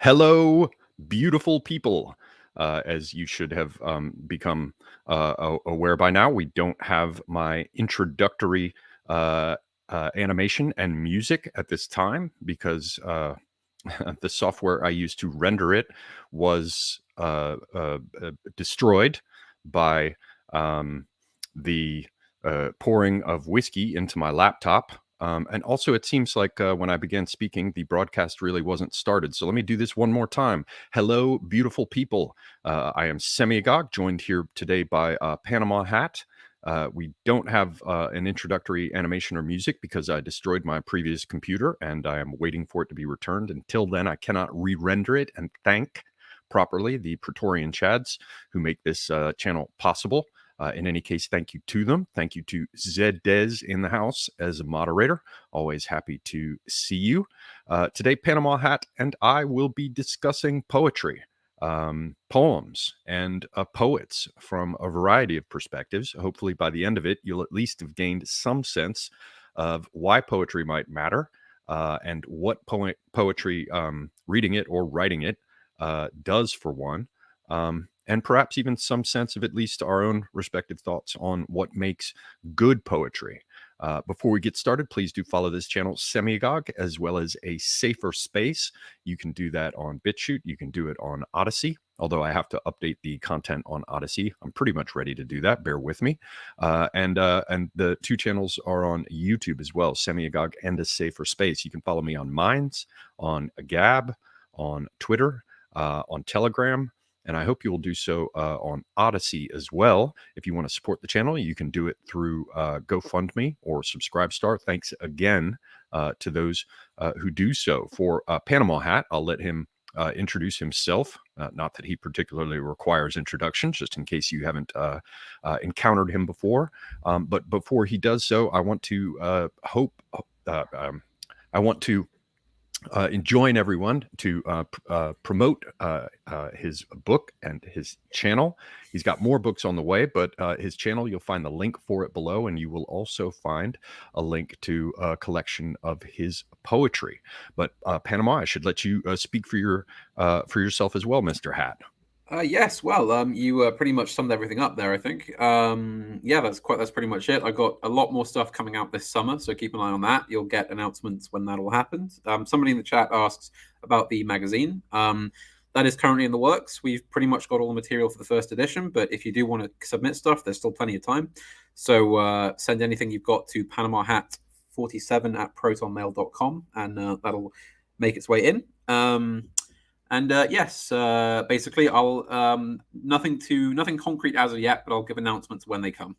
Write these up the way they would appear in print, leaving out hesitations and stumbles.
Hello, beautiful people. As you should have become aware by now, we don't have my introductory animation and music at this time because the software I used to render it was destroyed by um, the pouring of whiskey into my laptop. And also, it seems like when I began speaking, the broadcast really wasn't started. So let me do this one more time. Hello, beautiful people. I am Semiagog, joined here today by Panama Hat. We don't have an introductory animation or music because I destroyed my previous computer and I am waiting for it to be returned. Until then, I cannot re-render it and thank properly the Praetorian Chads who make this channel possible. In any case, thank you to them. Thank you to Zedez in the house as a moderator. Always happy to see you. Today, Panama Hat and I will be discussing poetry, poems, and poets from a variety of perspectives. Hopefully, by the end of it, you'll at least have gained some sense of why poetry might matter and what poetry, reading it or writing it, does for one. And perhaps even some sense of at least our own respective thoughts on what makes good poetry. Before we get started, please do follow this channel, Semiagog, as well as A Safer Space. You can do that on BitChute. You can do it on Odyssey, although I have to update the content on Odyssey. I'm pretty much ready to do that. Bear with me. And the two channels are on YouTube as well, Semiagog and A Safer Space. You can follow me on Minds, on Gab, on Twitter, on Telegram. And I hope you will do so on Odyssey as well. If you want to support the channel, you can do it through GoFundMe or Subscribestar. Thanks again to those who do so. For Panama Hat, I'll let him introduce himself. Not that he particularly requires introduction, just in case you haven't encountered him before. But before he does so, I want to join everyone to promote his book and his channel. He's got more books on the way, but his channel, you'll find the link for it below, and you will also find a link to a collection of his poetry. But Panama, I should let you speak for yourself as well, Mr. Hat. Yes, well, you pretty much summed everything up there, I think. Yeah, that's pretty much it. I got a lot more stuff coming out this summer, so keep an eye on that. You'll get announcements when that all happens. Somebody in the chat asks about the magazine. That is currently in the works. We've pretty much got all the material for the first edition, but if you do want to submit stuff, there's still plenty of time. So send anything you've got to panamahat47@protonmail.com, and that'll make its way in. Yes, basically, I'll nothing concrete as of yet, but I'll give announcements when they come.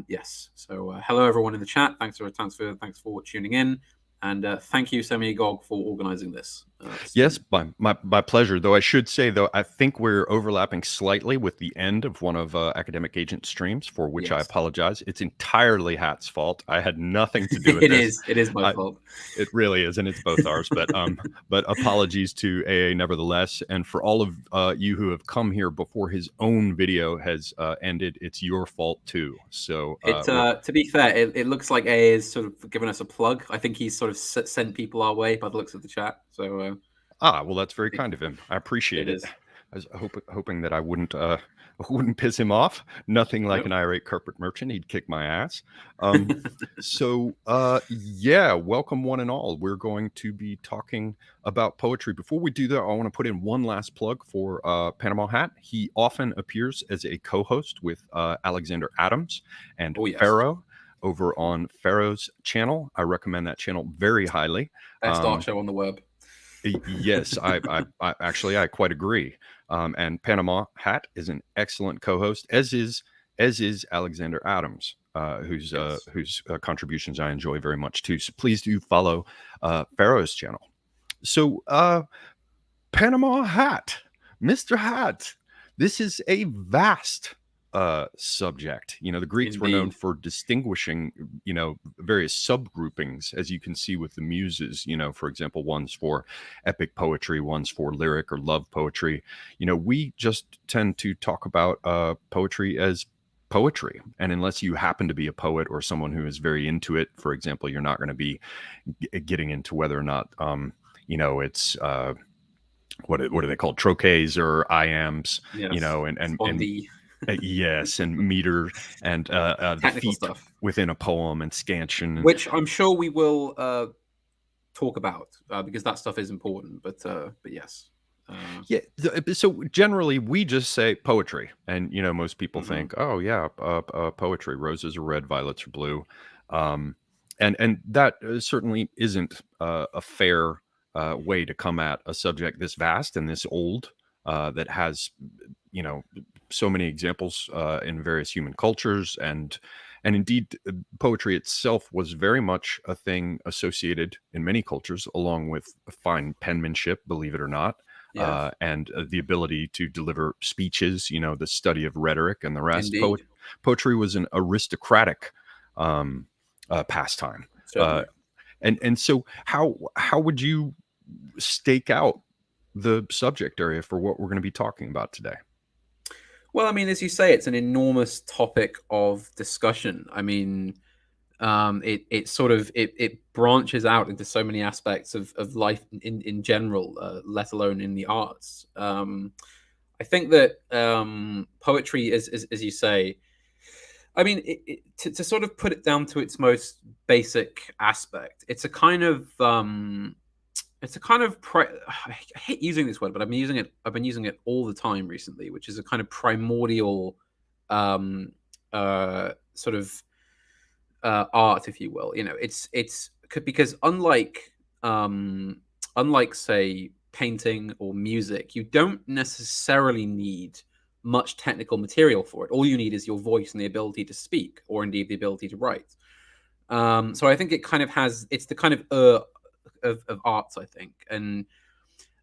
Yes. So hello everyone in the chat. Thanks for tuning in, and thank you, Semiagog, for organizing this. Yes, my pleasure. Though I should say, though, I think we're overlapping slightly with the end of one of Academic Agent streams, for which I apologize. It's entirely Hat's fault. I had nothing to do with this. It is my fault. It really is, and it's both ours. But apologies to AA nevertheless. And for all of you who have come here before his own video has ended, it's your fault too. So to be fair, it looks like AA is sort of giving us a plug. I think he's sort of sent people our way by the looks of the chat. So well, that's very kind of him. I appreciate it. I was hoping that I wouldn't piss him off. Nothing like an irate carpet merchant. He'd kick my ass. Yeah, welcome one and all. We're going to be talking about poetry. Before we do that, I want to put in one last plug for Panama Hat. He often appears as a co-host with Alexander Adams and Pharaoh over on Pharaoh's channel. I recommend that channel very highly. Best art show on the web. Yes, I quite agree. And Panama Hat is an excellent co-host, as is Alexander Adams, whose contributions I enjoy very much too. So please do follow Pharaoh's channel. So Panama Hat, Mr. Hat, this is a vast subject. You know, the Greeks were known for distinguishing, various subgroupings, as you can see with the muses, for example, one's for epic poetry, one's for lyric or love poetry. We just tend to talk about poetry as poetry. And unless you happen to be a poet or someone who is very into it, for example, you're not going to be getting into whether or not, it's what are they called, trochees or iambs, Yes, and spondee, yes, and meter, and the technical feet stuff, within a poem, and scansion, and which I'm sure we will talk about because that stuff is important. But yes. yeah. So generally, we just say poetry, and most people Mhm. think, oh yeah, poetry. Roses are red, violets are blue, um, and that certainly isn't a fair way to come at a subject this vast and this old, that has you know so many examples in various human cultures, and indeed poetry itself was very much a thing associated in many cultures along with fine penmanship, believe it or not, Yes, and the ability to deliver speeches, the study of rhetoric and the rest. indeed, Poetry was an aristocratic um, pastime, uh, certainly. and so how would you stake out the subject area for what we're going to be talking about today? Well, I mean, as you say, it's an enormous topic of discussion. I mean, it sort of it branches out into so many aspects of life in general, let alone in the arts. I think that poetry is, as you say, I mean, to sort of put it down to its most basic aspect, it's a kind of I hate using this word, but I've been using it. I've been using it all the time recently, which is a kind of primordial, sort of art, if you will. It's because unlike say painting or music, you don't necessarily need much technical material for it. All you need is your voice and the ability to speak, or indeed the ability to write. So I think it kind of has it's the kind of of arts, I think, and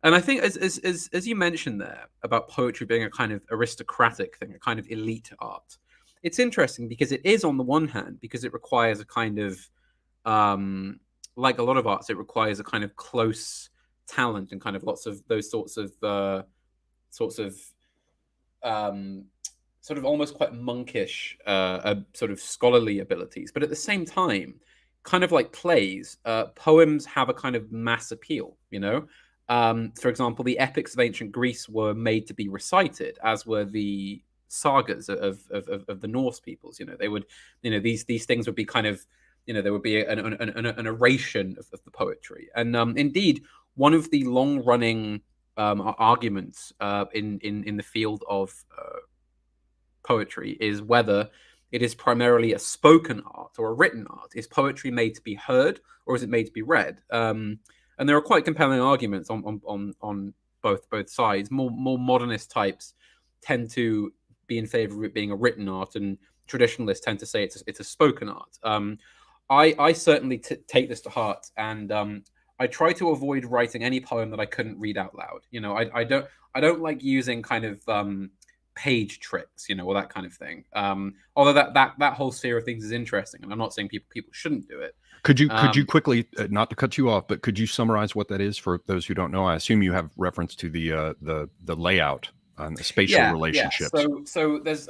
I think as you mentioned there about poetry being a kind of aristocratic thing, a kind of elite art. It's interesting because it is on the one hand because it requires a kind of um, like a lot of arts, it requires a kind of close talent and kind of lots of those sorts of um, sort of almost quite monkish sort of scholarly abilities. But at the same time, kind of like plays, poems have a kind of mass appeal. For example, the epics of ancient Greece were made to be recited, as were the sagas of the Norse peoples. They would, these things would be kind of, there would be an oration of the poetry. And indeed, one of the long running arguments in the field of poetry is whether it is primarily a spoken art or a written art. Is poetry made to be heard or is it made to be read? And there are quite compelling arguments on both sides. More modernist types tend to be in favor of it being a written art, and traditionalists tend to say it's a spoken art. I certainly take this to heart, and I try to avoid writing any poem that I couldn't read out loud. I don't like using kind of page tricks, or that kind of thing. Although that whole sphere of things is interesting, and I'm not saying people shouldn't do it. Could you quickly, not to cut you off, but could you summarize what that is for those who don't know? I assume you have reference to the layout and the spatial Yeah. relationships. So there's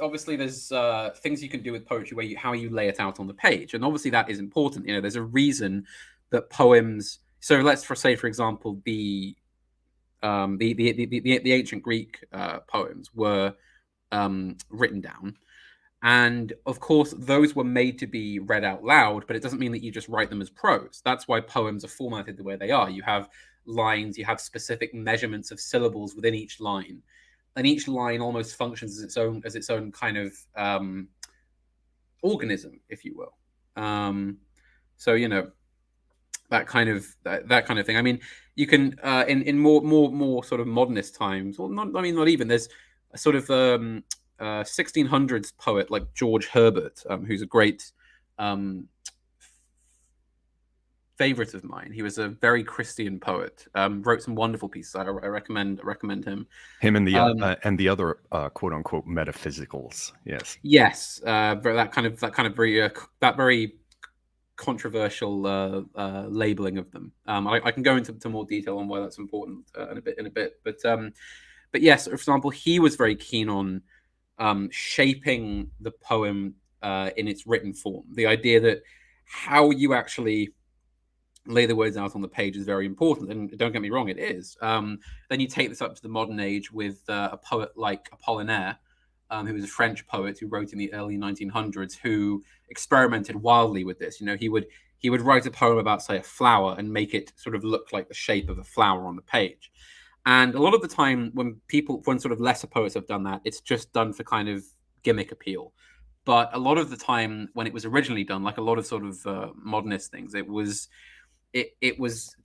things you can do with poetry where how you lay it out on the page, and obviously that is important. There's a reason that poems. So let's say, for example, the ancient Greek poems were written down. And of course, those were made to be read out loud, but it doesn't mean that you just write them as prose. That's why poems are formatted the way they are. You have lines, you have specific measurements of syllables within each line, and each line almost functions as its own kind of organism, if you will. So that kind of thing. I mean, you can in more sort of modernist times, or not. I mean, not even. There's a sort of 1600s poet like George Herbert, who's a great favorite of mine. He was a very Christian poet. Wrote some wonderful pieces. I recommend him. Him Um, and the other quote unquote metaphysicals. Yes. yes, that kind of very controversial labeling of them. I can go into more detail on why that's important in a bit. But yes, for example, he was very keen on shaping the poem in its written form. The idea that how you actually lay the words out on the page is very important. And don't get me wrong, it is. Then you take this up to the modern age with a poet like Apollinaire, who was a French poet who wrote in the early 1900s, who experimented wildly with this. He would write a poem about, say, a flower and make it sort of look like the shape of a flower on the page. And a lot of the time, when sort of lesser poets have done that, it's just done for kind of gimmick appeal. But a lot of the time, when it was originally done, like a lot of sort of modernist things, it was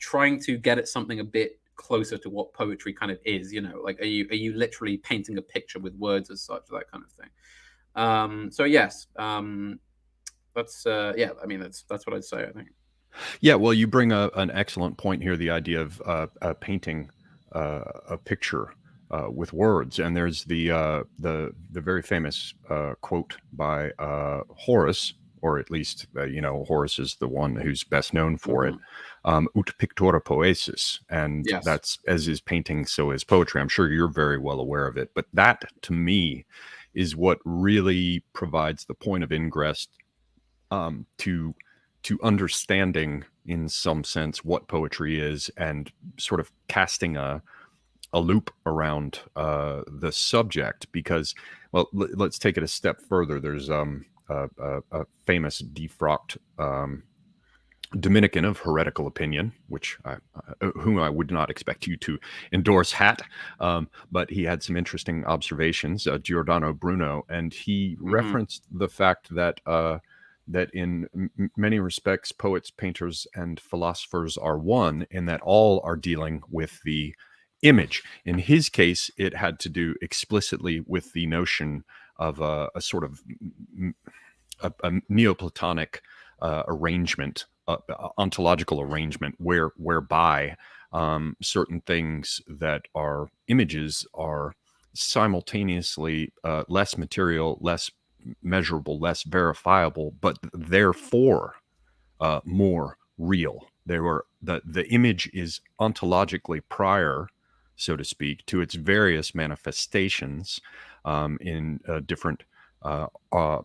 trying to get at something a bit closer to what poetry kind of is. Like, are you literally painting a picture with words as such, that kind of thing. So yes, that's yeah. I mean, that's what I'd say, I think. Yeah, well, you bring an excellent point here, the idea of painting a picture with words. And there's the very famous quote by Horace, or at least, Horace is the one who's best known for it, ut pictura poesis. And Yes. that's, as is painting, so is poetry. I'm sure you're very well aware of it. But that, to me, is what really provides the point of ingress to understanding, in some sense, what poetry is, and sort of casting a loop around the subject. Because, well, let's take it a step further. There's a famous defrocked Dominican of heretical opinion, whom I would not expect you to endorse, Hat, but he had some interesting observations, Giordano Bruno, and he referenced the fact that that in many respects, poets, painters, and philosophers are one, in that all are dealing with the image. In his case, it had to do explicitly with the notion of a sort of a Neoplatonic arrangement, ontological arrangement, whereby certain things that are images are simultaneously less material, less measurable, less verifiable, but therefore more real. The image is ontologically prior, so to speak, to its various manifestations in different art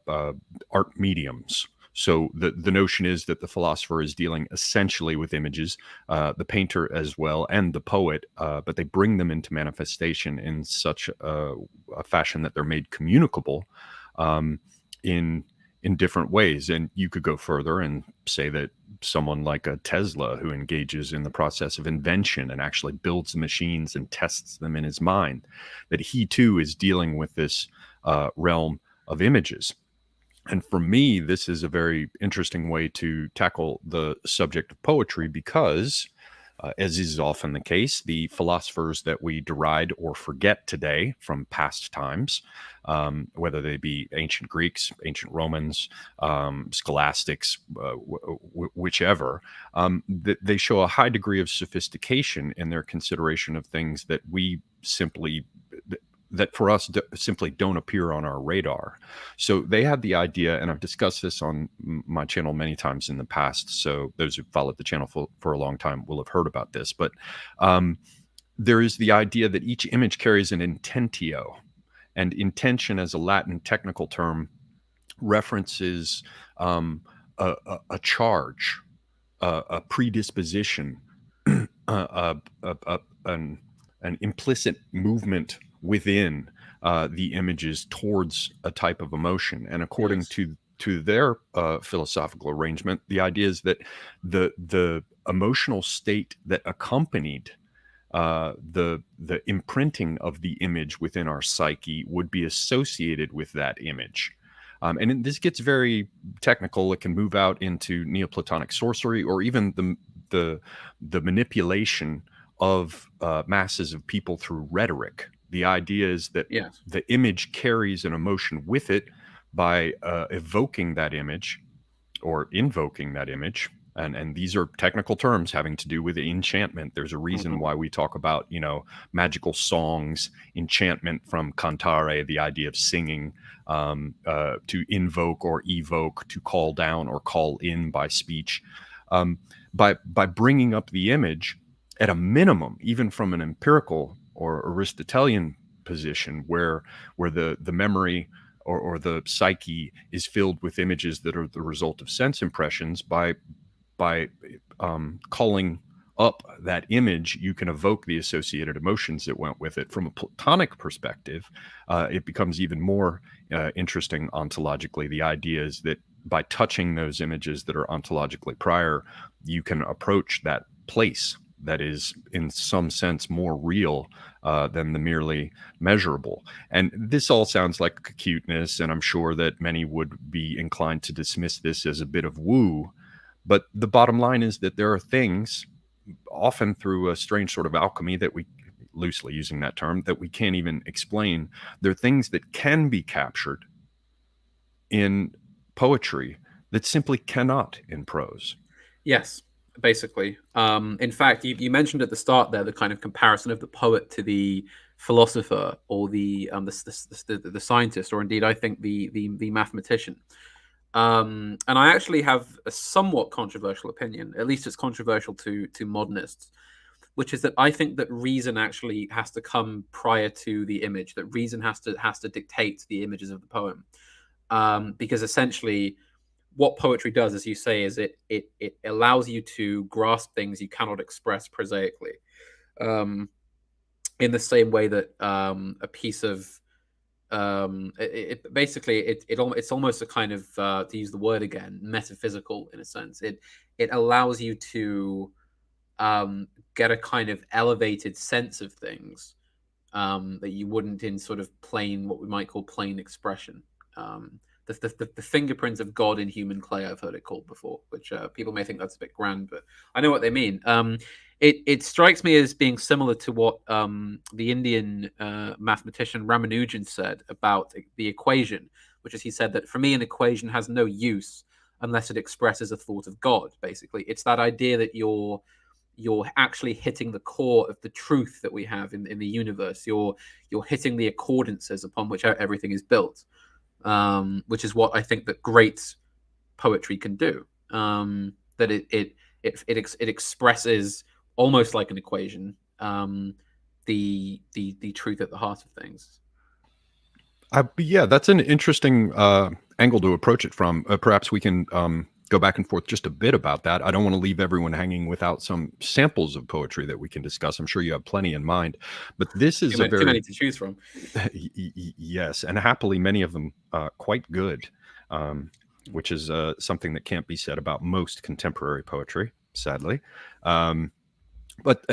mediums. So the notion is that the philosopher is dealing essentially with images, the painter as well, and the poet, but they bring them into manifestation in such a fashion that they're made communicable in different ways. And you could go further and say that someone like a Tesla, who engages in the process of invention and actually builds the machines and tests them in his mind, that he too is dealing with this realm of images. And for me, this is a very interesting way to tackle the subject of poetry, because as is often the case, the philosophers that we deride or forget today from past times, whether they be ancient Greeks, ancient Romans, scholastics, whichever, they show a high degree of sophistication in their consideration of things that for us simply don't appear on our radar. So they had the idea, and I've discussed this on my channel many times in the past, so those who followed the channel for a long time will have heard about this, but there is the idea that each image carries an intentio, and intention, as a Latin technical term, references a charge, a predisposition, an implicit movement within the images towards a type of emotion. And according to their philosophical arrangement, the idea is that the emotional state that accompanied the imprinting of the image within our psyche would be associated with that image. And this gets very technical. It can move out into Neoplatonic sorcery, or even the manipulation of masses of people through rhetoric. The idea is that the image carries an emotion with it by evoking that image or invoking that image. And these are technical terms having to do with enchantment. There's a reason why we talk about, magical songs, enchantment from cantare, the idea of singing, to invoke or evoke, to call down or call in by speech. By bringing up the image, at a minimum, even from an empirical or Aristotelian position, where the memory or the psyche is filled with images that are the result of sense impressions, by by calling up that image, you can evoke the associated emotions that went with it. From a Platonic perspective, it becomes even more interesting ontologically. The idea is that by touching those images that are ontologically prior, you can approach that place that is, in some sense, more real than the merely measurable. And this all sounds like cuteness, and I'm sure that many would be inclined to dismiss this as a bit of woo. But the bottom line is that there are things, often through a strange sort of alchemy that we, loosely using that term, that we can't even explain. There are things that can be captured in poetry that simply cannot in prose. Yes, basically. In fact, you mentioned at the start there the kind of comparison of the poet to the philosopher, or the scientist, or indeed, I think the mathematician. And I actually have a somewhat controversial opinion. At least it's controversial to modernists, which is that I think that reason actually has to come prior to the image. That reason has to dictate the images of the poem, because essentially, what poetry does, as you say, is it allows you to grasp things you cannot express prosaically, in the same way that a piece of basically it's almost a kind of, to use the word again, metaphysical in a sense. It allows you to get a kind of elevated sense of things, that you wouldn't in sort of plain, what we might call plain expression. The fingerprints of God in human clay, I've heard it called before, which people may think that's a bit grand, but I know what they mean. It strikes me as being similar to what the Indian mathematician Ramanujan said about the equation, which is, he said that for me, an equation has no use unless it expresses a thought of God. Basically, it's that idea that you're actually hitting the core of the truth that we have in the universe. You're hitting the accordances upon which everything is built, which is what I think that great poetry can do. That it expresses, almost like an equation, the truth at the heart of things. Yeah, that's an interesting angle to approach it from. Perhaps we can go back and forth just a bit about that. I don't want to leave everyone hanging without some samples of poetry that we can discuss. I'm sure you have plenty in mind, but this is Too many to choose from. Yes, and happily many of them quite good, which is something that can't be said about most contemporary poetry, sadly. But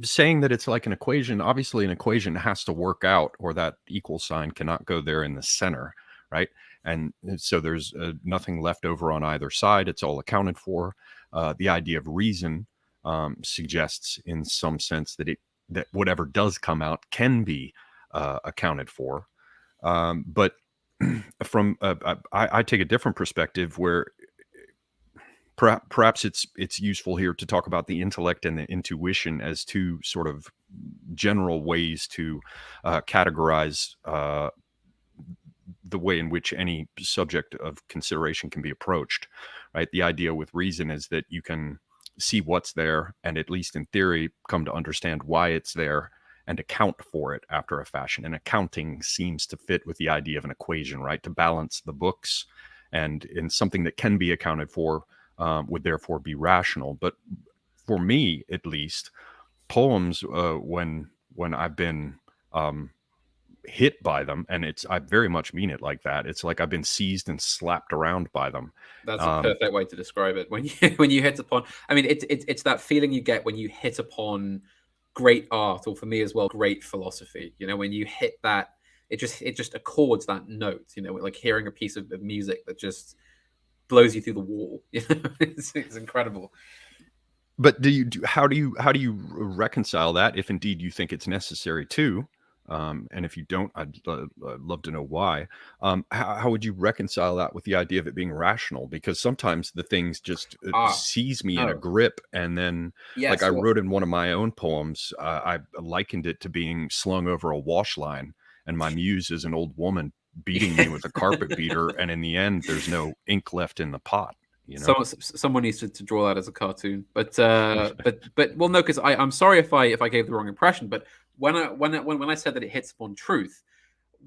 saying that it's like an equation, obviously an equation has to work out, or that equal sign cannot go there in the center, right? And so there's nothing left over on either side. It's all accounted for. The idea of reason suggests, in some sense, that whatever does come out can be accounted for. But from I take a different perspective, where perhaps it's useful here to talk about the intellect and the intuition as two sort of general ways to categorize the way in which any subject of consideration can be approached, right? The idea with reason is that you can see what's there, and at least in theory, come to understand why it's there and account for it after a fashion. And accounting seems to fit with the idea of an equation, right? To balance the books, and in something that can be accounted for, would therefore be rational. But for me, at least, poems, when I've been hit by them, and I very much mean it like that. It's like I've been seized and slapped around by them. That's a perfect way to describe it. When you hit upon, I mean, it's that feeling you get when you hit upon great art, or for me as well, great philosophy. When you hit that, it just accords that note. Like hearing a piece of music that just blows you through the wall. It's incredible. But how do you reconcile that, if indeed you think it's necessary to? And if you don't, I'd love to know why. How would you reconcile that with the idea of it being rational? Because sometimes the things just seize me in a grip, and then, like I wrote in one of my own poems, I likened it to being slung over a wash line, and my muse is an old woman beating me with a carpet beater, and in the end, there's no ink left in the pot. Someone needs to draw that as a cartoon, but well, no, because I'm sorry if I gave the wrong impression, but when I said that it hits upon truth,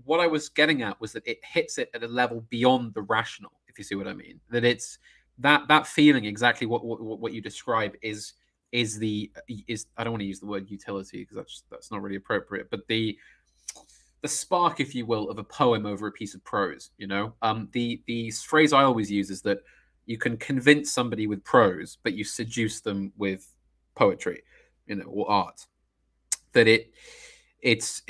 what I was getting at was that it hits it at a level beyond the rational, if you see what I mean. That it's that feeling, exactly what you describe, is I don't want to use the word utility because that's not really appropriate, but the spark, if you will, of a poem over a piece of prose. The phrase I always use is that you can convince somebody with prose, but you seduce them with poetry, or art. That it's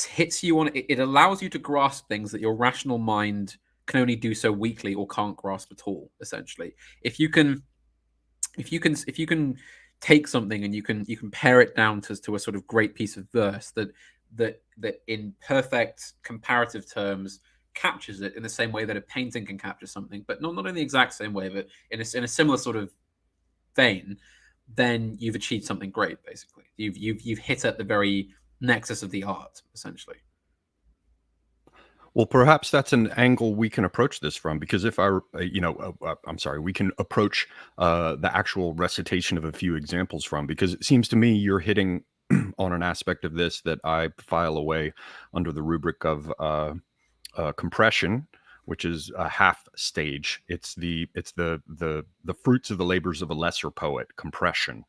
hits you on it. It allows you to grasp things that your rational mind can only do so weakly or can't grasp at all. Essentially, if you can take something and you can pare it down to a sort of great piece of verse that in perfect comparative terms captures it in the same way that a painting can capture something, but not in the exact same way, but in a similar sort of vein, then you've achieved something great. Basically, you've hit at the very nexus of the art, essentially. Well, perhaps that's an angle we can approach this from, because if I'm sorry, we can approach the actual recitation of a few examples from, because it seems to me you're hitting on an aspect of this that I file away under the rubric of compression, which is a half stage. It's the fruits of the labors of a lesser poet, compression.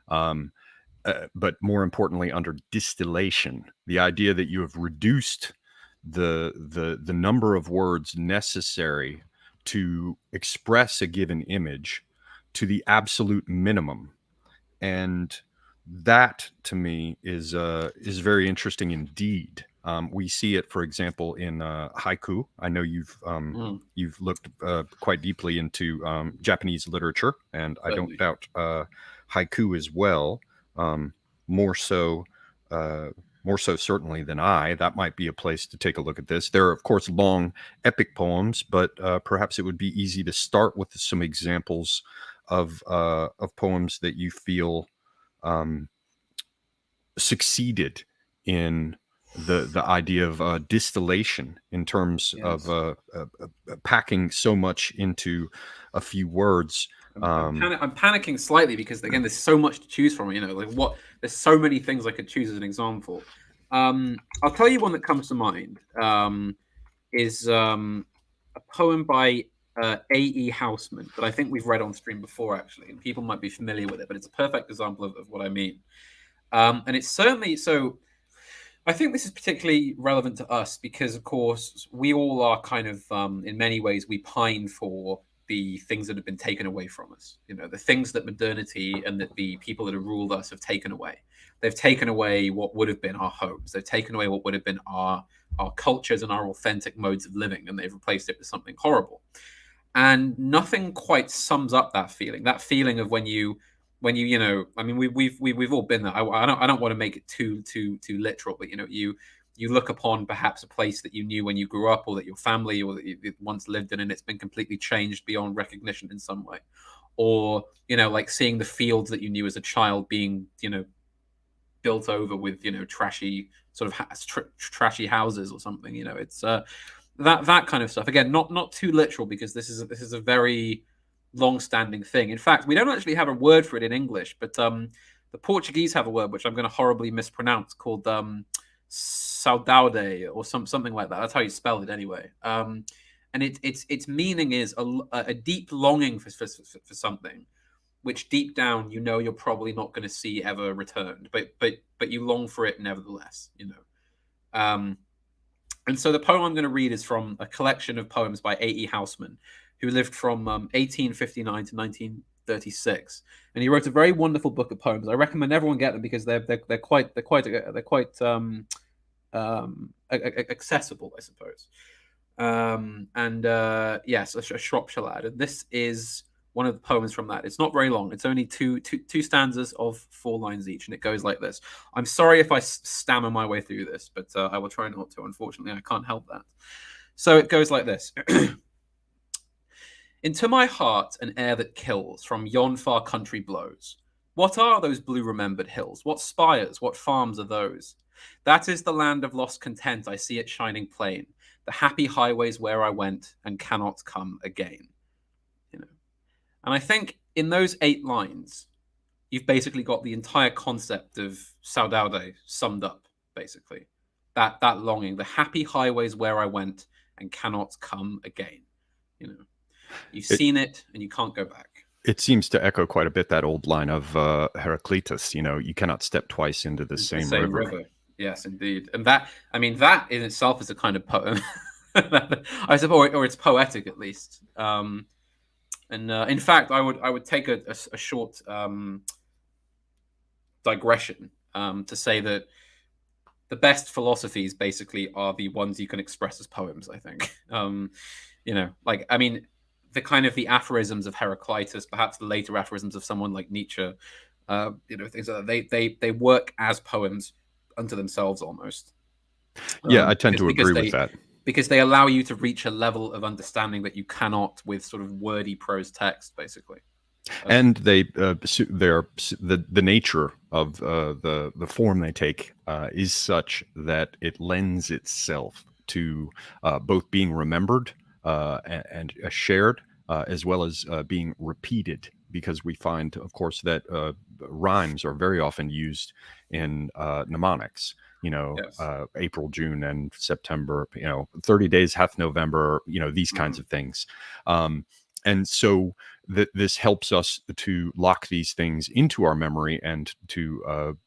But more importantly, under distillation, the idea that you have reduced the number of words necessary to express a given image to the absolute minimum. And that, to me, is very interesting indeed. We see it, for example, in haiku. I know you've looked quite deeply into Japanese literature, and I don't doubt haiku as well. More so certainly than I. That might be a place to take a look at this. There are, of course, long epic poems, but perhaps it would be easy to start with some examples of poems that you feel succeeded in the idea of distillation, in terms Yes. of packing so much into a few words. I'm panicking slightly because, again, there's so much to choose from. There's so many things I could choose as an example. I'll tell you one that comes to mind. Is a poem by A.E. Houseman that I think we've read on stream before, actually, and people might be familiar with it, but it's a perfect example of what I mean. And it's certainly so. I think this is particularly relevant to us because, of course, we all are kind of, in many ways, we pine for the things that have been taken away from us. The things that modernity and that the people that have ruled us have taken away. They've taken away what would have been our homes. They've taken away what would have been our cultures and our authentic modes of living, and they've replaced it with something horrible. And nothing quite sums up that feeling. That feeling of when you I mean, we've all been there. I don't want to make it too literal, but you look upon perhaps a place that you knew when you grew up, or that your family or that you once lived in, and it's been completely changed beyond recognition in some way. Or like seeing the fields that you knew as a child being built over with trashy sort of trashy houses or something. It's that kind of stuff. Again, not too literal, because this is a very long-standing thing. In fact, we don't actually have a word for it in English, but the Portuguese have a word which I'm going to horribly mispronounce, called saudade, or something like that. That's how you spell it anyway. And its meaning is a deep longing for something, which deep down you're probably not going to see ever returned, but you long for it nevertheless. And so the poem I'm going to read is from a collection of poems by A.E. Houseman, who lived from 1859 to 1936, and he wrote a very wonderful book of poems. I recommend everyone get them because they're quite accessible, I suppose. Yes, a Shropshire Lad, and this is one of the poems from that. It's not very long. It's only two stanzas of 4 lines each, and it goes like this. I'm sorry if I stammer my way through this, but I will try not to. Unfortunately, I can't help that. So it goes like this. Into my heart an air that kills from yon far country blows. What are those blue remembered hills? What spires, what farms are those? That is the land of lost content, I see it shining plain, the happy highways where I went and cannot come again. And I think in those 8 lines, you've basically got the entire concept of saudade summed up, basically. That longing, the happy highways where I went and cannot come again. You've It seen it, and you can't go back. it seems to echo quite a bit that old line of Heraclitus. You cannot step twice into the It's the same same river. river. Yes, indeed. And that, I mean, that in itself is a kind of poem. I suppose, or it's poetic at least. And in fact, I would take a short digression to say that the best philosophies basically are the ones you can express as poems. I think, like, I mean, the aphorisms of Heraclitus, perhaps the later aphorisms of someone like Nietzsche, things like that. They work as poems unto themselves almost. Yeah, I tend to Because agree with they that. because they allow you to reach a level of understanding that you cannot with sort of wordy prose text, basically. And the nature of the form they take is such that it lends itself to both being remembered and shared, as well as being repeated, because we find, of course, that rhymes are very often used in mnemonics. Yes. April, June, and September. 30 days hath November. These kinds Mm-hmm. of things. And so that this helps us to lock these things into our memory and to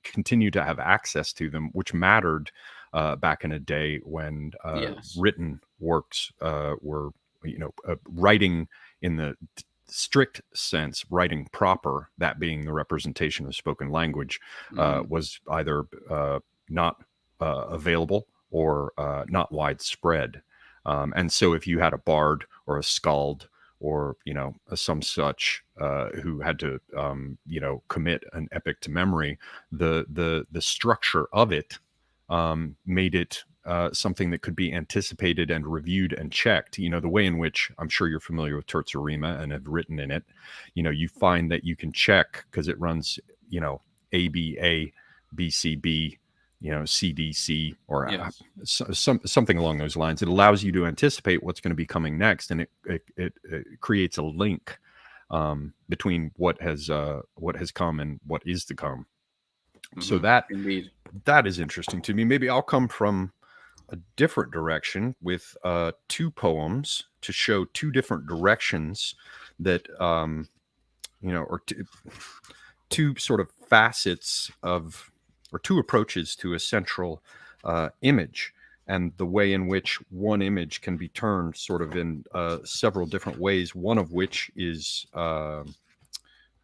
continue to have access to them, which mattered back in a day when Yes. written works were, writing in the strict sense, writing proper, that being the representation of spoken language, Mm-hmm. was either not available or not widespread. And so if you had a bard or a skald or some such who had to commit an epic to memory, the structure of it made it something that could be anticipated and reviewed and checked. The way in which, I'm sure you're familiar with Terza Rima and have written in it, you find that you can check because it runs, ABA, BCB, CDC, or Yes. something along those lines. It allows you to anticipate what's going to be coming next, and it creates a link between what has come and what is to come. So Mm-hmm. that Indeed. that is interesting to me. Maybe I'll come from a different direction with two poems to show two different directions that or two sort of facets of, or two approaches to a central image, and the way in which one image can be turned sort of in several different ways, one of which is how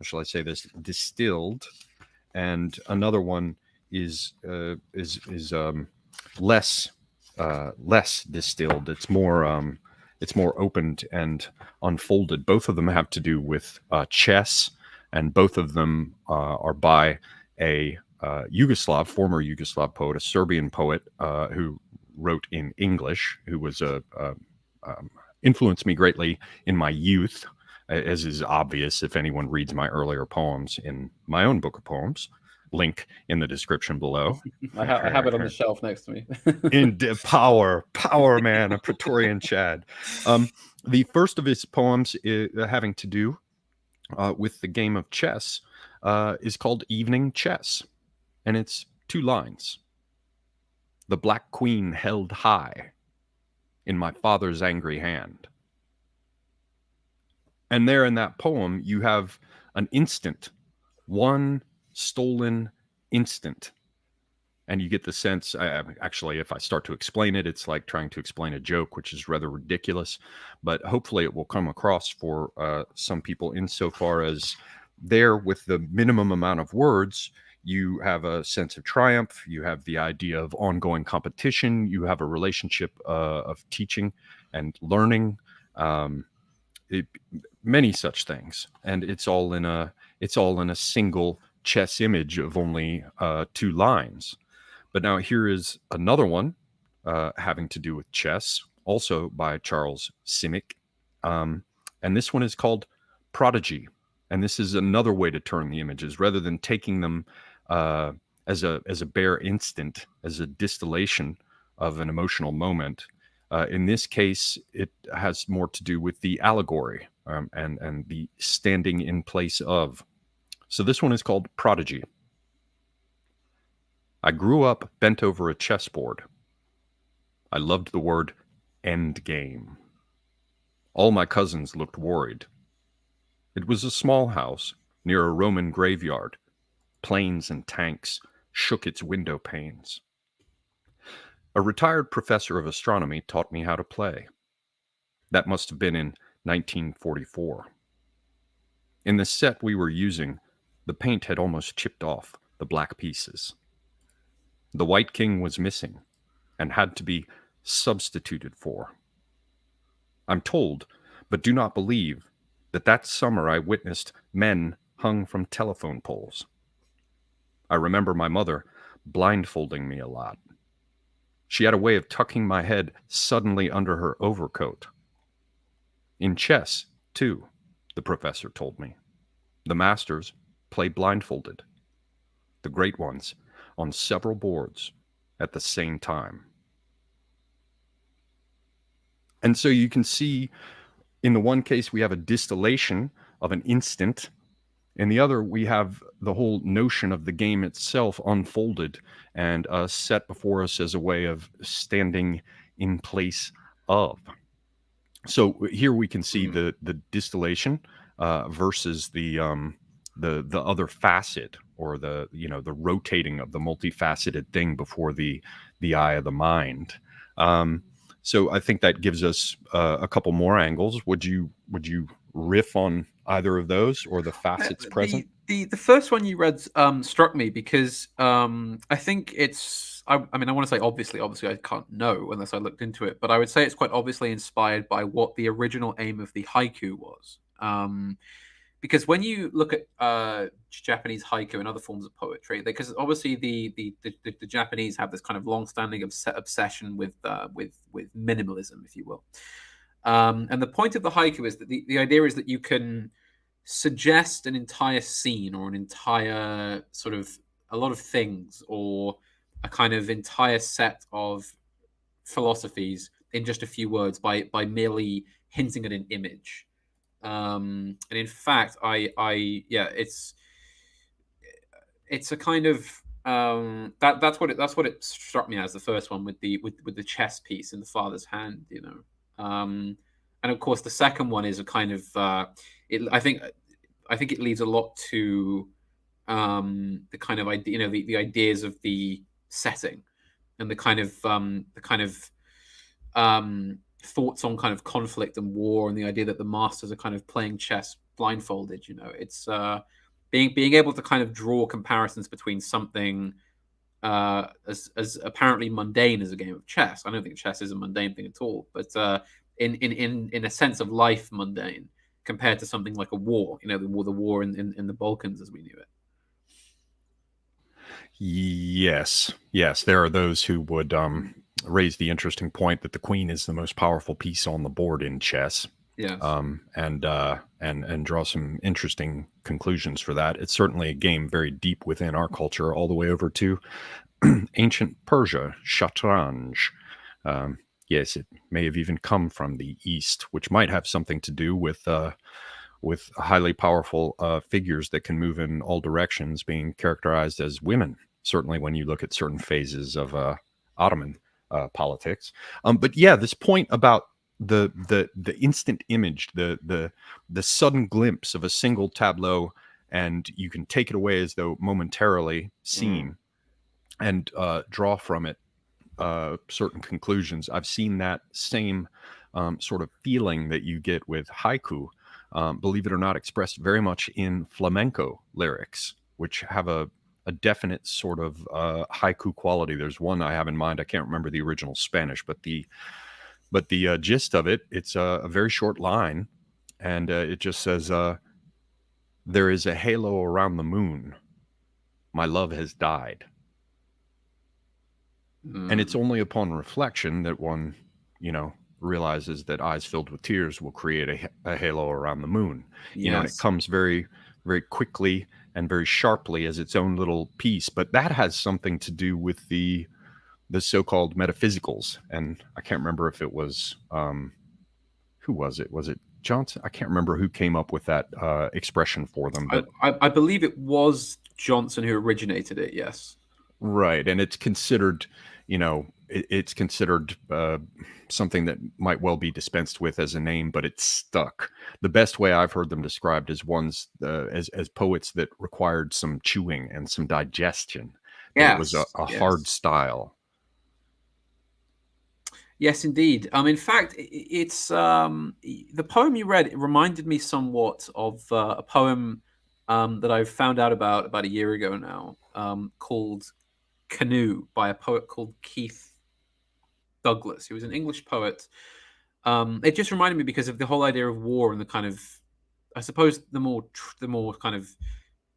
shall I say this, distilled, and another one is less less distilled. It's more opened and unfolded. Both of them have to do with chess, and both of them are by a former Yugoslav poet, a Serbian poet who wrote in English, who was influenced me greatly in my youth, as is obvious if anyone reads my earlier poems in my own book of poems. Link in the description below. I have it on the shelf next to me. In power, man, a Praetorian Chad. The first of his poems having to do with the game of chess is called Evening Chess, and it's 2 lines. The black queen held high in my father's angry hand. And there in that poem, you have an instant, one stolen instant. And you get the sense, actually, if I start to explain it, it's like trying to explain a joke, which is rather ridiculous. But hopefully it will come across for some people insofar as there, with the minimum amount of words, you have a sense of triumph. You have the idea of ongoing competition. You have a relationship of teaching and learning. Many such things, and it's all in a single chess image of only 2 lines. But now here is another one having to do with chess, also by Charles Simic, and this one is called Prodigy. And this is another way to turn the images, rather than taking them as a bare instant, as a distillation of an emotional moment. In this case, it has more to do with the allegory and the standing in place of. So this one is called Prodigy. I grew up bent over a chessboard. I loved the word endgame. All my cousins looked worried. It was a small house near a Roman graveyard. Planes and tanks shook its window panes. A retired professor of astronomy taught me how to play. That must have been in 1944. In the set we were using, the paint had almost chipped off the black pieces. The White King was missing and had to be substituted for. I'm told, but do not believe, that summer I witnessed men hung from telephone poles. I remember my mother blindfolding me a lot. She had a way of tucking my head suddenly under her overcoat. In chess, too, the professor told me, the masters play blindfolded, the great ones on several boards at the same time. And so you can see in the one case we have a distillation of an instant. In the other, we have the whole notion of the game itself unfolded and set before us as a way of standing in place of. So here we can see the distillation versus the other facet, or the rotating of the multifaceted thing before the eye of the mind. So I think that gives us a couple more angles. Would you riff on either of those, or the facets present? The first one you read struck me because I think it's. I mean, I want to say obviously I can't know unless I looked into it, but I would say it's quite obviously inspired by what the original aim of the haiku was. Because when you look at Japanese haiku and other forms of poetry, because obviously the Japanese have this kind of long-standing obsession with minimalism, if you will. And the point of the haiku is that the idea is that you can suggest an entire scene, or an entire sort of a lot of things, or a kind of entire set of philosophies in just a few words by merely hinting at an image. And in fact, it's a kind of that's what it struck me as, the first one with the chess piece in the father's hand, and of course the second one is a kind of I think it leaves a lot to the kind of idea, the ideas of the setting, and the kind of thoughts on kind of conflict and war, and the idea that the masters are kind of playing chess blindfolded. It's being able to kind of draw comparisons between something as apparently mundane as a game of chess. I don't think chess is a mundane thing at all, but in a sense of life, mundane, compared to something like a war. The war in the Balkans as we knew it. Yes, there are those who would raise the interesting point that the queen is the most powerful piece on the board in chess. Yes. And draw some interesting conclusions for that. It's certainly a game very deep within our culture, all the way over to ancient Persia, shatranj. Yes, it may have even come from the East, which might have something to do with highly powerful figures that can move in all directions being characterized as women. Certainly when you look at certain phases of Ottoman politics. But yeah, this point about the instant image, the sudden glimpse of a single tableau, and you can take it away as though momentarily seen, and draw from it certain conclusions. I've seen that same sort of feeling that you get with haiku, believe it or not, expressed very much in flamenco lyrics, which have a definite sort of haiku quality. There's one I have in mind. I can't remember the original Spanish, but the gist of it, it's a very short line, and it just says, there is a halo around the moon. My love has died. And it's only upon reflection that one, realizes that eyes filled with tears will create a halo around the moon. Yes. And it comes very, very quickly and very sharply as its own little piece. But that has something to do with the so-called metaphysicals. And I can't remember if it was, who was it? Was it Johnson? I can't remember who came up with that expression for them. But I believe it was Johnson who originated it, yes. Right, and it's considered, it's considered something that might well be dispensed with as a name, but it's stuck. The best way I've heard them described is ones as poets that required some chewing and some digestion. That it was Yes, a hard yes. style. Yes, indeed. In fact, it's the poem you read. It reminded me somewhat of a poem that I found out about a year ago now, called "Canoe" by a poet called Keith Douglas, who was an English poet. It just reminded me because of the whole idea of war and the kind of, I suppose, the more kind of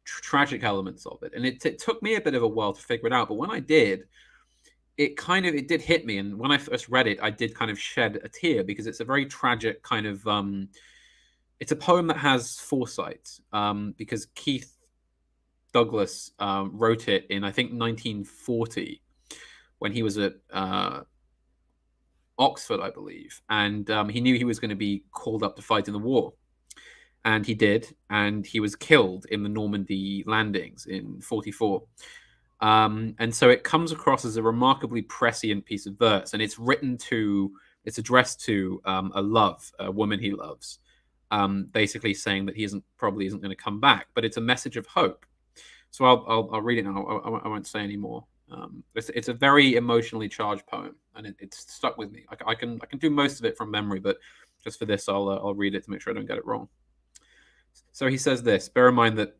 tragic elements of it. And it took me a bit of a while to figure it out, but when I did, it did hit me. And when I first read it, I did kind of shed a tear because it's a very tragic kind of it's a poem that has foresight, because Keith Douglas wrote it in, I think, 1940 when he was at Oxford, I believe, and he knew he was going to be called up to fight in the war, and he did, and he was killed in the Normandy landings in '44. And so it comes across as a remarkably prescient piece of verse, and it's addressed to a woman he loves, basically saying that he probably isn't going to come back, but it's a message of hope. So I'll read it now. I won't say any more. It's a very emotionally charged poem, and it's stuck with me. I can do most of it from memory, but just for this, I'll read it to make sure I don't get it wrong. So he says this. Bear in mind that,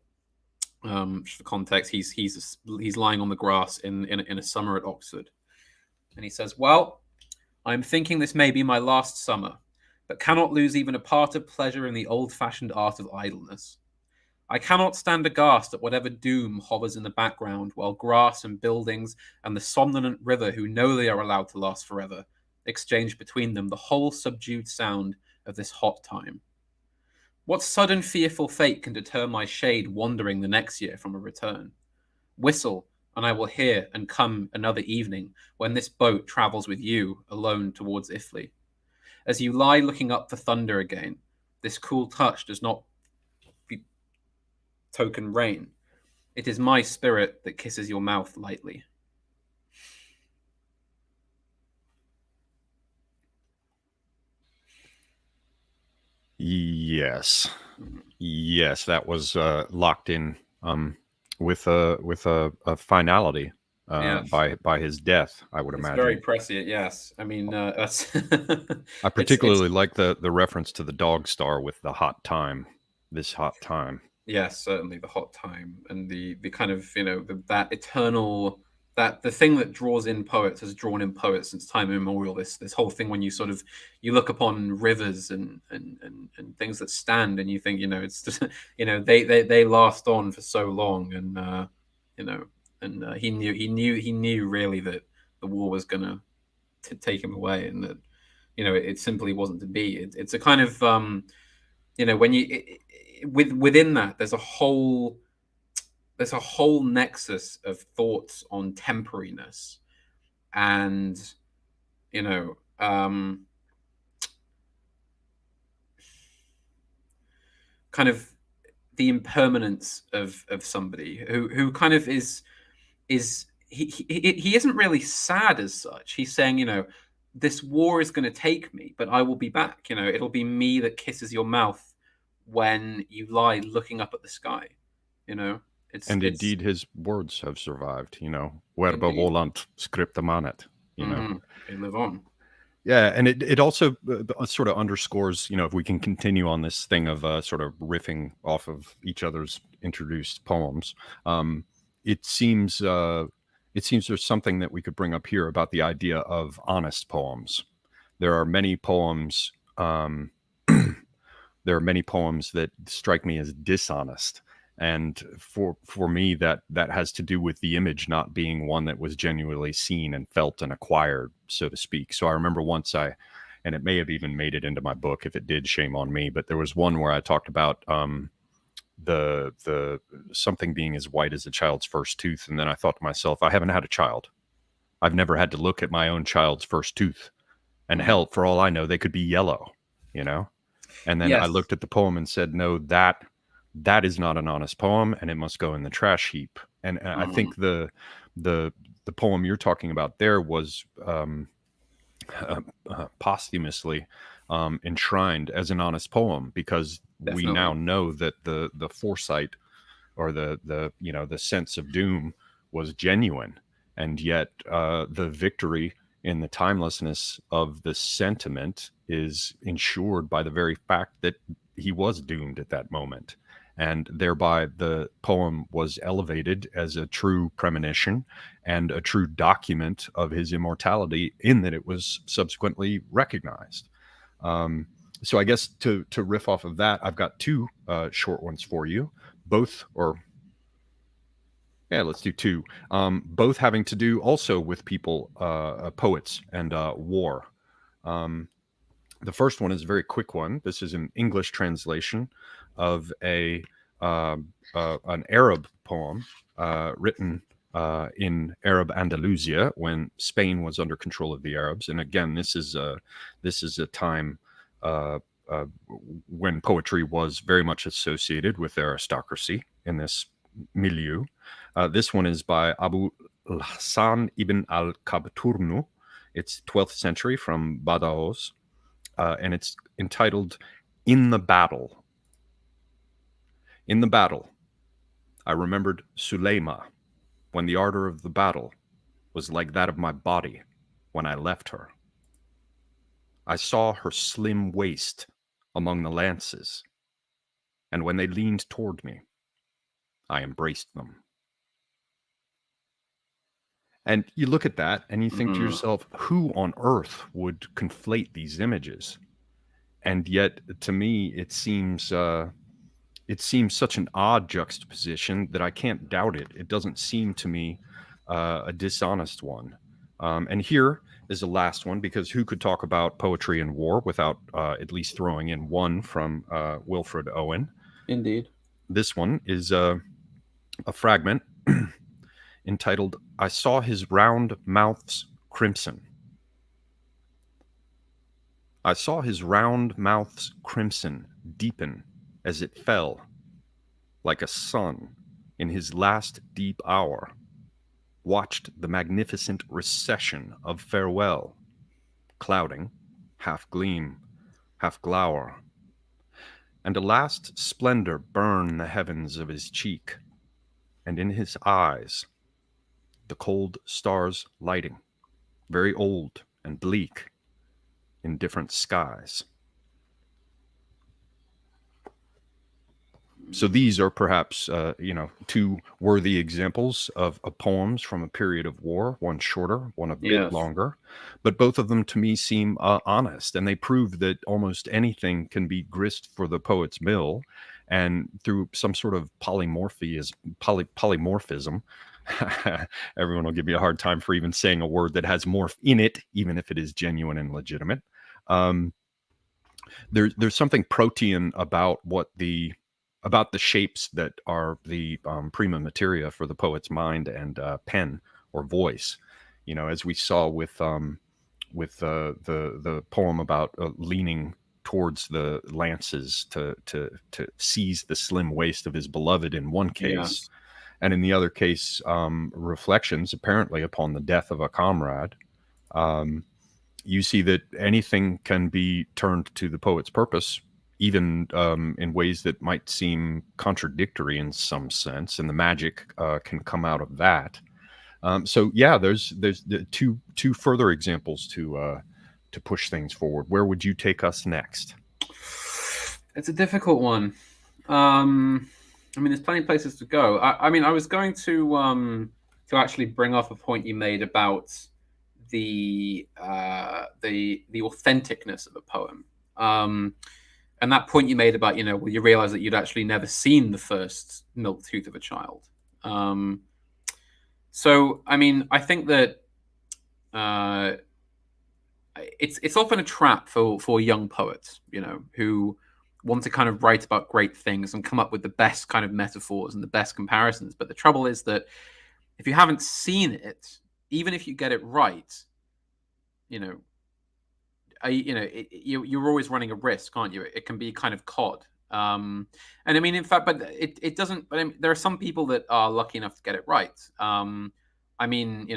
just for context, he's lying on the grass in a summer at Oxford, and he says, "Well, I'm thinking this may be my last summer, but cannot lose even a part of pleasure in the old-fashioned art of idleness. I cannot stand aghast at whatever doom hovers in the background, while grass and buildings and the somnolent river, who know they are allowed to last forever, exchange between them the whole subdued sound of this hot time. What sudden fearful fate can deter my shade wandering the next year from a return? Whistle, and I will hear and come another evening when this boat travels with you alone towards Ifley. As you lie looking up for thunder again, this cool touch does not token rain. It is my spirit that kisses your mouth lightly." Yes. Yes, that was locked in with a finality Yes, by his death, I would it's very imagine. prescient. Yes, I mean, that's I it's particularly like the reference to the dog star with the hot time, this hot time. yes, certainly the hot time and the kind of, that eternal, that the thing that draws in poets has drawn in poets since time immemorial. This whole thing when you look upon rivers and things that stand, and you think, it's just they last on for so long, and you know he knew really that the war was gonna take him away, and that it simply wasn't to be. It's a kind of when within that there's a whole nexus of thoughts on temporariness, and you know kind of the impermanence of somebody who kind of is he isn't really sad as such. He's saying, this war is going to take me, but I will be back. It'll be me that kisses your mouth when you lie looking up at the sky. And It's indeed, his words have survived. Verba indeed. volant scripta manet. They live on. Yeah, and it also sort of underscores, if we can continue on this thing of sort of riffing off of each other's introduced poems, it seems there's something that we could bring up here about the idea of honest poems. There are many poems. There are many poems that strike me as dishonest, and for me that has to do with the image not being one that was genuinely seen and felt and acquired, so to speak. So I remember once and it may have even made it into my book. If it did, shame on me. But there was one where I talked about the something being as white as a child's first tooth, and then I thought to myself, I haven't had a child. I've never had to look at my own child's first tooth, and hell, for all I know, they could be yellow. And then I Yes. looked at the poem and said, no, that is not an honest poem, and it must go in the trash heap. And I think the the poem you're talking about there was posthumously enshrined as an honest poem, because we now Definitely. know that the foresight, or the sense of doom, was genuine, and yet the victory in the timelessness of the sentiment is ensured by the very fact that he was doomed at that moment, and thereby the poem was elevated as a true premonition and a true document of his immortality, in that it was subsequently recognized. um, so I guess to riff off of that, I've got two short ones for you, both, or yeah, let's do two. Both having to do also with people, poets, and war. Um, the first one is a very quick one. This is an English translation of an Arab poem written in Arab Andalusia when Spain was under control of the Arabs. And again, this is a time uh, when poetry was very much associated with aristocracy in this milieu. This one is by Abu Hassan ibn al-Kabturnu. It's 12th century from Badajoz, and it's entitled "In the Battle." In the battle, I remembered Suleima, when the ardor of the battle was like that of my body when I left her. I saw her slim waist among the lances, and when they leaned toward me, I embraced them. And you look at that and you think to Mm, yourself, who on earth would conflate these images? And yet, to me, it seems such an odd juxtaposition that I can't doubt it. It doesn't seem to me a dishonest one. And here is the last one, because who could talk about poetry and war without at least throwing in one from Wilfred Owen? indeed. This one is a fragment entitled "I Saw His Round Mouth's Crimson." I saw his round mouth's crimson deepen as it fell, like a sun in his last deep hour, watched the magnificent recession of farewell, clouding, half gleam, half glower, and a last splendor burn the heavens of his cheek, and in his eyes the cold stars lighting, very old and bleak, in different skies. So these are perhaps, two worthy examples of poems from a period of war, one shorter, one a bit Yes. longer. But both of them to me seem honest, and they prove that almost anything can be grist for the poet's mill. And through some sort of polymorphism, everyone will give me a hard time for even saying a word that has morph in it, even if it is genuine and legitimate. Um, there's something protean about the shapes that are the prima materia for the poet's mind and pen or voice. As we saw with the poem about leaning towards the lances to seize the slim waist of his beloved in one case, Yes. and in the other case, reflections apparently upon the death of a comrade. Um, you see that anything can be turned to the poet's purpose, even in ways that might seem contradictory in some sense, and the magic can come out of that. So yeah, there's the two further examples to push things forward. Where would you take us next? It's a difficult one. I mean, there's plenty of places to go. I mean, I was going to actually bring up a point you made about the authenticness of a poem. And that point you made about, well, you realize that you'd actually never seen the first milk tooth of a child. So, I mean, I think that uh, it's often a trap for young poets, who want to kind of write about great things and come up with the best kind of metaphors and the best comparisons. But the trouble is that if you haven't seen it, even if you get it right, you know, you're always running a risk, aren't you? It can be kind of cod. And I mean, in fact, but it doesn't. But I mean, there are some people that are lucky enough to get it right. I mean,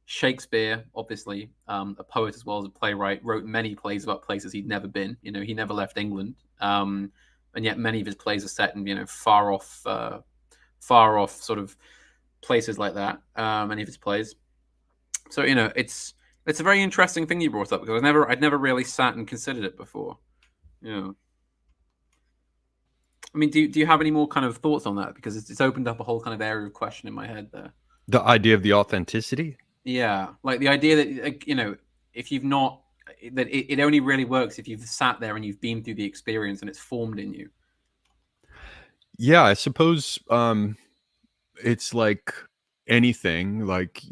Shakespeare, obviously, a poet as well as a playwright, wrote many plays about places he'd never been. He never left England, and yet many of his plays are set in far off sort of places like that. Many of his plays. So it's a very interesting thing you brought up because I'd never really sat and considered it before. Yeah. I mean, do you have any more kind of thoughts on that? Because it's opened up a whole kind of area of question in my head there. The idea of the authenticity. Yeah, like the idea that if you've not that it only really works if you've sat there and you've been through the experience and it's formed in you. Yeah, I suppose it's like anything. Like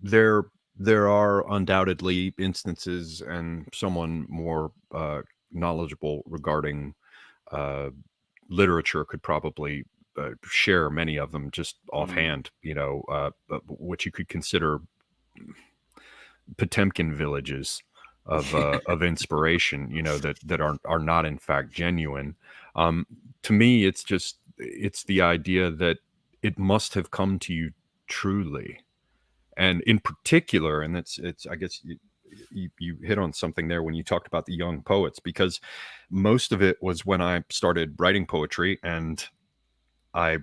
there there are undoubtedly instances, and someone more knowledgeable regarding uh, literature could probably share many of them just Mm. offhand. What you could consider Potemkin villages of inspiration, that are not in fact genuine. To me, it's the idea that it must have come to you truly, and in particular, and it's I guess you hit on something there when you talked about the young poets, because most of it was when I started writing poetry, and I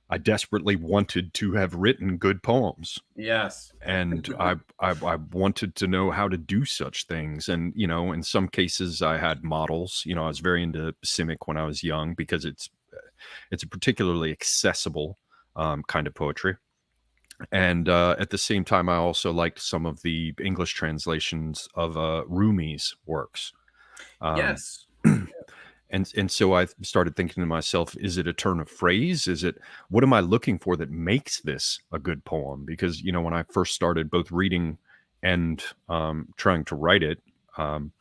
I desperately wanted to have written good poems, Yes. and I wanted to know how to do such things. And in some cases I had models. I was very into Simic when I was young, because it's a particularly accessible kind of poetry. And at the same time, I also liked some of the English translations of Rumi's works. um, Yes. and so I started thinking to myself, is it a turn of phrase? Is it, what am I looking for that makes this a good poem? Because when I first started both reading and trying to write it, um,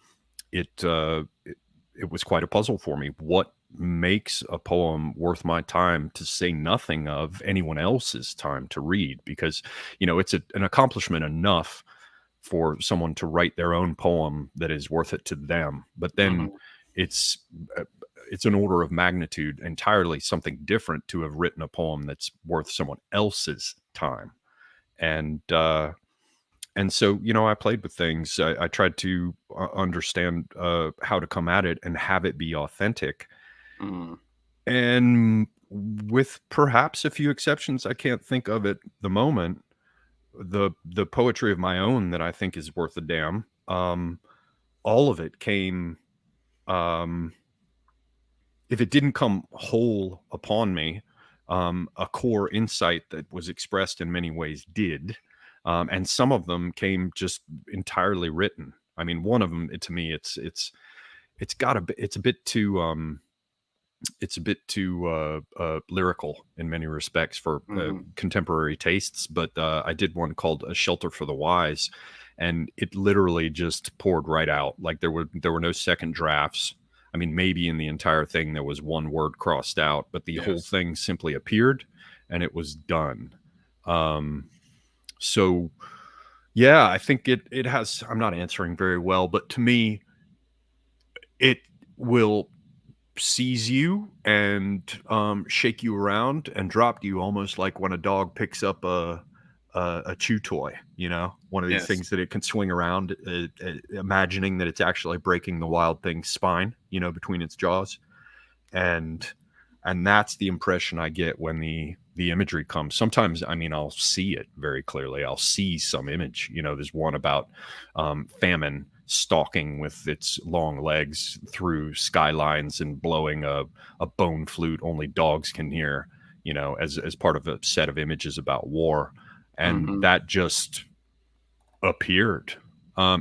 it was quite a puzzle for me. What makes a poem worth my time, to say nothing of anyone else's time to read? Because it's an accomplishment enough for someone to write their own poem that is worth it to them, but then Hmm. it's uh, it's an order of magnitude entirely something different to have written a poem that's worth someone else's time. And so I played with things. I tried to understand how to come at it and have it be authentic. Mm. And with perhaps a few exceptions, I can't think of at the moment, the poetry of my own that I think is worth a damn. All of it came, um, if it didn't come whole upon me, a core insight that was expressed in many ways did. And some of them came just entirely written. I mean, one of them, to me, it's a bit too lyrical in many respects for Hmm. contemporary tastes. But I did one called "A Shelter for the Wise," and it literally just poured right out. Like there were no second drafts. I mean, maybe in the entire thing there was one word crossed out, but the whole Yes. thing simply appeared, and it was done. Um, so yeah, I think it has. I'm not answering very well, but to me, it will seize you and shake you around and drop you, almost like when a dog picks up a chew toy. One of these Yes. things that it can swing around, imagining that it's actually breaking the wild thing's spine, between its jaws. And and that's the impression I get when the imagery comes. Sometimes, I mean, I'll see it very clearly. I'll see some image. There's one about famine stalking with its long legs through skylines and blowing a bone flute only dogs can hear, as part of a set of images about war. And Hmm. that just appeared.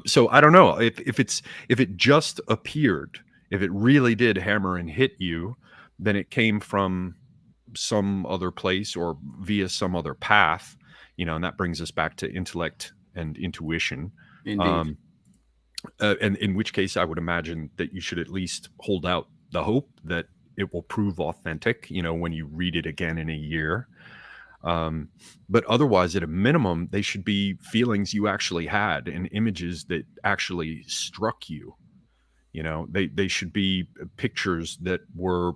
So I don't know if it just appeared, if it really did hammer and hit you, then it came from some other place or via some other path, and that brings us back to intellect and intuition. Indeed. Um, and in which case, I would imagine that you should at least hold out the hope that it will prove authentic, when you read it again in a year. um, but otherwise, at a minimum, they should be feelings you actually had and images that actually struck you. They should be pictures that were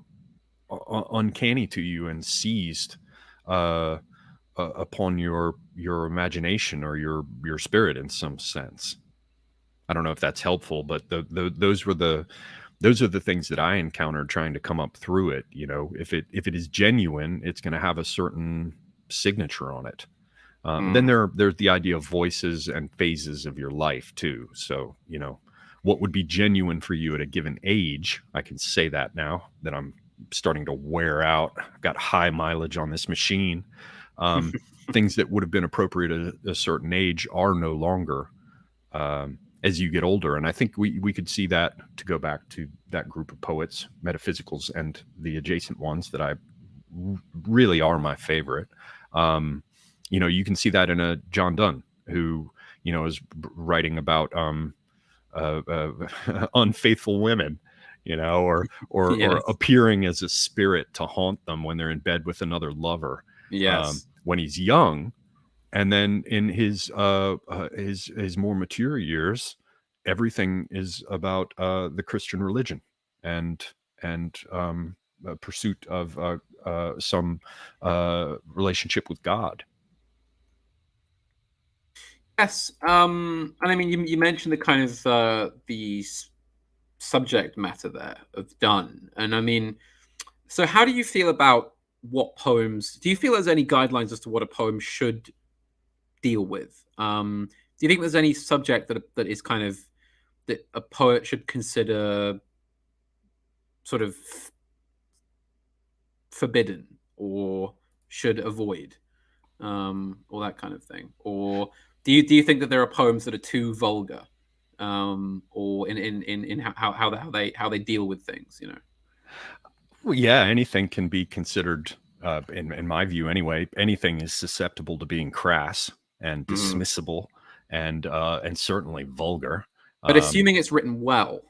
uncanny to you and seized uh, upon your imagination or your spirit in some sense. I don't know if that's helpful, but those are the things that I encountered trying to come up through it. You know, if it is genuine, it's going to have a certain signature on it. Then Mm. there's the idea of voices and phases of your life too. So, you know, what would be genuine for you at a given age? I can say that now that I'm starting to wear out. I've got high mileage on this machine. Um, Things that would have been appropriate at a certain age are no longer, as you get older. And I think we could see that, to go back to that group of poets, metaphysicals, and the adjacent ones that really are my favorite. Um, you know, you can see that in a John Donne, who, you know, is writing about unfaithful women, you know, or Yes. appearing as a spirit to haunt them when they're in bed with another lover, Yes. when he's young. And then in his more mature years, everything is about the Christian religion, and a pursuit of some relationship with God. Yes. And I mean, you mentioned the kind of subject matter there of done, and I mean, so how do you feel about what poems? Do you feel there's any guidelines as to what a poem should deal with? Do you think there's any subject that is kind of that a poet should consider sort of forbidden or should avoid, or that kind of thing? Or do you think that there are poems that are too vulgar, or in how they deal with things? You know. Well, yeah, anything can be considered, in my view anyway. Anything is susceptible to being crass and Mhm. dismissible, and certainly vulgar. But Um, assuming it's written well,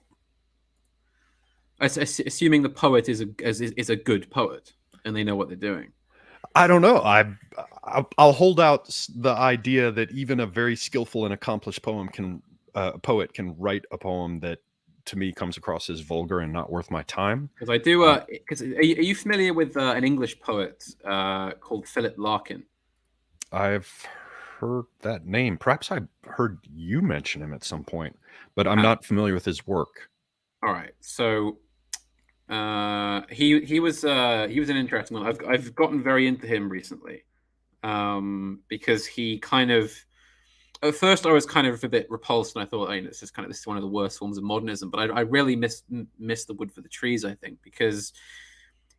assuming the poet is a good poet and they know what they're doing. I don't know. I'll hold out the idea that even a very skillful and accomplished poet can write a poem that, to me, comes across as vulgar and not worth my time. Because I do. Uh, Because are you familiar with an English poet called Philip Larkin? I've heard that name. Perhaps I heard you mention him at some point, but I'm Ah, not familiar with his work. all right. So he was an interesting one. I've gotten very into him recently, because he kind of, at first I was kind of a bit repulsed, and I thought, this is one of the worst forms of modernism. But I really miss the wood for the trees. I think because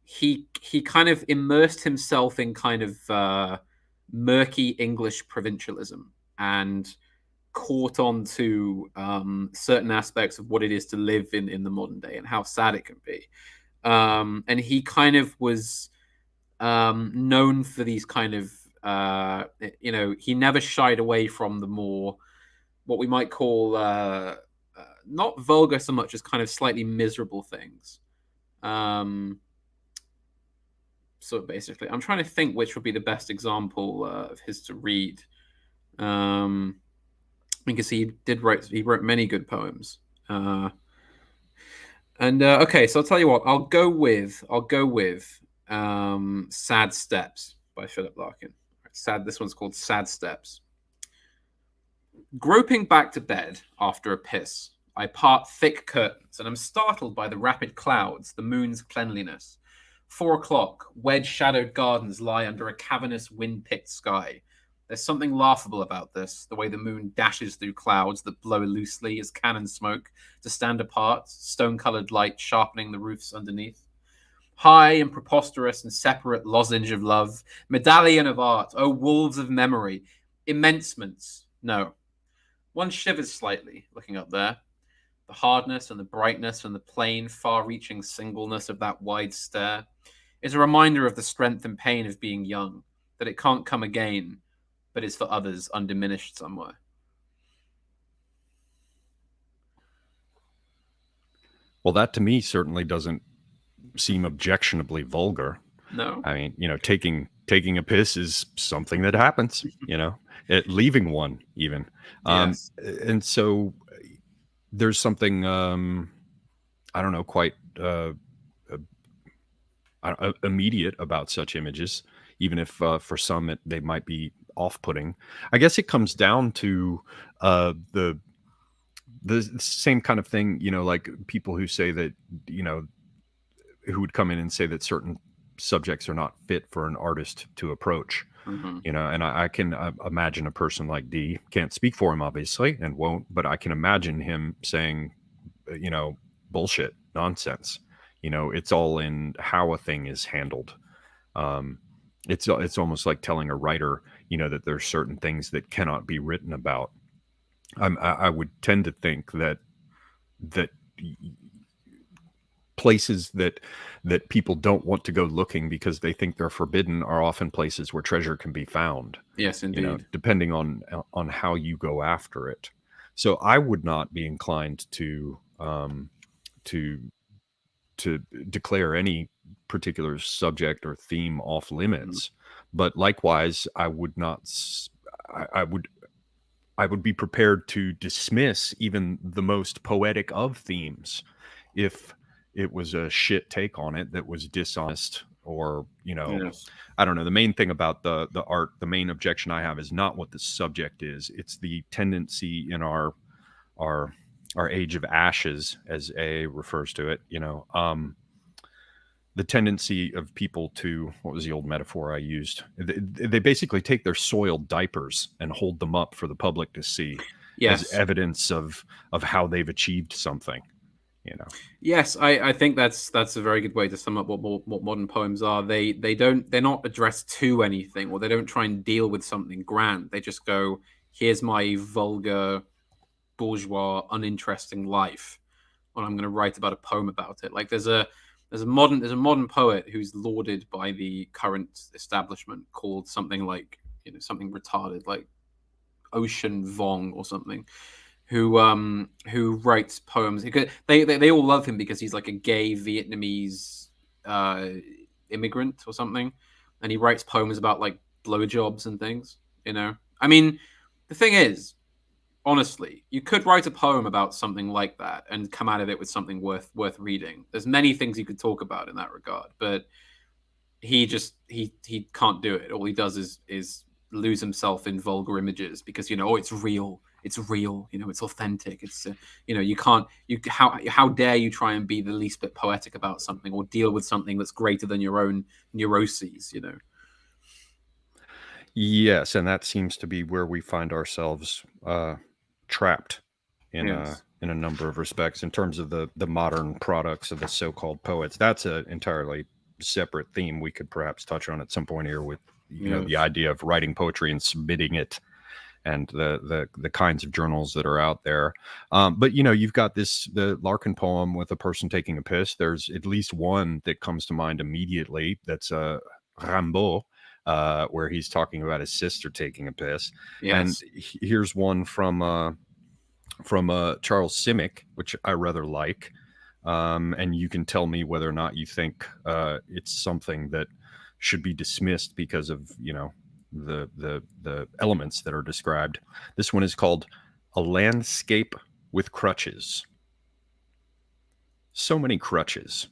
he kind of immersed himself in kind of murky English provincialism and caught on to certain aspects of what it is to live in the modern day and how sad it can be. And he kind of was known for these kind of, he never shied away from the more, what we might call, not vulgar so much as kind of slightly miserable things. Um, so basically, I'm trying to think which would be the best example of his to read. Um, because he wrote many good poems. And okay, so I'll tell you what, I'll go with Sad Steps by Philip Larkin. This one's called Sad Steps. Groping back to bed after a piss, I part thick curtains and am startled by the rapid clouds, the moon's cleanliness. 4 o'clock, wedge-shadowed gardens lie under a cavernous, wind-picked sky. There's something laughable about this, the way the moon dashes through clouds that blow loosely as cannon smoke to stand apart, stone-coloured light sharpening the roofs underneath. High and preposterous and separate lozenge of love, medallion of art, oh wolves of memory, immensements. No. One shivers slightly, looking up there. The hardness and the brightness and the plain, far-reaching singleness of that wide stare is a reminder of the strength and pain of being young, that it can't come again, but is for others undiminished somewhere. Well, that to me certainly doesn't seem objectionably vulgar. No? I mean, you know, taking a piss is something that happens. You know, leaving one even, Yes. and so there's something, I don't know, quite immediate about such images. even if for some they might be off-putting. I guess it comes down to the same kind of thing, like people who say that, you know, who would come in and say that certain subjects are not fit for an artist to approach. Hmm. And I can imagine a person like D, can't speak for him obviously and won't, but I can imagine him saying, bullshit, nonsense. It's all in how a thing is handled. Um, it's almost like telling a writer, that there's certain things that cannot be written about. I would tend to think that places that people don't want to go looking because they think they're forbidden are often places where treasure can be found. Yes, indeed. Depending on how you go after it. So I would not be inclined to to declare any particular subject or theme off Mhm. limits. But likewise, I would not. I would. I would be prepared to dismiss even the most poetic of themes if it was a shit take on it that was dishonest, or Yes. I don't know. The main thing about the art, the main objection I have is not what the subject is. It's the tendency in our our age of ashes, as A refers to it. The tendency of people to, what was the old metaphor I used? They basically take their soiled diapers and hold them up for the public to see as Yes. evidence of how they've achieved something. You know. Yes, I think that's a very good way to sum up what modern poems are. They're not addressed to anything, or they don't try and deal with something grand. They just go, here's my vulgar, bourgeois, uninteresting life, and I'm going to write about a poem about it. Like there's a modern poet who's lauded by the current establishment, called something like, something retarded, like Ocean Vong or something, who writes poems. They all love him because he's like a gay Vietnamese uh immigrant or something, and he writes poems about like blowjobs and things. I mean, the thing is, honestly, you could write a poem about something like that and come out of it with something worth reading. There's many things you could talk about in that regard, but he can't do it. All he does is lose himself in vulgar images because, oh, it's real, it's authentic, it's you can't, how dare you try and be the least bit poetic about something, or deal with something that's greater than your own neuroses. Yes, and that seems to be where we find ourselves trapped Yes. in a number of respects in terms of the modern products of the so-called poets. That's an entirely separate theme we could perhaps touch on at some point here with the Yes. idea of writing poetry and submitting it, and the kinds of journals that are out there. But you've got the Larkin poem with a person taking a piss. There's at least one that comes to mind immediately. That's Rimbaud, where he's talking about his sister taking a piss. And Yes. here's one from Charles Simic, which I rather like. And you can tell me whether or not you think it's something that should be dismissed because of the elements that are described. This one is called "A Landscape with Crutches." So many crutches.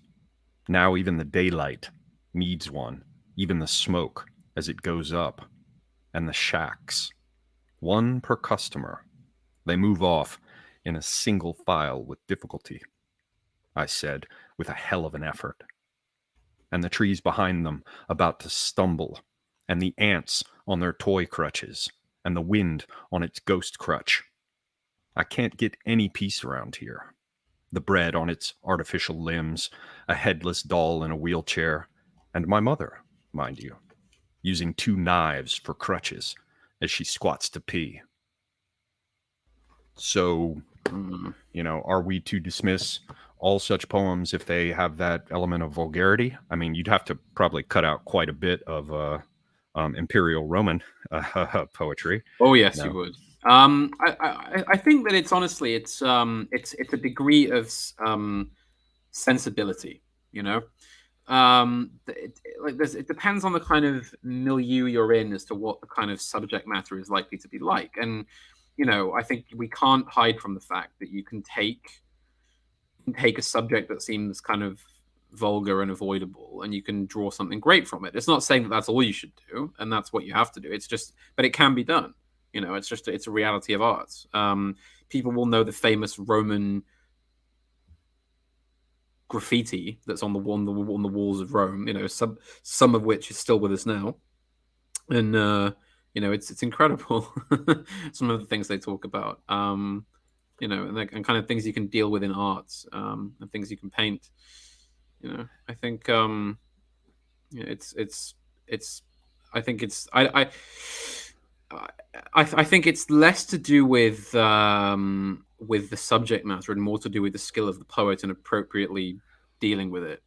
Now even the daylight needs one, even the smoke as it goes up, and the shacks. One per customer. They move off in a single file with difficulty, I said, with a hell of an effort. And the trees behind them about to stumble, and the ants on their toy crutches, and the wind on its ghost crutch. I can't get any peace around here. The bread on its artificial limbs, a headless doll in a wheelchair, and my mother, mind you, using 2 knives for crutches as she squats to pee. So, Mm. are we to dismiss all such poems if they have that element of vulgarity? I mean, you'd have to probably cut out quite a bit of Imperial Roman poetry. Oh yes, you No. would. I think that it's honestly, it's a degree of sensibility. You know, it depends on the kind of milieu you're in as to what the kind of subject matter is likely to be like. And I think we can't hide from the fact that you can take a subject that seems kind of vulgar and avoidable, and you can draw something great from it. It's not saying that that's all you should do and that's what you have to do. It's just, but it can be done. It's a reality of art. People will know the famous Roman graffiti that's on the walls of Rome. Some of which is still with us now, and it's incredible. Some of the things they talk about. And kind of things you can deal with in arts, and things you can paint. I think it's I think it's I think it's less to do with the subject matter and more to do with the skill of the poet and appropriately dealing with it.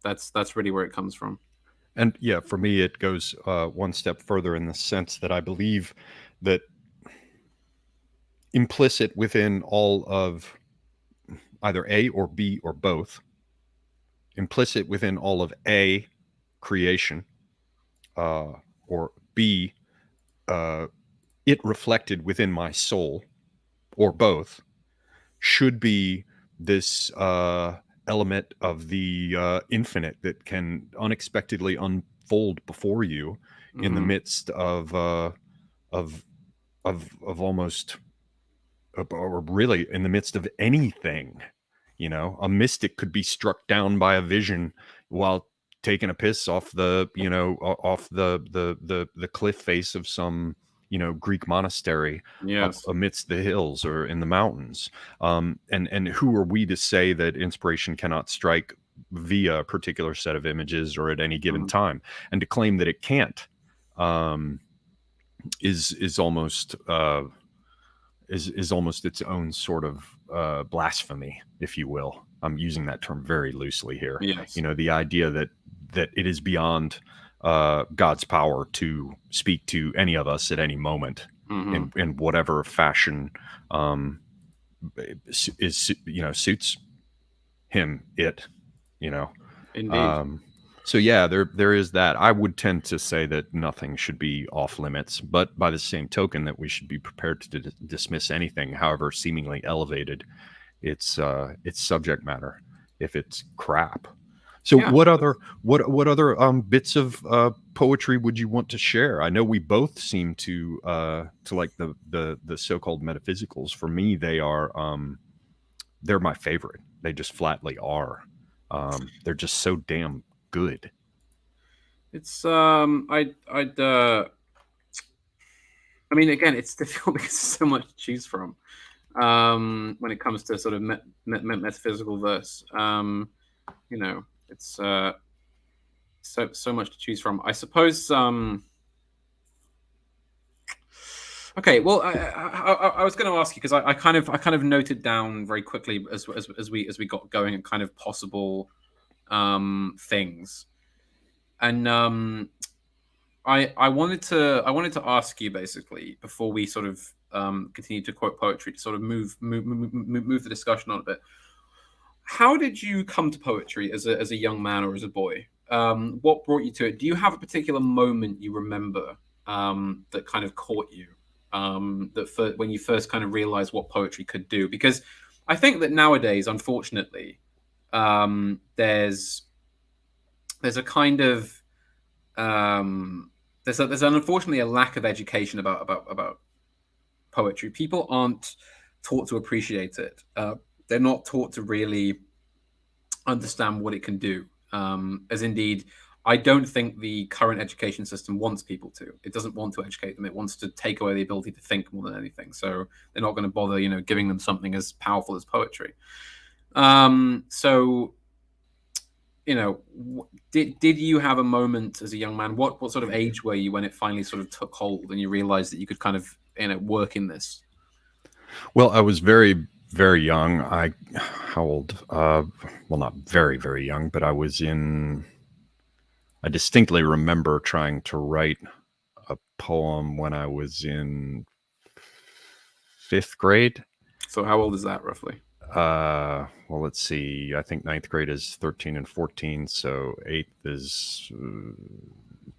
That's really where it comes from. And yeah, for me, it goes one step further in the sense that I believe that implicit within all of either A or B or both, implicit within all of A, creation, or B, it reflected within my soul, or both, should be this element of the infinite that can unexpectedly unfold before you in the midst of almost, or really in the midst of anything. A mystic could be struck down by a vision while taking a piss off the cliff face of some Greek monastery up Yes. amidst the hills or in the mountains. And who are we to say that inspiration cannot strike via a particular set of images or at any given time? And to claim that it can't is almost is almost its own sort of blasphemy, if you will. I'm using that term very loosely here. Yes. The idea that it is beyond God's power to speak to any of us at any moment in whatever fashion suits him. Indeed. So yeah, there is that. I would tend to say that nothing should be off limits, but by the same token, that we should be prepared to dismiss anything, however seemingly elevated its subject matter, if it's crap. So Yeah. what other bits of poetry would you want to share? I know we both seem to like the so-called metaphysicals. For me, they're my favorite. They just flatly are. They're just so damn good. It's I mean, again, it's difficult because there's so much to choose from when it comes to sort of metaphysical verse. It's so much to choose from. I suppose. Okay, well, I was going to ask you because I kind of noted down very quickly as we got going at kind of possible things, and I wanted to ask you basically before we sort of continue to quote poetry to sort of move the discussion on a bit. How did you come to poetry as a young man or as a boy? What brought you to it? Do you have a particular moment you remember that kind of caught you? When you first kind of realized what poetry could do? Because I think that nowadays, unfortunately, there's a kind of there's unfortunately a lack of education about poetry. People aren't taught to appreciate it. They're not taught to really understand what it can do. As indeed, I don't think the current education system wants people to. It doesn't want to educate them. It wants to take away the ability to think more than anything. So they're not going to bother, giving them something as powerful as poetry. Did you have a moment as a young man? What sort of age were you when it finally sort of took hold and you realized that you could kind of work in this? Well, I was very, very young. How old? Well, not very, very young, but I distinctly remember trying to write a poem when I was in 5th grade. So how old is that roughly? Well, let's see. I think 9th grade is 13 and 14. So 8th is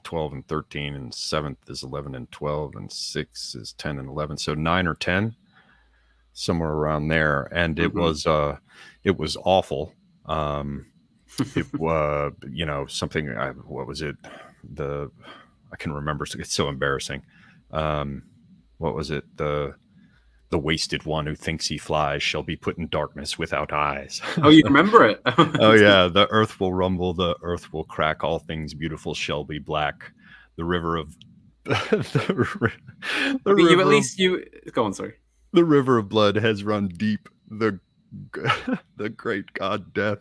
12 and 13, and 7th is 11 and 12, and 6th is 10 and 11. So 9 or 10, somewhere around there. And it was awful. It something. What was it? I can remember. It's so embarrassing. Um, what was it? The wasted one who thinks he flies shall be put in darkness without eyes. Oh, you remember it? Oh yeah, the earth will rumble, the earth will crack, all things beautiful shall be black. The river of the But you at river of least you go on. Sorry. the river of blood has run deep. The great god death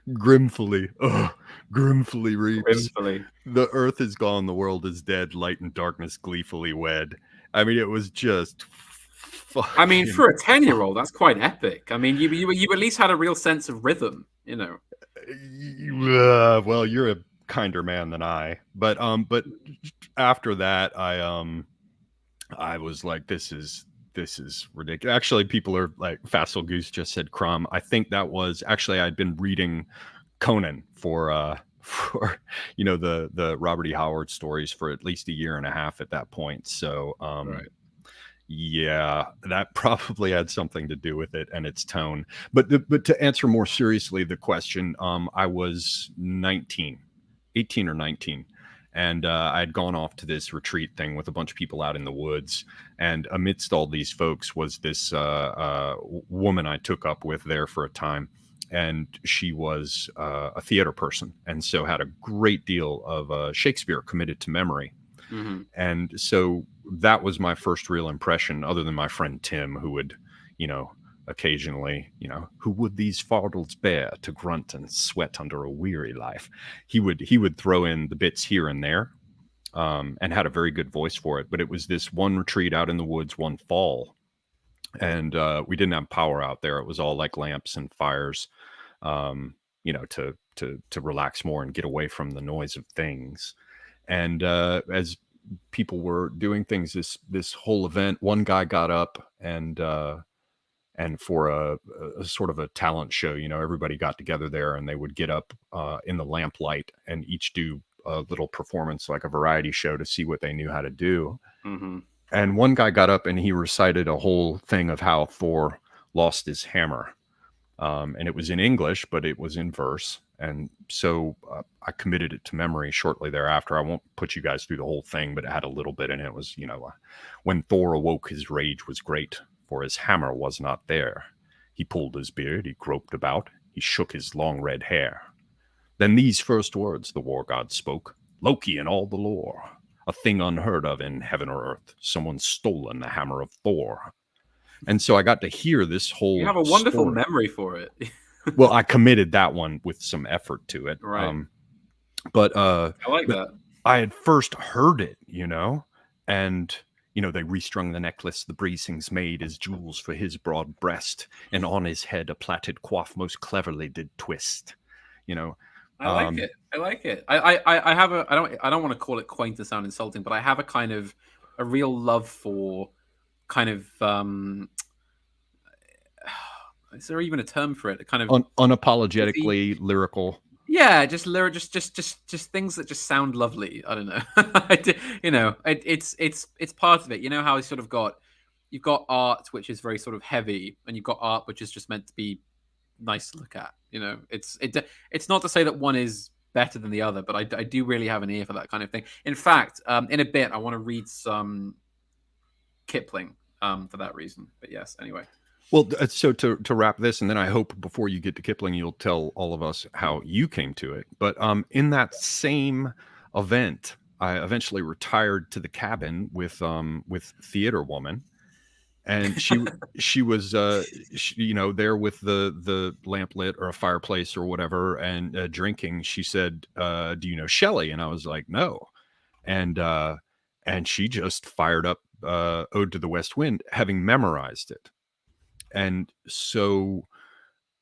grimfully reaps. Grimfully. The earth is gone, the world is dead, light and darkness gleefully wed. I mean, it was just I mean, fucking. for a 10-year-old, that's quite epic. I mean, you at least had a real sense of rhythm, you know. Well, you're a kinder man than I, but after that, I was like, this is ridiculous. Actually, people are like, Facile Goose just said crumb. I think that was actually, I'd been reading Conan for the Robert E. Howard stories for at least a year and a half at that point. So Right. yeah, that probably had something to do with it and its tone. But to answer more seriously the question, I was 18 or 19. And I had gone off to this retreat thing with a bunch of people out in the woods. And amidst all these folks was this woman I took up with there for a time. And she was a theater person, and so had a great deal of Shakespeare committed to memory. Mm-hmm. And so that was my first real impression, other than my friend Tim, who would, occasionally, who would these fardels bear to grunt and sweat under a weary life? He would throw in the bits here and there, and had a very good voice for it. But it was this one retreat out in the woods one fall, and we didn't have power out there. It was all like lamps and fires, to relax more and get away from the noise of things. And as people were doing things this whole event, one guy got up and for a sort of a talent show, everybody got together there, and they would get up in the lamplight and each do a little performance, like a variety show, to see what they knew how to do. Mm-hmm. And one guy got up and he recited a whole thing of how Thor lost his hammer. And it was in English, but it was in verse. And so I committed it to memory shortly thereafter. I won't put you guys through the whole thing, but it had a little bit in it. It was, when Thor awoke, his rage was great, for his hammer was not there. He pulled his beard, he groped about, he shook his long red hair. Then these first words the war god spoke: Loki and all the lore, a thing unheard of in heaven or earth. Someone's stolen the hammer of Thor. And so I got to hear this whole You have a wonderful story. memory for it. Well, I committed that one with some effort to it. Right. But I like that. I had first heard it, and they restrung the necklace the Breesings made as jewels for his broad breast, and on his head a plaited coif most cleverly did twist. I like it. I like it. I have a I don't want to call it quaint to sound insulting, but I have a kind of a real love for kind of is there even a term for it? A kind of unapologetically lyrical. Yeah, just things that just sound lovely. I don't know. It's part of it. You know how you've got art which is very sort of heavy, and you've got art which is just meant to be nice to look at. It's not to say that one is better than the other, but I do really have an ear for that kind of thing. In fact, in a bit I want to read some Kipling for that reason. But yes, anyway. Well, so to wrap this, and then I hope before you get to Kipling, you'll tell all of us how you came to it. But in that same event, I eventually retired to the cabin with Theater Woman, and she was there with the lamp lit or a fireplace or whatever, and drinking. She said, "Do you know Shelley?" And I was like, "No," and she just fired up Ode to the West Wind, having memorized it. And so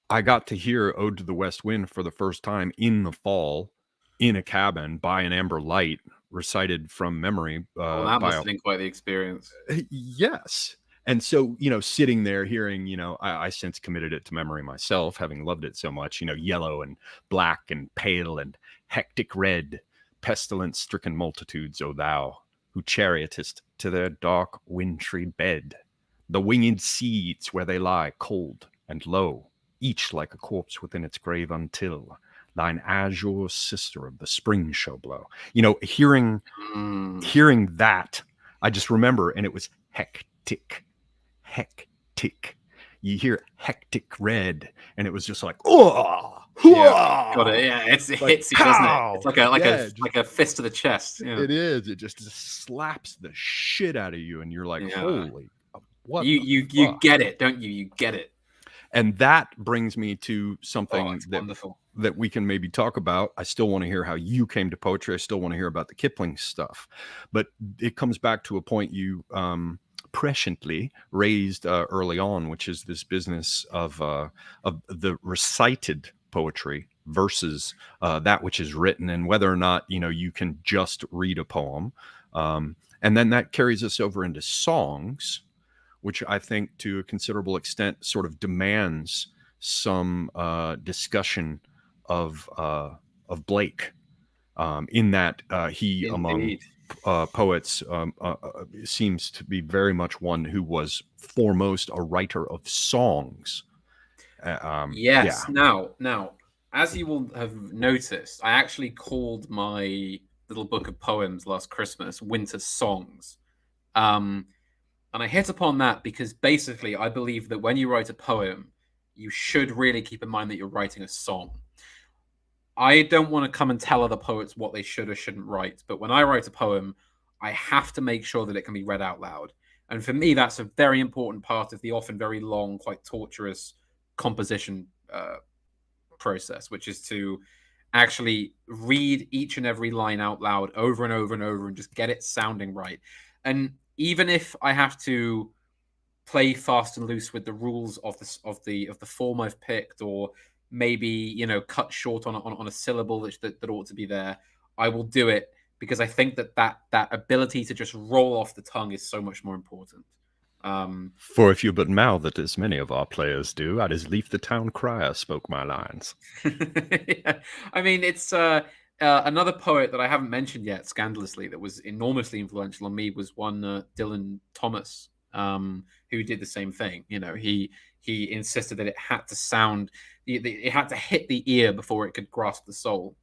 I got to hear Ode to the West Wind for the first time in the fall in a cabin by an amber light, recited from memory. That must have been quite the experience. Yes. And so, sitting there hearing, I since committed it to memory myself, having loved it so much, yellow and black and pale and hectic red, pestilence-stricken multitudes, O thou, who chariotest to their dark wintry bed. The winged seeds where they lie cold and low, each like a corpse within its grave until, thine azure sister of the spring shall blow. You know, hearing Mm. that, I just remember, and it was hectic. You hear hectic red, and it was just like, oh, Yeah, got it. Yeah, it like, hits you, doesn't it? It's pow! like a fist to the chest. Yeah. It is. It just slaps the shit out of you, and you're like, Yeah. holy, what You fuck? get it, don't you? You get it. And that brings me to something it's that wonderful. that we can maybe talk about. I still want to hear how you came to poetry. I still want to hear about the Kipling stuff, but it comes back to a point you presciently raised early on, which is this business of the recited poetry versus that which is written, and whether or not you can just read a poem, and then that carries us over into songs, which I think to a considerable extent sort of demands some discussion of Blake, in that he, among Indeed. poets, seems to be very much one who was foremost a writer of songs. Yes. Yeah. Now, as you will have noticed, I actually called my little book of poems last Christmas Winter Songs. And I hit upon that because basically I believe that when you write a poem, you should really keep in mind that you're writing a song. I don't want to come and tell other poets what they should or shouldn't write, but when I write a poem, I have to make sure that it can be read out loud. And for me, that's a very important part of the often very long, quite torturous composition process, which is to actually read each and every line out loud over and over and over and just get it sounding right. And even if I have to play fast and loose with the rules of the form I've picked, or maybe cut short on a syllable that ought to be there, I will do it because I think that ability to just roll off the tongue is so much more important. For if you but mouth it as many of our players do, I'd as lief the town crier spoke my lines. Yeah. I mean, it's another poet that I haven't mentioned yet, scandalously, that was enormously influential on me was one Dylan Thomas, who did the same thing. He insisted that it had to sound, it had to hit the ear before it could grasp the soul.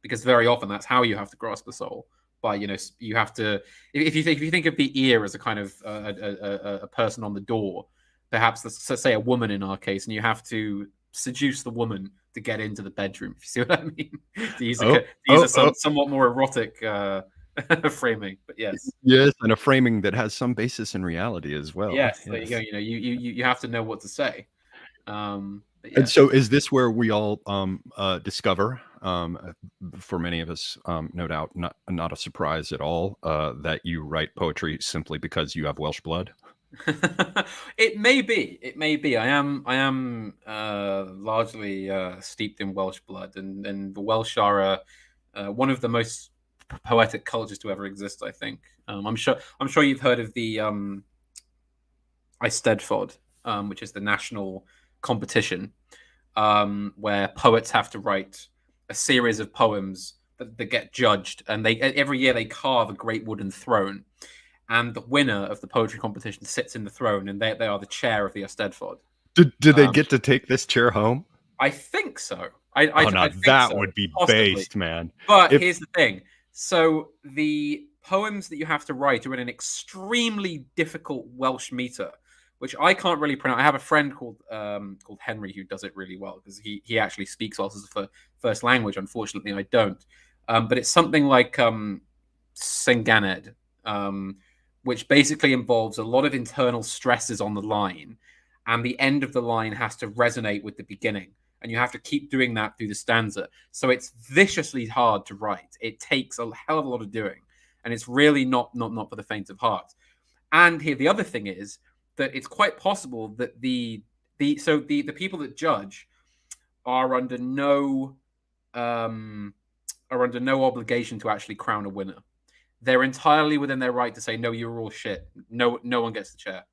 Because very often that's how you have to grasp the soul. But you have to, if you think of the ear as a kind of a person on the door, perhaps let's say a woman in our case, and you have to seduce the woman to get into the bedroom. If you see what I mean, to use a somewhat more erotic framing. But yes, and a framing that has some basis in reality as well. Yes, there you go. You have to know what to say. But And yes. so, is this where we all discover, for many of us, no doubt, not a surprise at all, that you write poetry simply because you have Welsh blood? It may be. I am largely steeped in Welsh blood, and the Welsh are one of the most poetic cultures to ever exist. I think. I'm sure you've heard of the Eisteddfod, which is the national competition, where poets have to write a series of poems that get judged, and every year they carve a great wooden throne, and the winner of the poetry competition sits in the throne, and they are the chair of the Eisteddfod. Do they get to take this chair home? I think so. I think that would be possibly based, man. But here's the thing. So the poems that you have to write are in an extremely difficult Welsh meter, which I can't really pronounce. I have a friend called Henry who does it really well because he actually speaks Welsh as a first language. Unfortunately, I don't. But it's something like Synganed, which basically involves a lot of internal stresses on the line, and the end of the line has to resonate with the beginning, and you have to keep doing that through the stanza. So it's viciously hard to write. It takes a hell of a lot of doing, and it's really not for the faint of heart. And here the other thing is that it's quite possible that the people that judge are under no obligation to actually crown a winner. They're entirely within their right to say, no, you're all shit. No one gets the chair.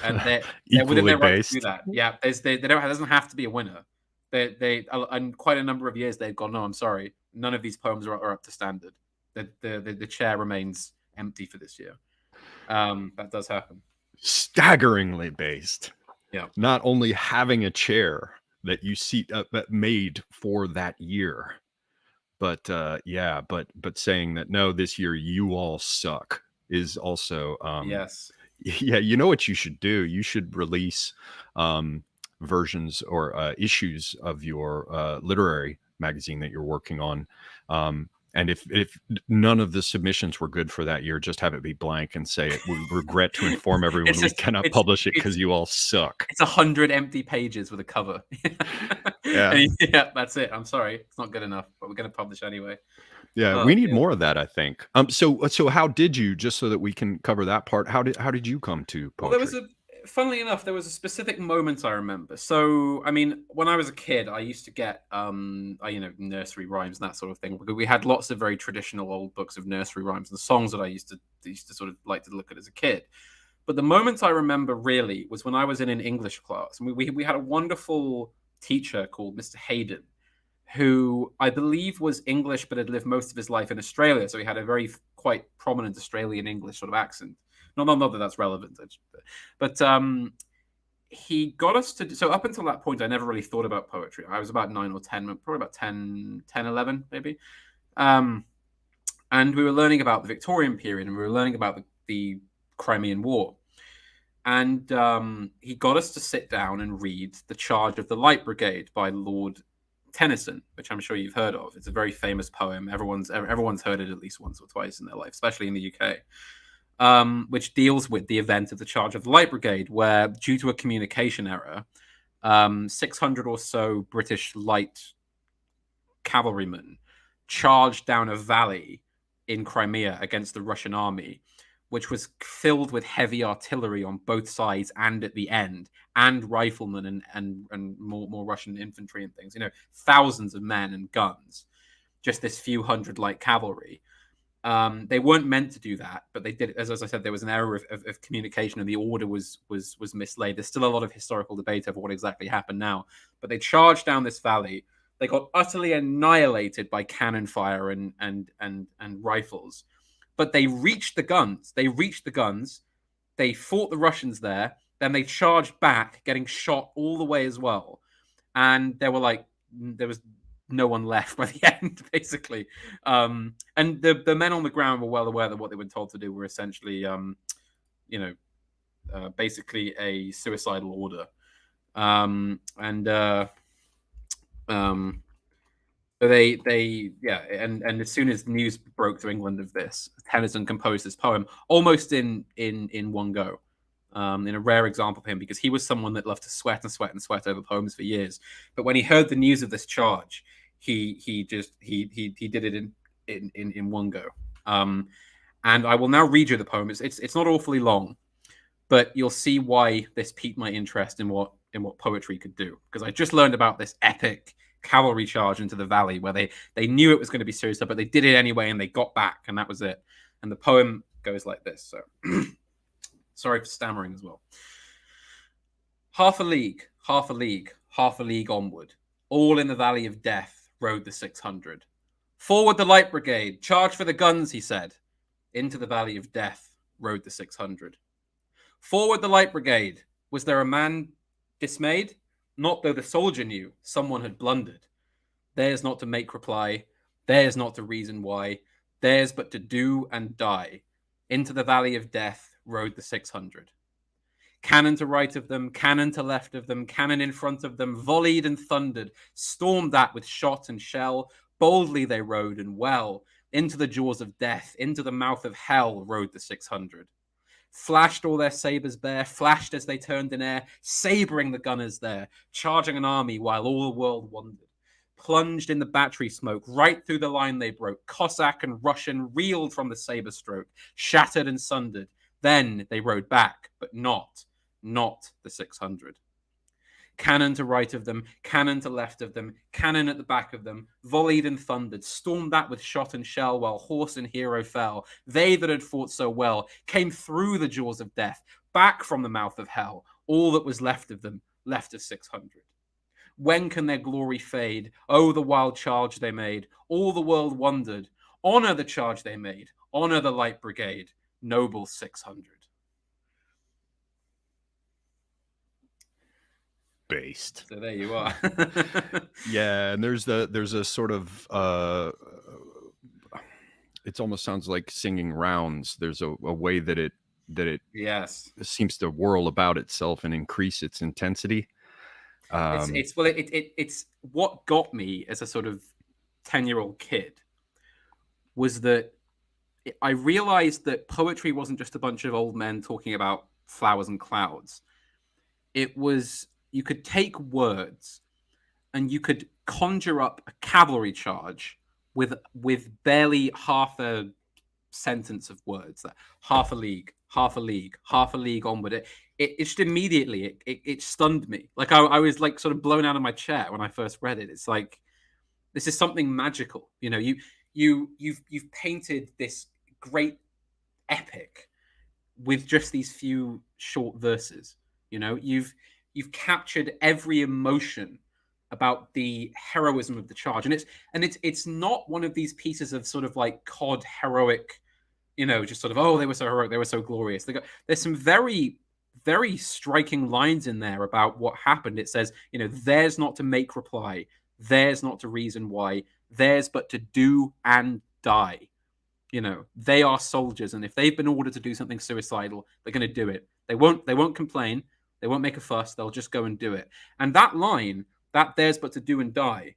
And they're within their right to do that. Yeah, there doesn't have to be a winner. They and quite a number of years they've gone, no, I'm sorry, none of these poems are up to standard. The chair remains empty for this year. That does happen. Staggeringly based. Yeah. Not only having a chair that you see that made for that year. But yeah, but saying that no, this year you all suck is also Yes. yeah. You know what you should do? You should release um, versions or issues of your literary magazine that you're working on. And if none of the submissions were good for that year, just have it be blank and say it. We regret to inform It's everyone we just cannot publish it because you all suck. it's 100 empty pages with a cover. Yeah. Yeah, that's it. I'm sorry, it's not good enough, but we're going to publish anyway. Yeah, Oh, we need dear. more of that, I think. So how did you, just so that we can cover that part, how did you come to Well, there was poetry? funnily enough, there was a specific moment I remember. So, I mean, when I was a kid, I used to get, nursery rhymes and that sort of thing. Because we had lots of very traditional old books of nursery rhymes and songs that I used to sort of like to look at as a kid. But the moment I remember really was when I was in an English class, and we had a wonderful teacher called Mr. Hayden, who I believe was English but had lived most of his life in Australia. So he had a very quite prominent Australian English sort of accent. Not that that's relevant, but he got us to. So up until that point, I never really thought about poetry. I was about 9 or 10, probably about 10, 11 maybe. And we were learning about the Victorian period, and we were learning about the Crimean War. And he got us to sit down and read The Charge of the Light Brigade by Lord Tennyson, which I'm sure you've heard of. It's a very famous poem. Everyone's heard it at least once or twice in their life, especially in the UK, which deals with the event of the Charge of the Light Brigade, where, due to a communication error, 600 or so British light cavalrymen charged down a valley in Crimea against the Russian army, which was filled with heavy artillery on both sides and at the end, and riflemen and more Russian infantry and things. Thousands of men and guns, just this few hundred light cavalry. They weren't meant to do that, but they did. As I said, there was an error of communication, and the order was mislaid. There's still a lot of historical debate over what exactly happened now, but they charged down this valley. They got utterly annihilated by cannon fire and rifles. But they reached the guns. They fought the Russians there. Then they charged back, getting shot all the way as well. And there was no one left by the end, basically. And the men on the ground were well aware that what they were told to do were essentially, basically a suicidal order. And as soon as news broke to England of this, Tennyson composed this poem almost in one go. In a rare example of him, because he was someone that loved to sweat and sweat and sweat over poems for years. But when he heard the news of this charge, he did it in one go. And I will now read you the poem. It's not awfully long, but you'll see why this piqued my interest in what poetry could do. Because I just learned about this epic cavalry charge into the valley where they knew it was going to be serious, but they did it anyway, and they got back, and that was it. And the poem goes like this. So sorry for stammering as well. Half a league, half a league, half a league onward, all in the valley of death rode the 600. Forward the light brigade, charge for the guns, he said. Into the valley of death rode the 600. Forward the light brigade. Was there a man dismayed? Not though the soldier knew someone had blundered. Theirs not to make reply, theirs not to reason why, theirs but to do and die. Into the valley of death rode the 600. Cannon to right of them, cannon to left of them, cannon in front of them, volleyed and thundered, stormed that with shot and shell. Boldly they rode and well. Into the jaws of death, into the mouth of hell rode the 600. Flashed all their sabres bare, flashed as they turned in air, sabring the gunners there, charging an army while all the world wondered. Plunged in the battery smoke, right through the line they broke. Cossack and Russian reeled from the sabre stroke, shattered and sundered. Then they rode back, but not the 600. Cannon to right of them, cannon to left of them, cannon at the back of them, volleyed and thundered, stormed that with shot and shell, while horse and hero fell. They that had fought so well came through the jaws of death, back from the mouth of hell, all that was left of them, left of 600. When can their glory fade? Oh, the wild charge they made. All the world wondered. Honor the charge they made. Honor the light brigade. Noble 600. based. So there you are. Yeah, and there's a sort of it almost sounds like singing rounds. There's a way that it Yes. seems to whirl about itself and increase its intensity. It's what got me as a sort of 10-year-old kid was that I realized that poetry wasn't just a bunch of old men talking about flowers and clouds. It was, you could take words and you could conjure up a cavalry charge with barely half a sentence of words, that half a league, half a league, half a league onward. It just immediately it stunned me. Like I was like sort of blown out of my chair when I first read it. It's like, this is something magical. You know, you've painted this great epic with just these few short verses. You know, you've captured every emotion about the heroism of the charge, and it's not one of these pieces of sort of like cod heroic, you know, just sort of, oh, they were so heroic, they were so glorious. There's some very, very striking lines in there about what happened. It says, you know, theirs not to make reply, theirs not to reason why, theirs but to do and die. You know, they are soldiers, and if they've been ordered to do something suicidal, they're going to do it. They won't complain, they won't make a fuss, they'll just go and do it. And that line, that theirs but to do and die,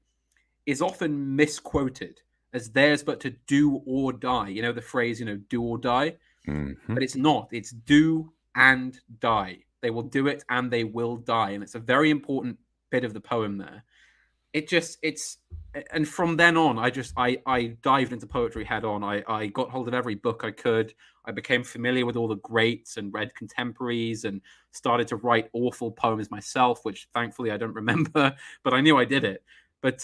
is often misquoted as theirs but to do or die. You know, the phrase, you know, do or die. Mm-hmm. But it's not. It's do and die. They will do it and they will die. And it's a very important bit of the poem there. And from then on, I dived into poetry head on. I got hold of every book I could. I became familiar with all the greats and read contemporaries and started to write awful poems myself, which thankfully I don't remember, but I knew I did it. But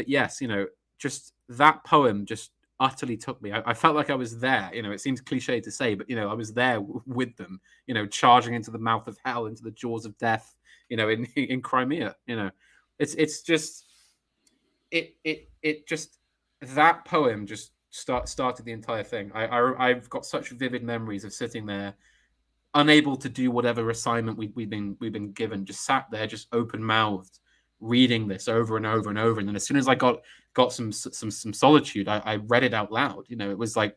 yes, you know, just that poem just utterly took me. I felt like I was there. You know, it seems cliche to say, but you know, I was there with them. You know, charging into the mouth of hell, into the jaws of death. You know, in Crimea. You know, it's just it just, that poem just started the entire thing. I've got such vivid memories of sitting there, unable to do whatever assignment we've been given, just sat there, just open mouthed, reading this over and over and over. And then as soon as I got some solitude, I read it out loud. You know, it was like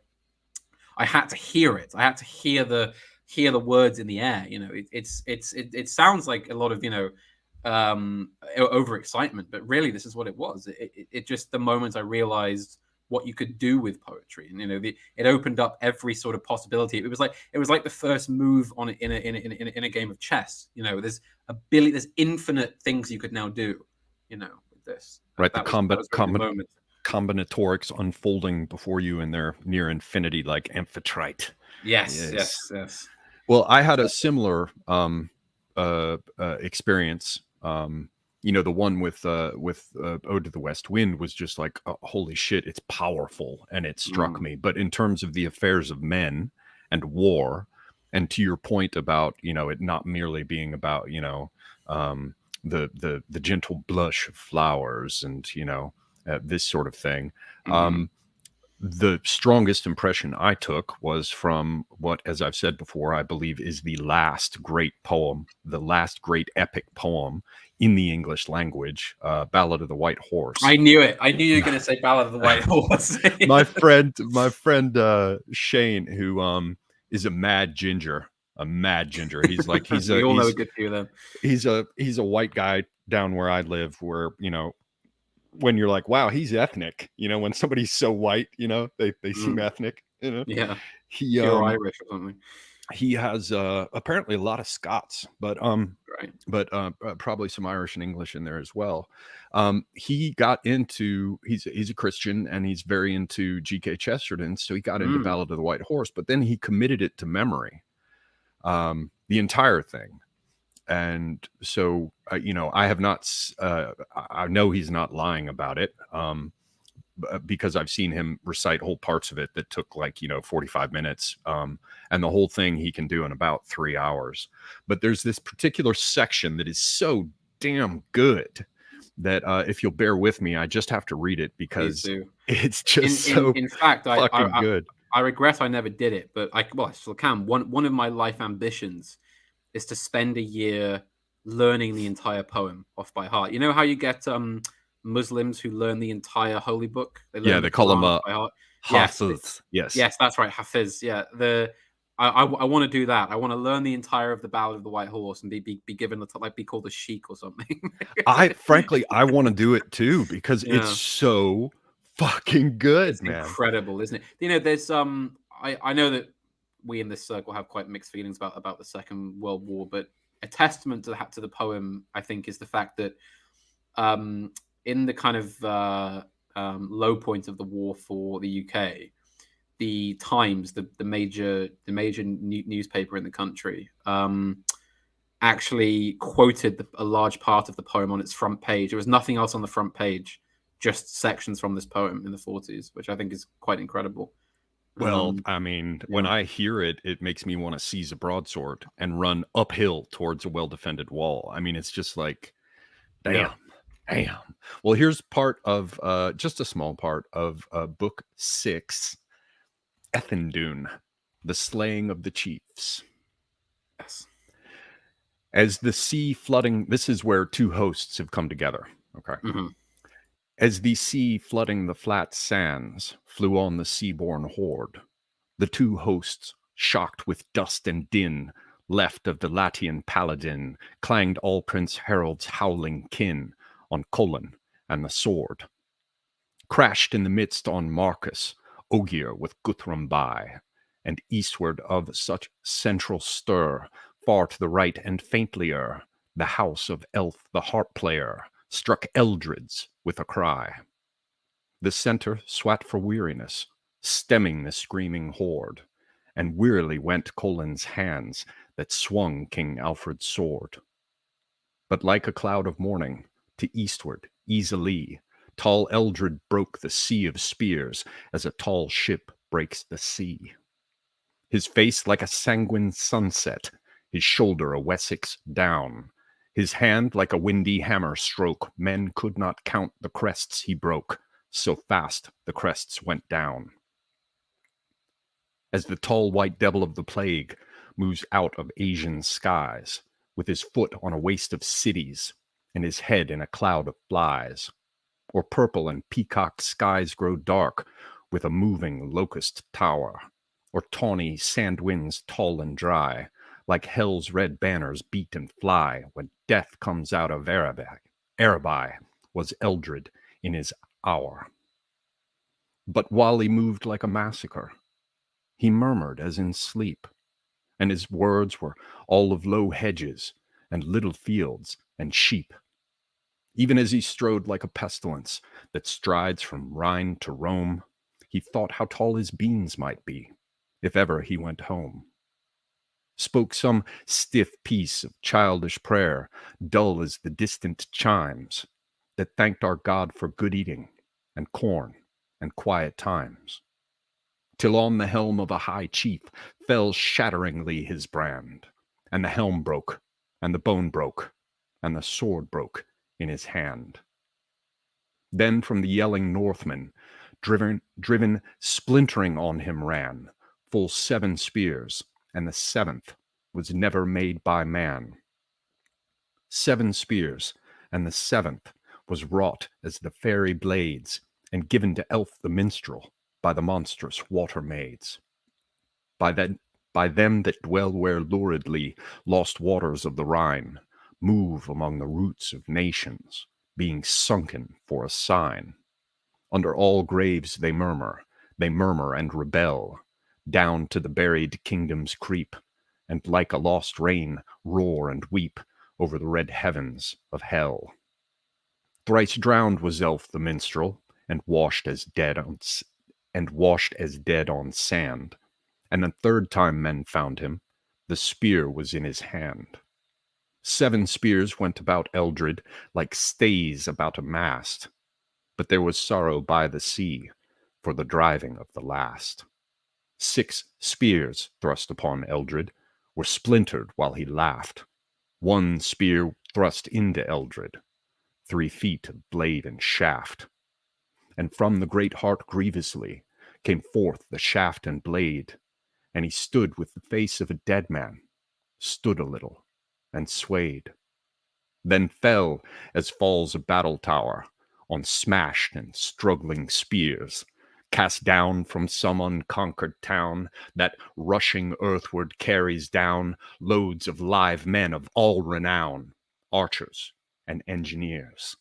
I had to hear it. I had to hear the words in the air. You know, it sounds like a lot of, you know, overexcitement, but really this is what it was. It just, the moment I realized what you could do with poetry, and you know, it opened up every sort of possibility. It was like the first move on in a game of chess. You know, there's infinite things you could now do. You know, with this, Right? that The was really the moment. combinatorics unfolding before you in their near infinity, like amphitrite. Yes. Well, I had a similar experience. You know, the one with Ode to the West Wind was just like, oh, holy shit, it's powerful, and it struck me. But in terms of the affairs of men and war, and to your point about, you know, it not merely being about, you know, the gentle blush of flowers and, you know, this sort of thing. The strongest impression I took was from what, as I've said before, I believe is the last great poem, the last great epic poem in the English language, Ballad of the White Horse. I knew it. I knew you were going to say Ballad of the White Horse. my friend Shane, who is a mad ginger. He's like, we all know a good few of them. He's a white guy down where I live, where, you know, when you're like, wow, he's ethnic, you know, when somebody's so white, you know, they seem ethnic, you know. Yeah. You're Irish or something. He has apparently a lot of Scots, but right. But probably some Irish and English in there as well. He got into, he's a Christian, and he's very into G.K. Chesterton, so he got into Ballad of the White Horse, but then he committed it to memory, the entire thing. And so, you know, I have not, I know he's not lying about it, because I've seen him recite whole parts of it that took like, you know, 45 minutes. And the whole thing he can do in about 3 hours. But there's this particular section that is so damn good that if you'll bear with me, I just have to read it because it's just in fact, fucking good. I regret I never did it, but I still can. One of my life ambitions is to spend a year learning the entire poem off by heart. You know how you get Muslims who learn the entire holy book? They Yeah, learn the they call them Quran off by heart. Yes, hafiz. Yes. yes, that's right, Hafiz. Yeah, I want to do that. I want to learn the entire of the Ballad of the White Horse and be given the like be called a sheik or something. Frankly, I want to do it too because it's Yeah. so fucking good, It's man. incredible, isn't it? You know, there's I know that we in this circle have quite mixed feelings about the Second World War, but a testament to the poem, I think, is the fact that in the kind of low point of the war for the UK, the Times, the major newspaper in the country, actually quoted a large part of the poem on its front page. There was nothing else on the front page, just sections from this poem in the 40s, which I think is quite incredible. Well, I mean, when Yeah. I hear it, it makes me want to seize a broadsword and run uphill towards a well-defended wall. I mean, it's just like, Yeah. damn. Well, here's part of just a small part of book 6, Ethandune, the Slaying of the Chiefs. Yes. As the sea flooding, this is where two hosts have come together. Okay. Mm-hmm. As the sea flooding the flat sands flew on the seaborne horde, the two hosts, shocked with dust and din, left of the Latian paladin, clanged all Prince Harold's howling kin on Colin and the sword. Crashed in the midst on Marcus, Ogier with Guthrum by, and eastward of such central stir, far to the right and faintlier, the house of Elf the harp player struck Eldred's with a cry. The center swat for weariness, stemming the screaming horde, and wearily went Colin's hands that swung King Alfred's sword. But like a cloud of morning, to eastward, easily, tall Eldred broke the sea of spears as a tall ship breaks the sea. His face like a sanguine sunset, his shoulder a Wessex down, his hand like a windy hammer stroke, men could not count the crests he broke, so fast the crests went down. As the tall white devil of the plague moves out of Asian skies, with his foot on a waste of cities, and his head in a cloud of flies, or purple and peacock skies grow dark with a moving locust tower, or tawny sand winds tall and dry, like hell's red banners beat and fly when death comes out of Arabai was Eldred in his hour. But while he moved like a massacre, he murmured as in sleep, and his words were all of low hedges and little fields and sheep. Even as he strode like a pestilence that strides from Rhine to Rome, he thought how tall his beams might be, if ever he went home. Spoke some stiff piece of childish prayer, dull as the distant chimes, that thanked our God for good eating, and corn, and quiet times. Till on the helm of a high chief fell shatteringly his brand, and the helm broke, and the bone broke, and the sword broke in his hand. Then from the yelling Northmen, driven splintering on him ran, full 7 spears, and the 7th was never made by man. 7 spears, and the 7th was wrought as the fairy blades, and given to Elf the minstrel by the monstrous water maids. By them that dwell where luridly lost waters of the Rhine move among the roots of nations, being sunken for a sign. Under all graves they murmur and rebel, down to the buried kingdoms creep, and like a lost rain roar and weep over the red heavens of hell. Thrice drowned was Elf the minstrel, and washed as dead on sand. And the 3rd time men found him, the spear was in his hand. 7 spears went about Eldred like stays about a mast, but there was sorrow by the sea for the driving of the last. 6 spears thrust upon Eldred were splintered while he laughed. 1 spear thrust into Eldred, 3 feet of blade and shaft. And from the great heart grievously came forth the shaft and blade, and he stood with the face of a dead man, stood a little, and swayed. then fell as falls a battle tower on smashed and struggling spears, cast down from some unconquered town that rushing earthward carries down loads of live men of all renown, archers and engineers.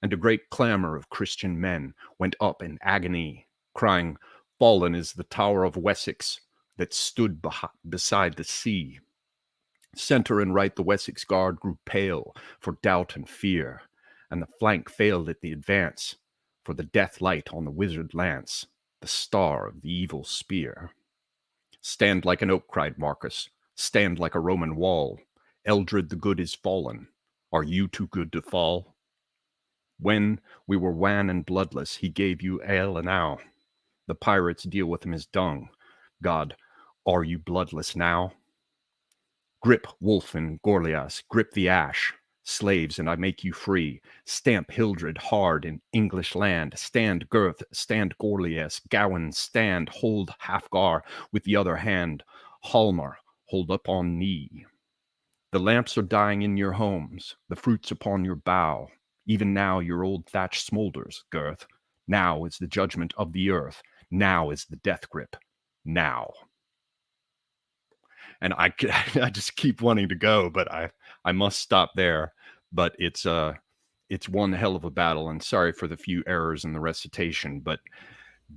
And a great clamor of Christian men went up in agony, crying, "Fallen is the Tower of Wessex that stood beside the sea." Center and right the Wessex guard grew pale for doubt and fear, and the flank failed at the advance, for the death light on the wizard lance, the star of the evil spear. "Stand like an oak," cried Marcus, "stand like a Roman wall. Eldred the good is fallen. Are you too good to fall? When we were wan and bloodless, he gave you ale enow. The pirates deal with him as dung. God, are you bloodless now? Grip Wulf and Gorlias, grip the ash, slaves, and I make you free. Stamp Hildred hard in English land. Stand Gurth, stand Gorlias, Gowan, stand, hold Halfgar with the other hand. Halmar, hold up on knee. The lamps are dying in your homes, the fruits upon your bough. Even now your old thatch smolders, Gurth. Now is the judgment of the earth. Now is the death grip. Now. And I just keep wanting to go, but I must stop there. But it's one hell of a battle, and sorry for the few errors in the recitation, but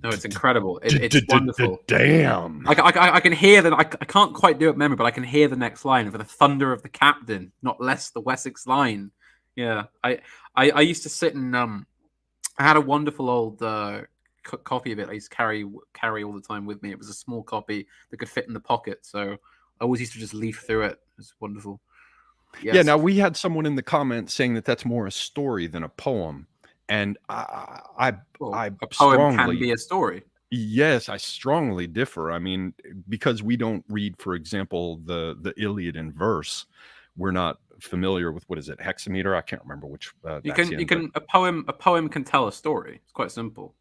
no, it's incredible. It's wonderful. Damn. I can hear that. I can't quite do it memory, but I can hear the next line for the thunder of the captain, not less the Wessex line. Yeah, I used to sit and I had a wonderful old copy of it. I used to carry all the time with me. It was a small copy that could fit in the pocket, so I always used to just leaf through it. It's wonderful. Yes. Yeah. Now we had someone in the comments saying that that's more a story than a poem, and I a poem can be a story. Yes, I strongly differ. I mean, because we don't read, for example, the Iliad in verse, we're not familiar with, what is it, hexameter? I can't remember which. You can a poem can tell a story. It's quite simple.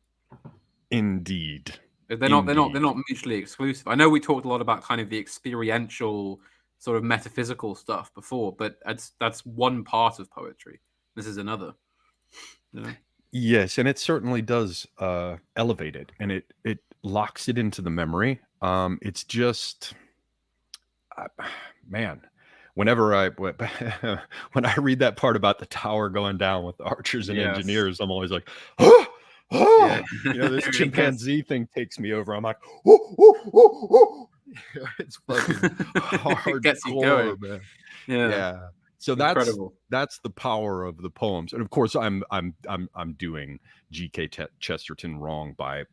Indeed. They're not mutually exclusive. I know we talked a lot about kind of the experiential sort of metaphysical stuff before, but that's one part of poetry. This is another. You know? Yes, and it certainly does elevate it, and it locks it into the memory. It's just, man, whenever when I read that part about the tower going down with the archers and engineers, I'm always like, oh, yeah. You know, this chimpanzee thing takes me over. I'm like, oh. It's fucking hard. It gets you going, man. Yeah. So that's the power of the poems, and of course, I'm doing G.K. Chesterton wrong by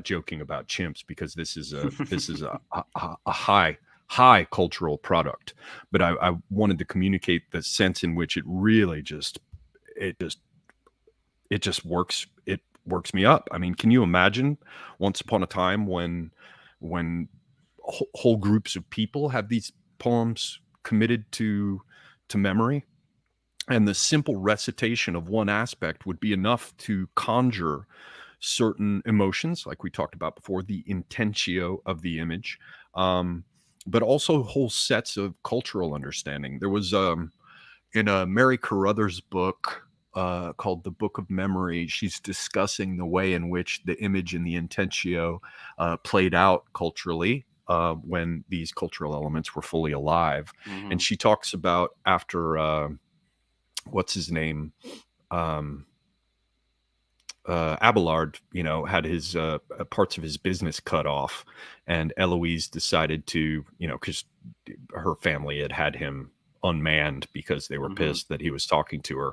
joking about chimps, because this is a high cultural product. But I wanted to communicate the sense in which it really just works. It works me up. I mean, can you imagine once upon a time when whole groups of people have these poems committed to memory, and the simple recitation of one aspect would be enough to conjure certain emotions, like we talked about before, the intentio of the image, but also whole sets of cultural understanding. There was in a Mary Carruthers book called The Book of Memory, she's discussing the way in which the image and the intentio played out culturally when these cultural elements were fully alive. Mm-hmm. And she talks about after what's his name, Abelard, had his parts of his business cut off, and Eloise decided to, because her family had him unmanned because they were pissed that he was talking to her,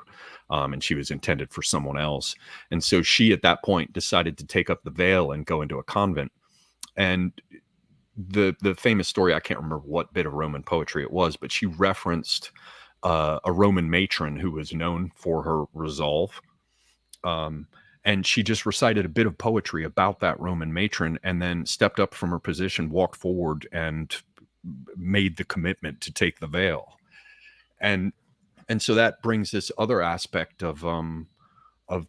and she was intended for someone else. And so she at that point decided to take up the veil and go into a convent. And the famous story, I can't remember what bit of Roman poetry it was, but she referenced a Roman matron who was known for her resolve, and she just recited a bit of poetry about that Roman matron, and then stepped up from her position, walked forward, and made the commitment to take the veil. And so that brings this other aspect of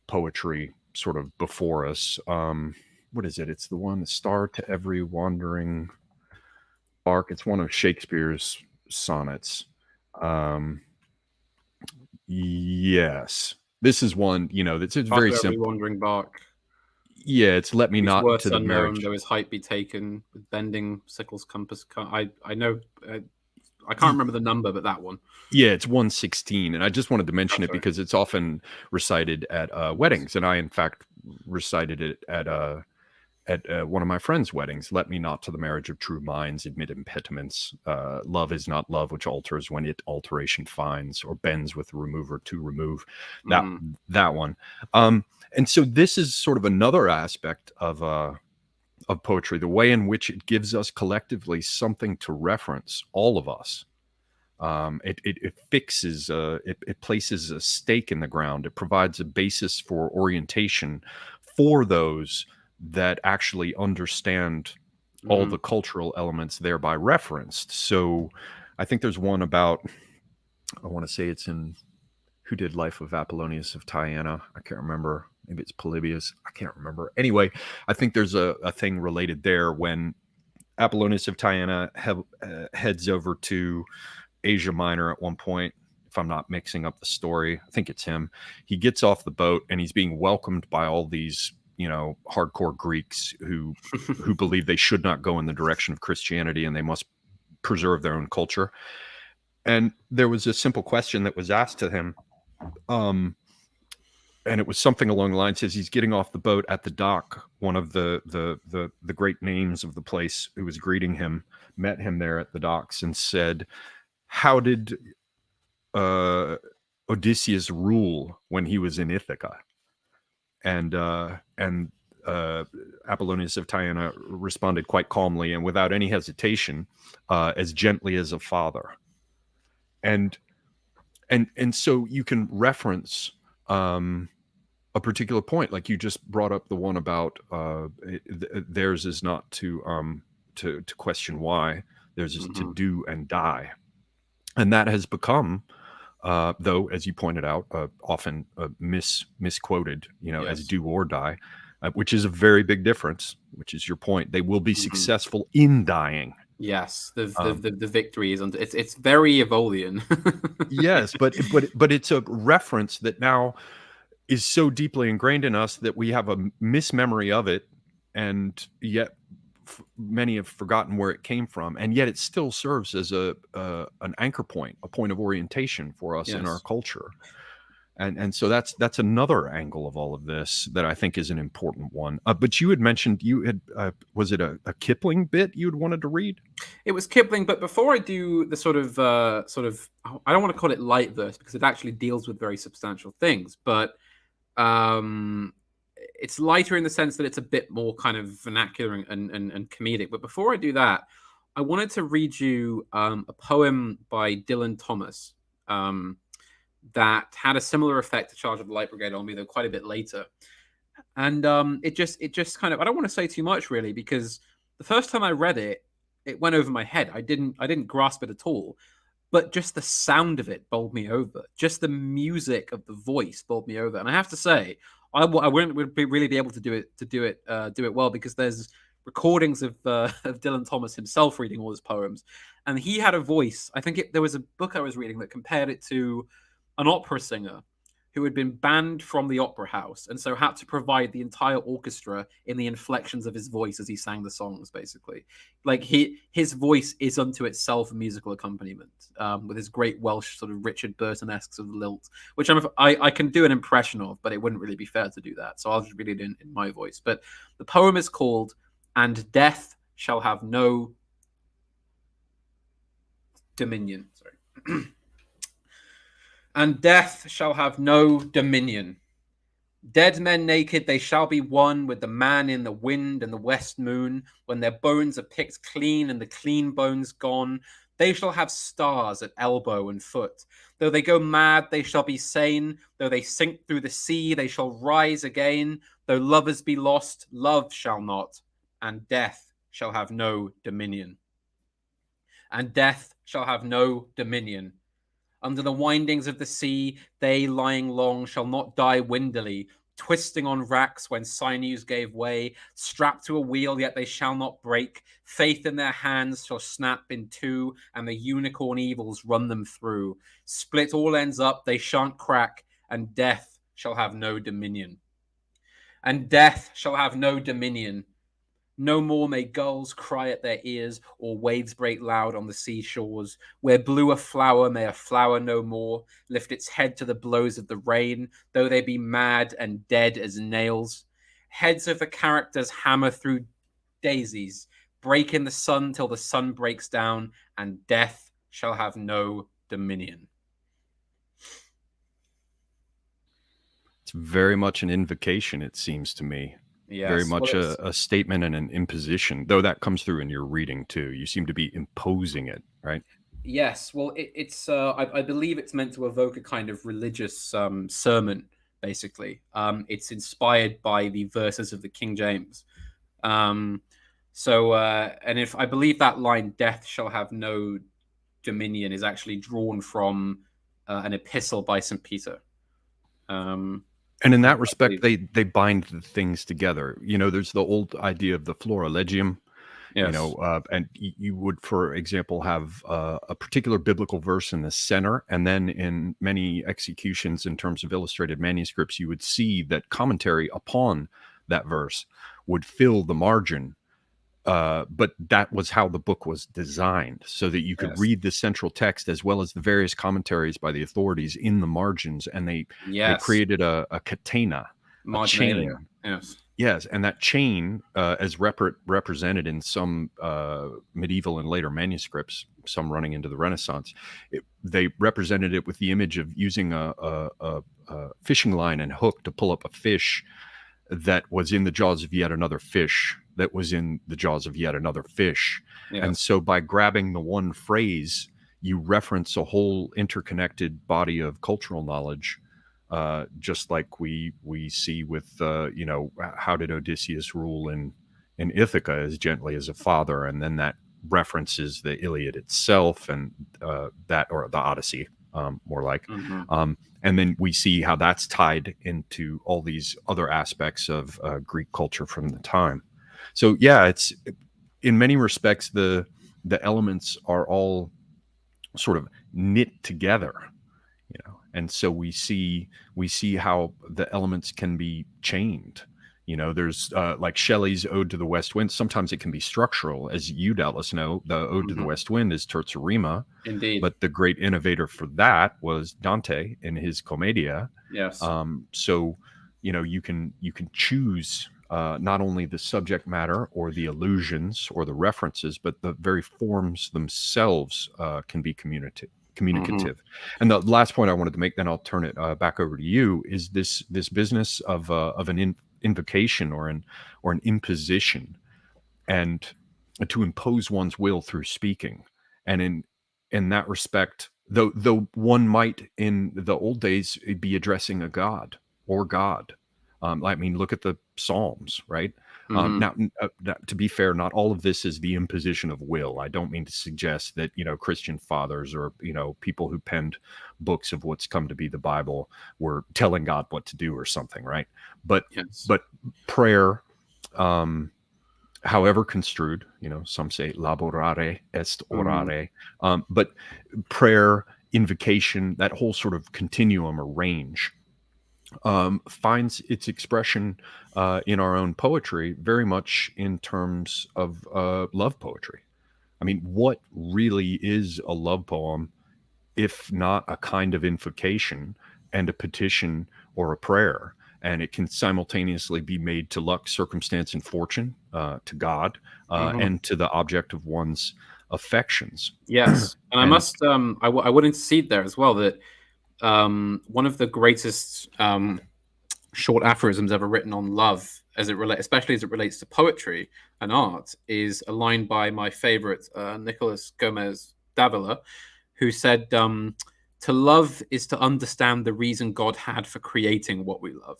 poetry sort of before us. What is it? It's the one, the star to every wandering bark. It's one of Shakespeare's sonnets. Yes. This is one, that's it's very After every simple. wandering bark, Yeah, it's let me whose not worth to the unknown, marriage. though his height be taken, with bending sickles compass. I know, I can't remember the number, but that one. Yeah, it's 116, and I just wanted to mention That's it right. because it's often recited at weddings, and I, in fact, recited it at one of my friends' weddings. Let me not to the marriage of true minds admit impediments. Love is not love which alters when it alteration finds, or bends with the remover to remove. That Mm-hmm. that one. And so this is sort of another aspect of poetry, the way in which it gives us collectively something to reference, all of us. It fixes, it places a stake in the ground. It provides a basis for orientation for those that actually understand all Mm-hmm. the cultural elements thereby referenced. So I think there's one about, I want to say it's in, who did Life of Apollonius of Tyana? I can't remember. Maybe it's Polybius. I can't remember. Anyway, I think there's a thing related there when Apollonius of Tyana heads over to Asia Minor at one point. If I'm not mixing up the story, I think it's him. He gets off the boat and he's being welcomed by all these, hardcore Greeks who believe they should not go in the direction of Christianity and they must preserve their own culture. And there was a simple question that was asked to him, and it was something along the lines, as he's getting off the boat at the dock, one of the great names of the place who was greeting him met him there at the docks and said, "How did uh, Odysseus rule when he was in Ithaca?" And Apollonius of Tyana responded quite calmly and without any hesitation, as gently as a father. And so you can reference a particular point, like you just brought up the one about theirs is not to question why, theirs is to Mm-hmm. do and die, and that has become, though, as you pointed out, often misquoted, as Yes. do or die, which is a very big difference. Which is your point. They will be Mm-hmm. successful in dying. Yes. The, the Um, the the victory is under. It's very Evolian. yes, but it's a reference that now is so deeply ingrained in us that we have a mismemory of it, and yet many have forgotten where it came from, and yet it still serves as an anchor point, a point of orientation for us in our Yes. culture. And so that's another angle of all of this that I think is an important one. But you had mentioned, you had was it a Kipling bit you had wanted to read? It was Kipling, but before I do the sort of, I don't want to call it light verse because it actually deals with very substantial things, but um, it's lighter in the sense that it's a bit more kind of vernacular and comedic. But before I do that, I wanted to read you a poem by Dylan Thomas that had a similar effect to Charge of the Light Brigade on me, though quite a bit later. And it just kind of, I don't want to say too much really because the first time I read it, it went over my head. I didn't grasp it at all. But just the sound of it bowled me over. Just the music of the voice bowled me over. And I have to say, I wouldn't really be able to do it well because there's recordings of Dylan Thomas himself reading all his poems, and he had a voice. I think there was a book I was reading that compared it to an opera singer who had been banned from the opera house and so had to provide the entire orchestra in the inflections of his voice as he sang the songs. Basically, like his voice is unto itself a musical accompaniment, with his great Welsh sort of Richard Burton-esque sort of lilt, which I can do an impression of, but it wouldn't really be fair to do that, so I'll just read it in my voice. But the poem is called "And Death Shall Have No Dominion." Sorry. And death shall have no dominion. Dead men naked, they shall be one with the man in the wind and the west moon. When their bones are picked clean and the clean bones gone, they shall have stars at elbow and foot. Though they go mad, they shall be sane. Though they sink through the sea, they shall rise again. Though lovers be lost, love shall not, and death shall have no dominion. And death shall have no dominion. Under the windings of the sea, they lying long shall not die windily. twisting on racks when sinews gave way, strapped to a wheel, yet they shall not break. Faith in their hands shall snap in two, and the unicorn evils run them through. Split all ends up, they shan't crack, and death shall have no dominion. And death shall have no dominion. No more may gulls cry at their ears, or waves break loud on the seashores. Where blew a flower, may a flower no more lift its head to the blows of the rain, though they be mad and dead as nails. Heads of the characters hammer through daisies, break in the sun till the sun breaks down, and death shall have no dominion. It's very much an invocation, it seems to me. Yes. Very much a statement and an imposition, though that comes through in your reading too. You seem to be imposing it, right? Yes, well, it's I believe it's meant to evoke a kind of religious sermon, basically. It's inspired by the verses of the King James. And if I believe that line, "Death shall have no dominion," is actually drawn from an epistle by St. Peter. And in that respect, they bind the things together. You know, there's the old idea of the florilegium. Yes. You know, and you would, for example, have a particular biblical verse in the center, and then in many executions in terms of illustrated manuscripts, you would see that commentary upon that verse would fill the margin. But that was how the book was designed, so that you could read the central text as well as the various commentaries by the authorities in the margins, and they created a catena, a chain. Yes, and that chain, as represented in some medieval and later manuscripts, some running into the Renaissance, they represented it with the image of using a fishing line and hook to pull up a fish that was in the jaws of yet another fish, that was in the jaws of yet another fish. Yes. And so by grabbing the one phrase, you reference a whole interconnected body of cultural knowledge, just like we see with, you know, how did Odysseus rule in Ithaca as gently as a father? And then that references the Iliad itself, and that, or the Odyssey, more like. And then we see how that's tied into all these other aspects of Greek culture from the time. So yeah, it's, in many respects, the elements are all sort of knit together, you know. And so we see how the elements can be chained. You know, there's like Shelley's Ode to the West Wind. Sometimes it can be structural, as you doubtless know. The Ode to the West Wind is terza rima. Indeed. But the great innovator for that was Dante in his Commedia. Yes. So, you know, you can choose not only the subject matter or the allusions or the references, but the very forms themselves can be communicative. And the last point I wanted to make, then I'll turn it back over to you, is this business of an invocation or an imposition, and to impose one's will through speaking. And in that respect, though one might in the old days be addressing a god or God. I mean, look at the Psalms, right? Now, to be fair, not all of this is the imposition of will. I don't mean to suggest that, you know, Christian fathers or, you know, people who penned books of what's come to be the Bible were telling God what to do or something, right? But prayer, however construed, you know, some say laborare est orare, but prayer, invocation, that whole sort of continuum or range, finds its expression in our own poetry very much in terms of love poetry. I mean, what really is a love poem if not a kind of invocation and a petition or a prayer? And it can simultaneously be made to luck, circumstance, and fortune, to God, and to the object of one's affections. Yes, and I must, I would intercede there as well that one of the greatest short aphorisms ever written on love, especially as it relates to poetry and art, is a line by my favorite, Nicholas Gomez Davila, who said, "To love is to understand the reason God had for creating what we love."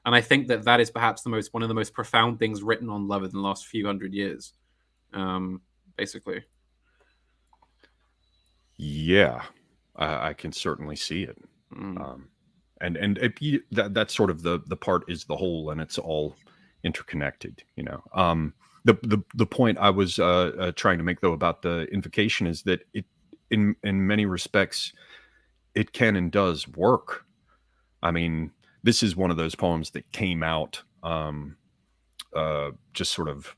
And I think that is perhaps one of the most profound things written on love in the last few hundred years, basically. Yeah, I can certainly see it. and that's sort of the part is the whole, and it's all interconnected. The point I was trying to make though about the invocation is that it in many respects it can and does work. I mean, this is one of those poems that came out just sort of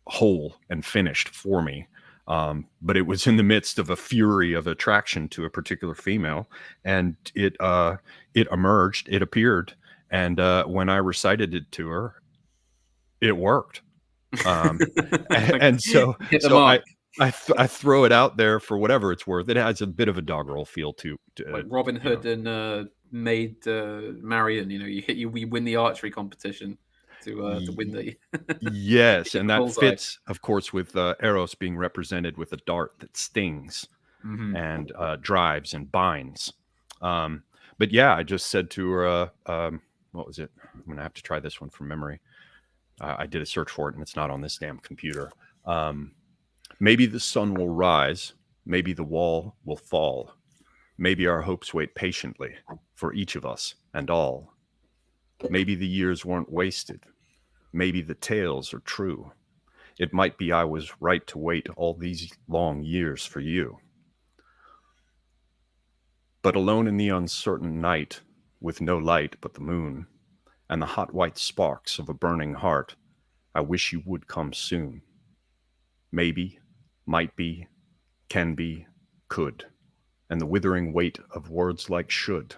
whole and finished for me. But it was in the midst of a fury of attraction to a particular female, and it emerged, it appeared, and when I recited it to her, it worked. And so Hit the mark. I throw it out there for whatever it's worth. It has a bit of a doggerel feel to like Robin Hood and Maid Marian. You win the archery competition to win the yes, and that bullseye. fits, of course, with Eros being represented with a dart that stings and drives and binds. But yeah, I just said to her, what was it? I'm gonna have to try this one from memory. I did a search for it, and it's not on this damn computer. Maybe the sun will rise, maybe the wall will fall, maybe our hopes wait patiently for each of us and all. Maybe the years weren't wasted, maybe the tales are true. It might be I was right to wait all these long years for you. But alone in the uncertain night, with no light but the moon, and the hot white sparks of a burning heart, I wish you would come soon. Maybe, might be, can be, could, and the withering weight of words like should.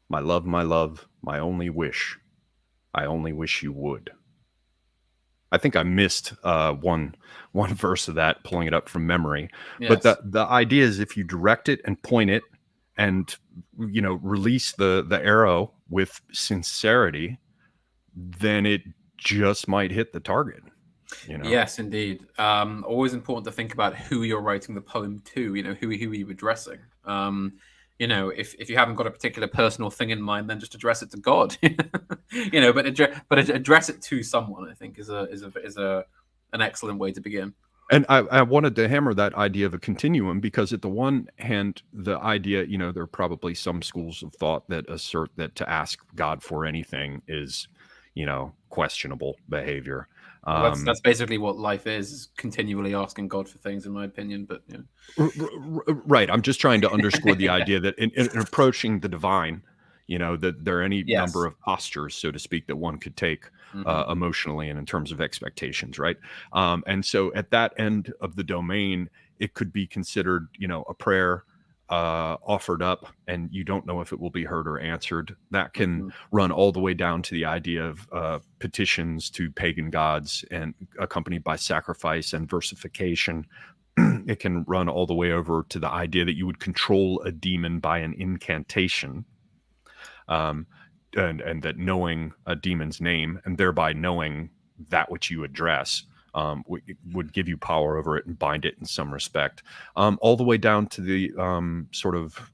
My love, my only wish, I only wish you would. I think I missed one verse of that, pulling it up from memory. Yes. But the idea is if you direct it and point it and release the arrow with sincerity, then it just might hit the target. Yes, indeed. Always important to think about who you're writing the poem to. Who are you addressing? If you haven't got a particular personal thing in mind, then just address it to God. But address it to someone, I think, is an excellent way to begin. And I wanted to hammer that idea of a continuum, because at the one hand, the idea, there are probably some schools of thought that assert that to ask God for anything is, questionable behavior. That's basically what life is continually asking God for things, in my opinion. But right. I'm just trying to underscore the idea that in approaching the divine, that there are any number of postures, so to speak, that one could take emotionally and in terms of expectations, right? And so at that end of the domain, it could be considered, a prayer offered up, and you don't know if it will be heard or answered. That can run all the way down to the idea of petitions to pagan gods, and accompanied by sacrifice and versification. It can run all the way over to the idea that you would control a demon by an incantation, and that knowing a demon's name and thereby knowing that which you address would give you power over it and bind it in some respect, all the way down to the sort of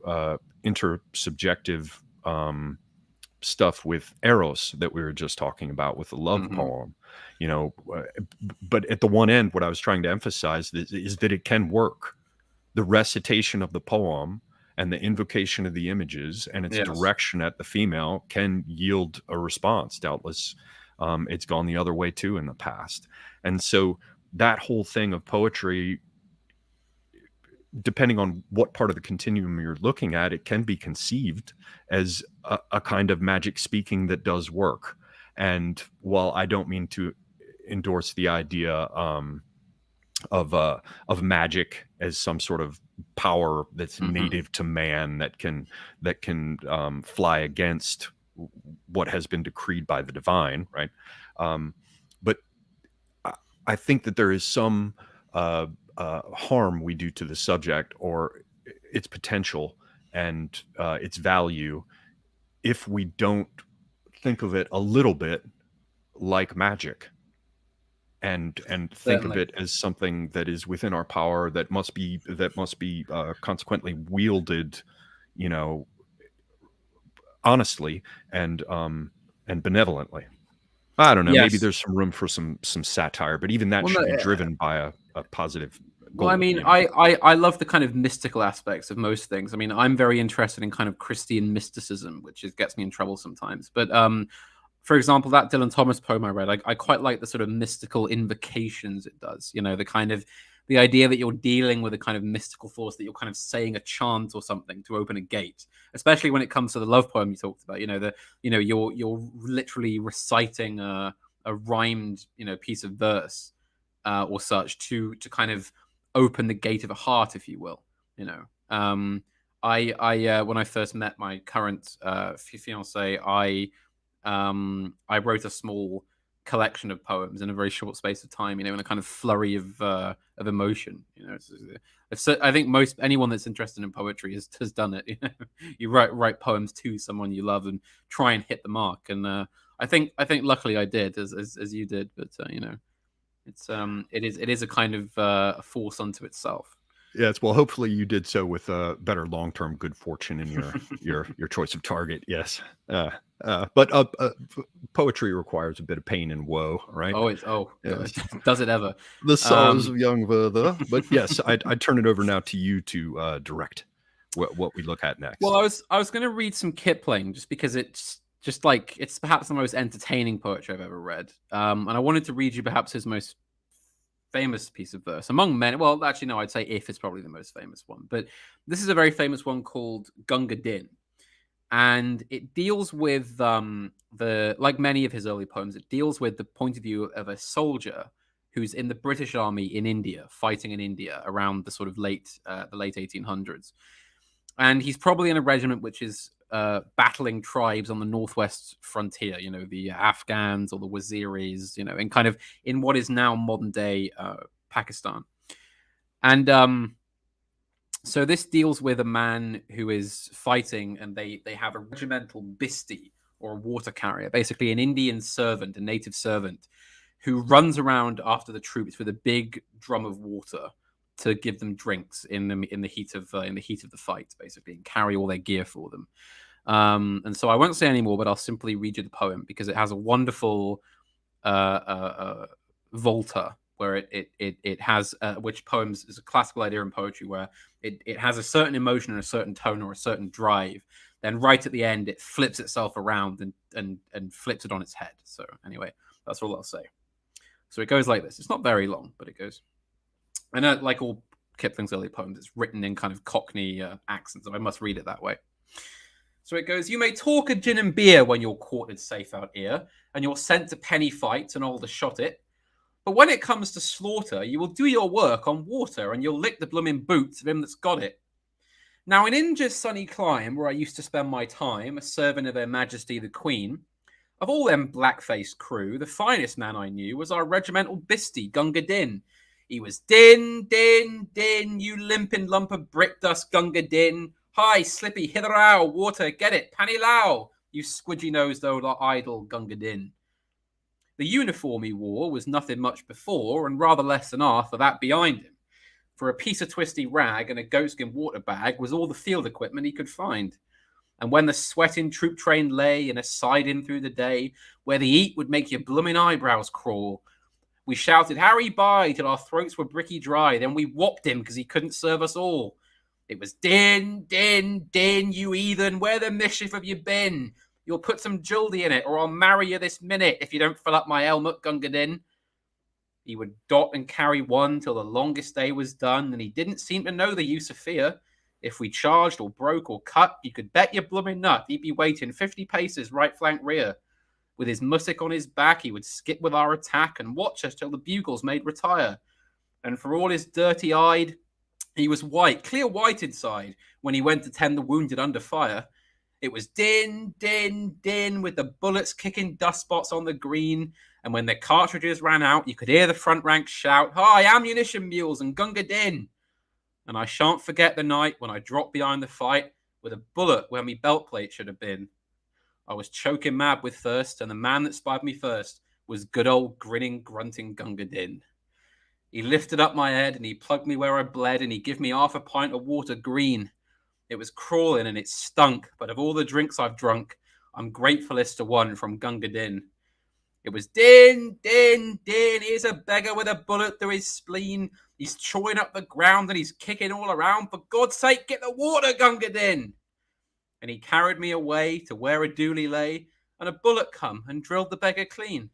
intersubjective stuff with Eros that we were just talking about with the love poem. But at the one end, what I was trying to emphasize is that it can work. The recitation of the poem and the invocation of the images and its direction at the female can yield a response. Doubtless, it's gone the other way too in the past. And so that whole thing of poetry, depending on what part of the continuum you're looking at, it can be conceived as a kind of magic speaking that does work. And while I don't mean to endorse the idea of magic as some sort of power that's native to man that can fly against what has been decreed by the divine, right? But I think that there is some harm we do to the subject or its potential and its value if we don't think of it a little bit like magic and think of it as something that is within our power, that must be consequently wielded, honestly and benevolently. I don't know. Maybe there's some room for some satire, but even that should be driven by a positive Well, I goal, mean, you know? I love the kind of mystical aspects of most things. I mean, I'm very interested in kind of Christian mysticism, which gets me in trouble sometimes. But for example, that Dylan Thomas poem I read, I quite like the sort of mystical invocations it does. You know, the kind of the idea that you're dealing with a kind of mystical force, that you're kind of saying a chant or something to open a gate. Especially when it comes to the love poem you talked about. You know, you're literally reciting a rhymed piece of verse or such to kind of open the gate of a heart, if you will. You know, I when I first met my current fiance, I wrote a small collection of poems in a very short space of time. You know, in a kind of flurry of emotion. You know, I think most anyone that's interested in poetry has done it. You know, you write poems to someone you love and try and hit the mark. And I think luckily I did as you did. But you know, it is a kind of a force unto itself. Yes, well, hopefully you did so with better long-term good fortune in your choice of target. Yes, but poetry requires a bit of pain and woe, right? God, Yes, does it ever? the sorrows Um, of young Werther. But yes, I'd turn it over now to you to direct what we look at well, next. I was going to read some Kipling just because it's just like it's perhaps the most entertaining poetry I've ever read. And I wanted to read you perhaps his most famous piece of verse among many. Well, actually, no, I'd say If is probably the most famous one, but this is a very famous one called Gunga Din, and it deals with the like many of his early poems. It deals with the point of view of a soldier who's in the British Army in India, fighting in India around the sort of the late 1800s, and he's probably in a regiment which is battling tribes on the northwest frontier. You know, the Afghans or the Waziris. You know, in what is now modern day Pakistan, and so this deals with a man who is fighting, and they have a regimental bisti or a water carrier, basically an Indian servant, a native servant, who runs around after the troops with a big drum of water to give them drinks in the heat of the fight, basically, and carry all their gear for them. And so I won't say any more, but I'll simply read you the poem because it has a wonderful volta where it has which poems is a classical idea in poetry where it has a certain emotion and a certain tone or a certain drive. Then right at the end, it flips itself around and flips it on its head. So anyway, that's all I'll say. So it goes like this. It's not very long, but it goes. And like all Kipling's early poems, it's written in kind of Cockney accent, so I must read it that way. So it goes, you may talk of gin and beer when you're quartered safe out here, and you're sent to penny fights and all the shot it. But when it comes to slaughter, you will do your work on water, and you'll lick the blooming boots of him that's got it. Now, in India's sunny clime, where I used to spend my time, a servant of Her Majesty the Queen, of all them black-faced crew, the finest man I knew was our regimental bisty, Gunga Din. He was din, din, din, you limping lump of brick dust, Gunga Din. Hi, Slippy, hitherao, water, get it, panny lao, you squidgy-nosed old idol, Gunga Din. The uniform he wore was nothing much before, and rather less than half of that behind him. For a piece of twisty rag and a goatskin water bag was all the field equipment he could find. And when the sweating troop train lay in a siding through the day, where the heat would make your blooming eyebrows crawl, we shouted, Harry by, till our throats were bricky dry. Then we whopped him because he couldn't serve us all. It was din, din, din, you heathen, where the mischief have you been? You'll put some juldy in it, or I'll marry you this minute if you don't fill up my helmet, Gunga Din. He would dot and carry one till the longest day was done, and he didn't seem to know the use of fear. If we charged or broke or cut, you could bet your blooming nut he'd be waiting 50 paces right flank rear. With his mussock on his back, he would skip with our attack and watch us till the bugles made retire. And for all his dirty-eyed, he was white, clear white inside, when he went to tend the wounded under fire. It was din, din, din, with the bullets kicking dust spots on the green. And when the cartridges ran out, you could hear the front ranks shout, Hi, ammunition mules and Gunga Din. And I shan't forget the night when I dropped behind the fight with a bullet where me belt plate should have been. I was choking mad with thirst, and the man that spied me first was good old grinning, grunting Gunga Din. He lifted up my head and he plugged me where I bled, and he give me half a pint of water green. It was crawling and it stunk, but of all the drinks I've drunk, I'm gratefulest to one from Gunga Din. It was din, din, din, here's a beggar with a bullet through his spleen. He's chawing up the ground and he's kicking all around. For God's sake, get the water, Gunga Din! And he carried me away to where a dooley lay, and a bullet come and drilled the beggar clean.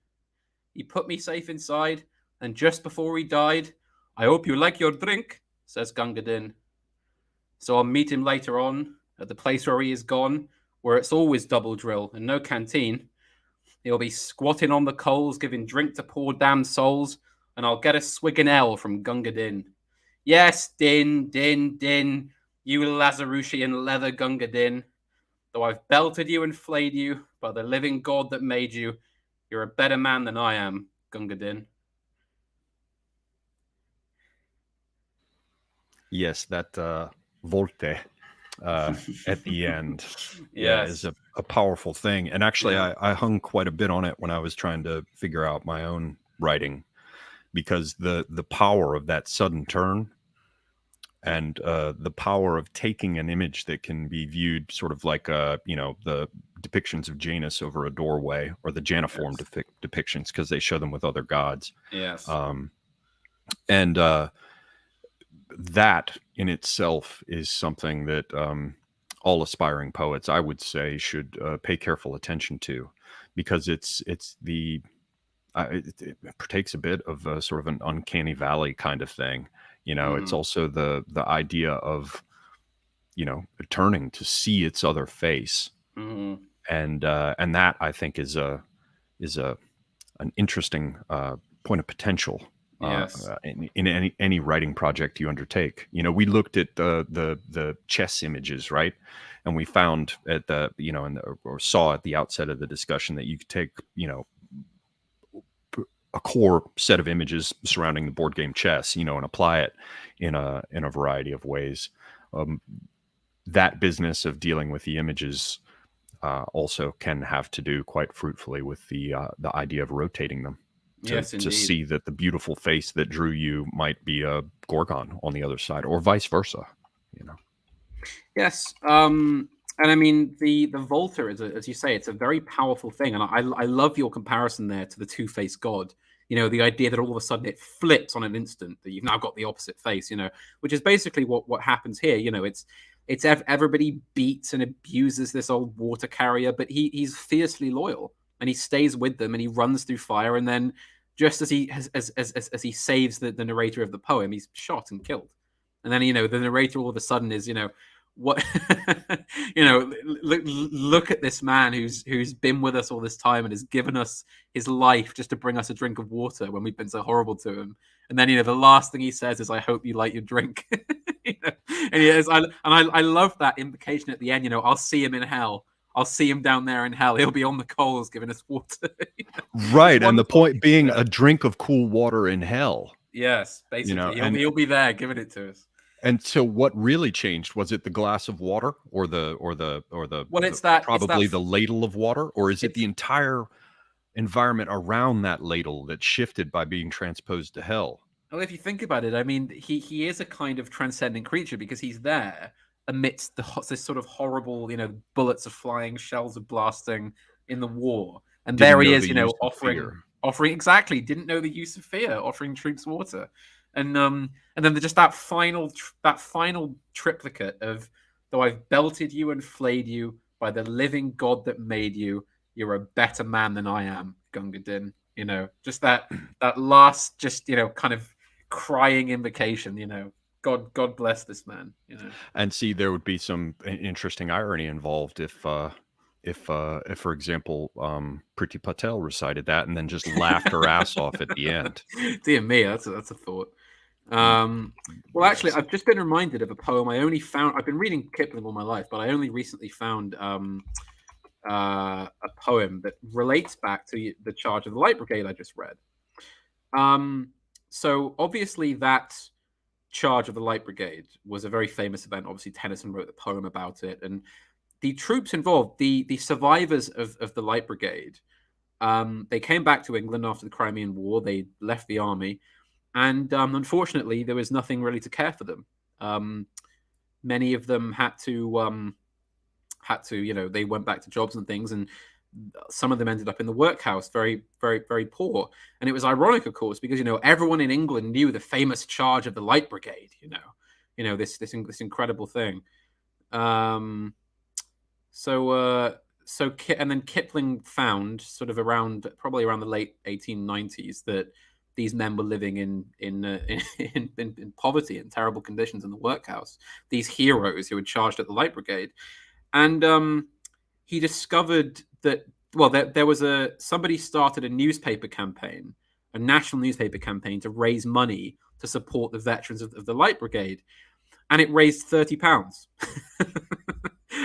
He put me safe inside, and just before he died, I hope you like your drink, says Gunga Din. So I'll meet him later on at the place where he is gone, where it's always double drill and no canteen. He'll be squatting on the coals, giving drink to poor damned souls, and I'll get a swig and ale from Gunga Din. Yes, Din, Din, Din, you Lazarusian leather Gunga Din. Though I've belted you and flayed you, by the living God that made you, you're a better man than I am, Gunga Din. Yes, that volte at the end is a powerful thing. And actually, I hung quite a bit on it when I was trying to figure out my own writing, because the power of that sudden turn and the power of taking an image that can be viewed sort of like the depictions of Janus over a doorway, or the Janiform depictions, because they show them with other gods. Yes. And that in itself is something that all aspiring poets, I would say, should pay careful attention to, because it partakes a bit of a sort of an uncanny valley kind of thing. It's also the idea of, turning to see its other face. And that, I think, is an interesting point of potential. In any writing project you undertake. We looked at the chess images, right? And we found at or saw at the outset of the discussion that you could take, a core set of images surrounding the board game chess, and apply it in a variety of ways. That business of dealing with the images also can have to do quite fruitfully with the idea of rotating them. To see that the beautiful face that drew you might be a Gorgon on the other side, or vice versa. Yes. And I mean, the Volta is, as you say, it's a very powerful thing. And I love your comparison there to the two-faced god. The idea that all of a sudden it flips on an instant, that you've now got the opposite face, which is basically what happens here. It's everybody beats and abuses this old water carrier, but he's fiercely loyal. And he stays with them, and he runs through fire. And then, just as he saves the narrator of the poem, he's shot and killed. And then, the narrator all of a sudden is, what, look at this man who's been with us all this time and has given us his life just to bring us a drink of water when we've been so horrible to him. And then, the last thing he says is, "I hope you like your drink." And I love that implication at the end. I'll see him in hell. I'll see him down there in hell. He'll be on the coals giving us water. Right. And the point being a drink of cool water in hell. Yes, basically. He'll be there giving it to us. And so what really changed? Was it the glass of water, or the ladle of water, or is it the entire environment around that ladle that shifted by being transposed to hell? Well, if you think about it, I mean, he is a kind of transcendent creature, because he's there amidst this sort of horrible, bullets are flying, shells are blasting in the war, and there he is, offering exactly. Didn't know the use of fear, offering troops water, and then just that final triplicate of, though I've belted you and flayed you, by the living God that made you, you're a better man than I am, Gunga Din. Just that last, kind of crying invocation. God bless this man. And see, there would be some interesting irony involved if, for example, Priti Patel recited that and then just laughed her ass off at the end. Dear me, that's a thought. Well, actually, I've just been reminded of a poem I only found. I've been reading Kipling all my life, but I only recently found a poem that relates back to the Charge of the Light Brigade I just read. So obviously that Charge of the Light Brigade was a very famous event. Obviously, Tennyson wrote the poem about it, and the troops involved, the survivors of the Light Brigade, they came back to England after the Crimean War. They left the army, and unfortunately, there was nothing really to care for them. Many of them had to, they went back to jobs and things, and some of them ended up in the workhouse, very, very, very poor. And it was ironic, of course, because everyone in England knew the famous charge of the Light Brigade. This incredible thing. And then Kipling found, sort of probably around the late 1890s, that these men were living in poverty and terrible conditions in the workhouse. These heroes who had charged at the Light Brigade, and he discovered that there was somebody started a newspaper campaign, a national newspaper campaign, to raise money to support the veterans of the Light Brigade, and it raised £30.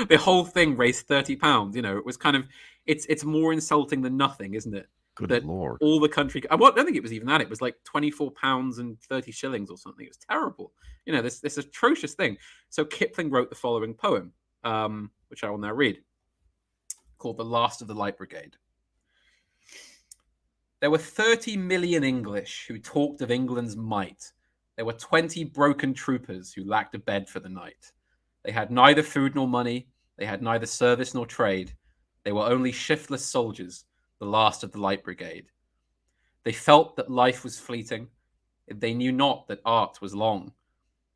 The whole thing raised £30. It was kind of it's more insulting than nothing, isn't it? Good Lord. All the country. I don't think it was even that. It was like £24 and 30 shillings or something. It was terrible. This atrocious thing. So Kipling wrote the following poem, which I will now read, called The Last of the Light Brigade. There were 30 million English who talked of England's might. There were 20 broken troopers who lacked a bed for the night. They had neither food nor money. They had neither service nor trade. They were only shiftless soldiers, the last of the Light Brigade. They felt that life was fleeting. They knew not that art was long,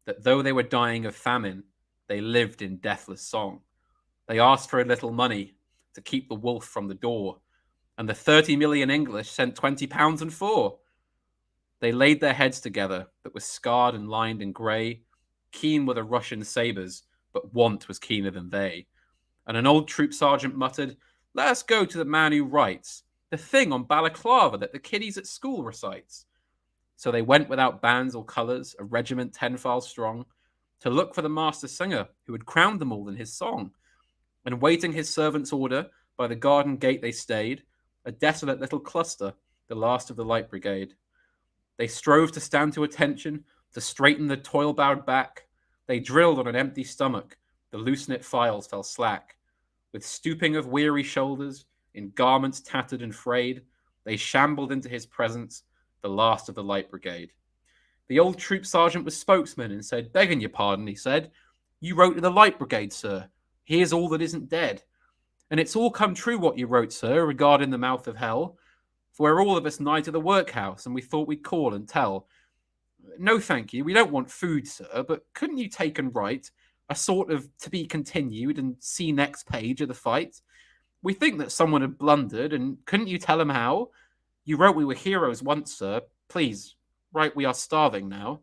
that though they were dying of famine, they lived in deathless song. They asked for a little money to keep the wolf from the door, and the 30 million English sent £20 and 4. They laid their heads together, that were scarred and lined in grey. Keen were the Russian sabres, but want was keener than they. And an old troop sergeant muttered, "Let us go to the man who writes the thing on balaclava that the kiddies at school recites." So they went without bands or colours, a regiment 10 files strong, to look for the master singer who had crowned them all in his song. And waiting his servant's order, by the garden gate they stayed, a desolate little cluster, the last of the Light Brigade. They strove to stand to attention, to straighten the toil-bowed back. They drilled on an empty stomach, the loose-knit files fell slack. With stooping of weary shoulders, in garments tattered and frayed, they shambled into his presence, the last of the Light Brigade. The old troop sergeant was spokesman and said, "Begging your pardon," he said, "you wrote to the Light Brigade, sir. Here's all that isn't dead. And it's all come true what you wrote, sir, regarding the mouth of hell. For we're all of us nigh to the workhouse, and we thought we'd call and tell. No, thank you, we don't want food, sir, but couldn't you take and write a sort of to be continued and see next page of the fight? We think that someone had blundered, and couldn't you tell him how? You wrote we were heroes once, sir. Please, write we are starving now."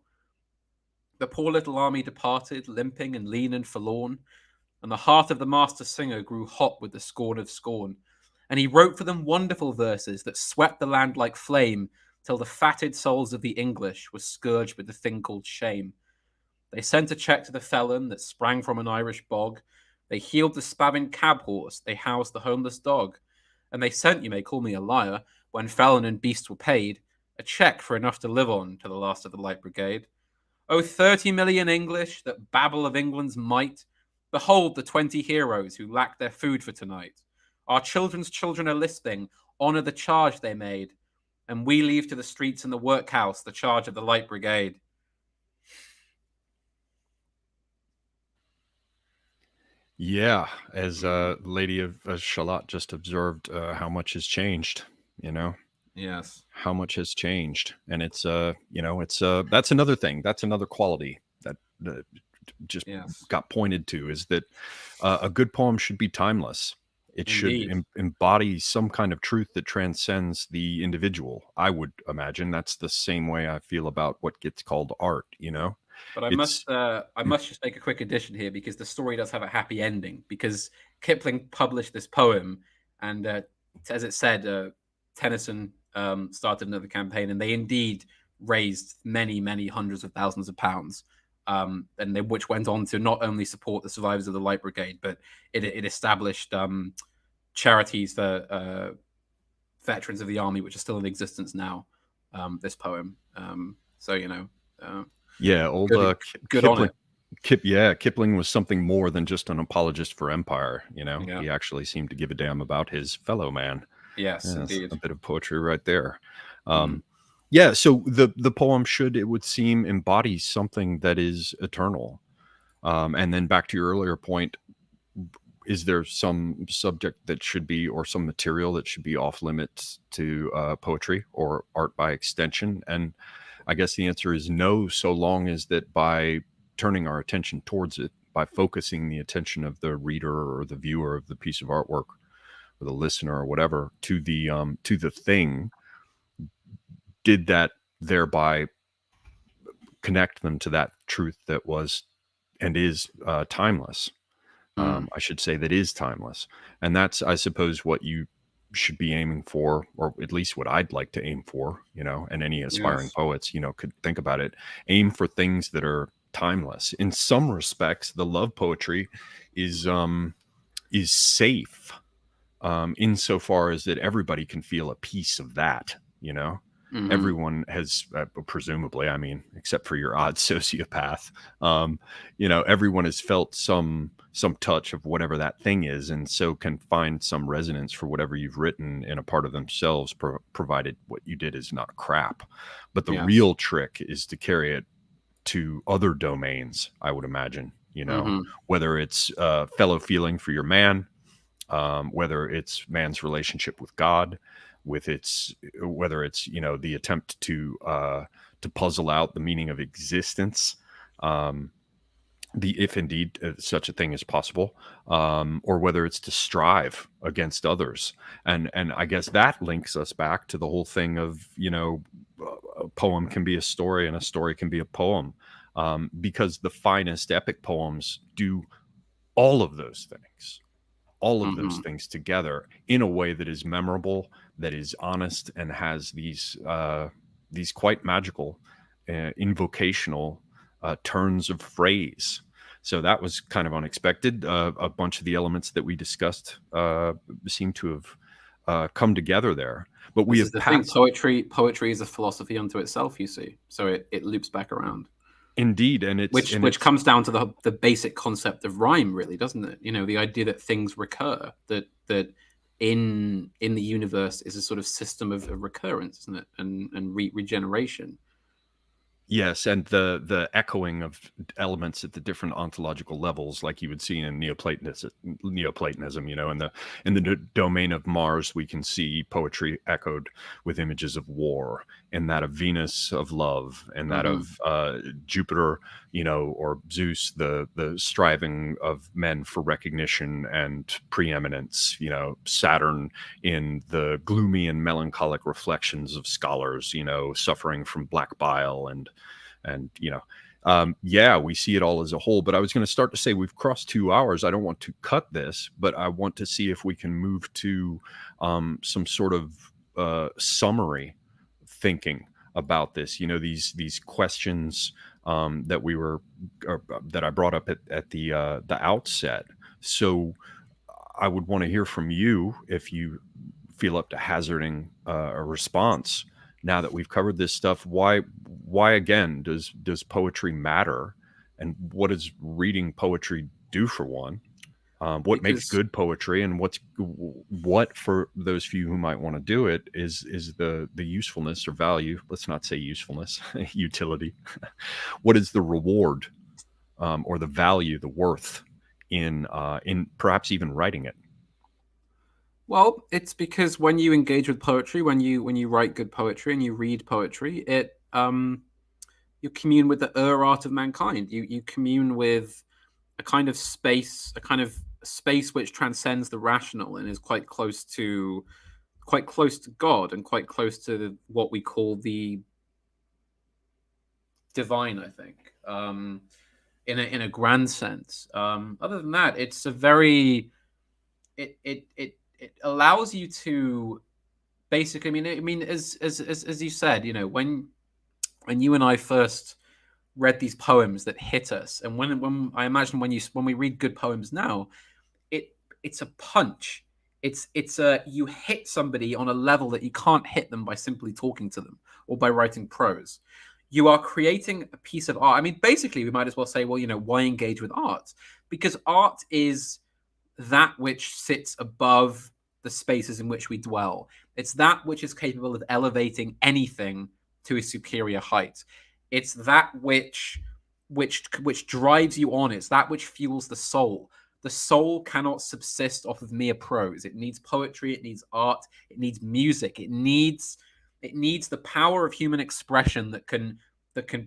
The poor little army departed, limping and lean and forlorn, and the heart of the master singer grew hot with the scorn of scorn. And he wrote for them wonderful verses that swept the land like flame, till the fatted souls of the English were scourged with the thing called shame. They sent a check to the felon that sprang from an Irish bog. They healed the spavined cab horse. They housed the homeless dog. And they sent, you may call me a liar, when felon and beast were paid, a check for enough to live on to the last of the Light Brigade. Oh, 30 million English that babble of England's might, behold the 20 heroes who lack their food for tonight. Our children's children are lisping, honour the charge they made, and we leave to the streets and the workhouse the charge of the Light Brigade. Yeah, as Lady of Shalott just observed, how much has changed, Yes. how much has changed. And it's, that's another thing. That's another quality that just got pointed to, is that a good poem should be timeless. It Indeed. should embody some kind of truth that transcends the individual. I would imagine that's the same way I feel about what gets called art, But I must just make a quick addition here, because the story does have a happy ending, because Kipling published this poem, and as it said, Tennyson started another campaign, and they indeed raised many, many hundreds of thousands of pounds, which went on to not only support the survivors of the Light Brigade, but it established charities for veterans of the army, which are still in existence now. This poem, yeah, old good on it. Kipling was something more than just an apologist for empire. Yeah. He actually seemed to give a damn about his fellow man. Yes, indeed. A bit of poetry right there. Yeah, so the poem should, it would seem, embody something that is eternal. And then back to your earlier point, is there some subject that should be, or some material that should be off limits to poetry or art by extension? And I guess the answer is no, so long as that by turning our attention towards it, by focusing the attention of the reader or the viewer of the piece of artwork or the listener or whatever to the thing, did that thereby connect them to that truth that was and is timeless. I should say that is timeless. And that's, I suppose, what you should be aiming for, or at least what I'd like to aim for, and any aspiring Yes. poets, could think about it. Aim for things that are timeless. In some respects, the love poetry is safe, insofar as that everybody can feel a piece of that, everyone has, presumably, I mean, except for your odd sociopath, everyone has felt some touch of whatever that thing is, and so can find some resonance for whatever you've written in a part of themselves, provided what you did is not crap. But the Yes. real trick is to carry it to other domains, I would imagine, whether it's fellow feeling for your man, whether it's man's relationship with God, whether it's the attempt to puzzle out the meaning of existence, if indeed such a thing is possible, or whether it's to strive against others, and I guess that links us back to the whole thing of a poem can be a story and a story can be a poem, because the finest epic poems do all of those things together in a way that is memorable, that is honest, and has these quite magical, invocational turns of phrase. So that was kind of unexpected. A bunch of the elements that we discussed seem to have come together there. But we have passed. Poetry is a philosophy unto itself, you see. So it loops back around. Indeed, and which comes down to the basic concept of rhyme, really, doesn't it? The idea that things recur, that in the universe is a sort of system of recurrence, isn't it, and regeneration. Yes, and the echoing of elements at the different ontological levels, like you would see in Neoplatonism, in the domain of Mars, we can see poetry echoed with images of war, and that of Venus of love, and that of Jupiter, or Zeus, the striving of men for recognition and preeminence, Saturn in the gloomy and melancholic reflections of scholars, suffering from black bile, and we see it all as a whole. But I was going to start to say we've crossed 2 hours. I don't want to cut this, but I want to see if we can move to some sort of summary thinking about this. These questions that I brought up at the outset. So I would want to hear from you if you feel up to hazarding a response. Now that we've covered this stuff, why again does poetry matter, and what does reading poetry do for one? What makes good poetry, and what for those few who might want to do it is the usefulness or value? Let's not say usefulness, utility. What is the reward, or the value, the worth in perhaps even writing it? Well, it's because when you engage with poetry, when you write good poetry and you read poetry, you commune with the art of mankind. You commune with a kind of space which transcends the rational and is quite close to God, and quite close to what we call the divine, I think, in a grand sense. Other than that, it's a very it allows you to basically, I mean, as you said, when you and I first read these poems that hit us, and when I imagine when we read good poems now, it's a punch. It's you hit somebody on a level that you can't hit them by simply talking to them or by writing prose. You are creating a piece of art. I mean, basically, we might as well say, well, why engage with art? Because art is that which sits above the spaces in which we dwell. It's that which is capable of elevating anything to a superior height. It's that which drives you on. It's that which fuels the soul. the soul cannot subsist off of mere prose. It needs poetry, it needs art, it needs music, it needs the power of human expression that can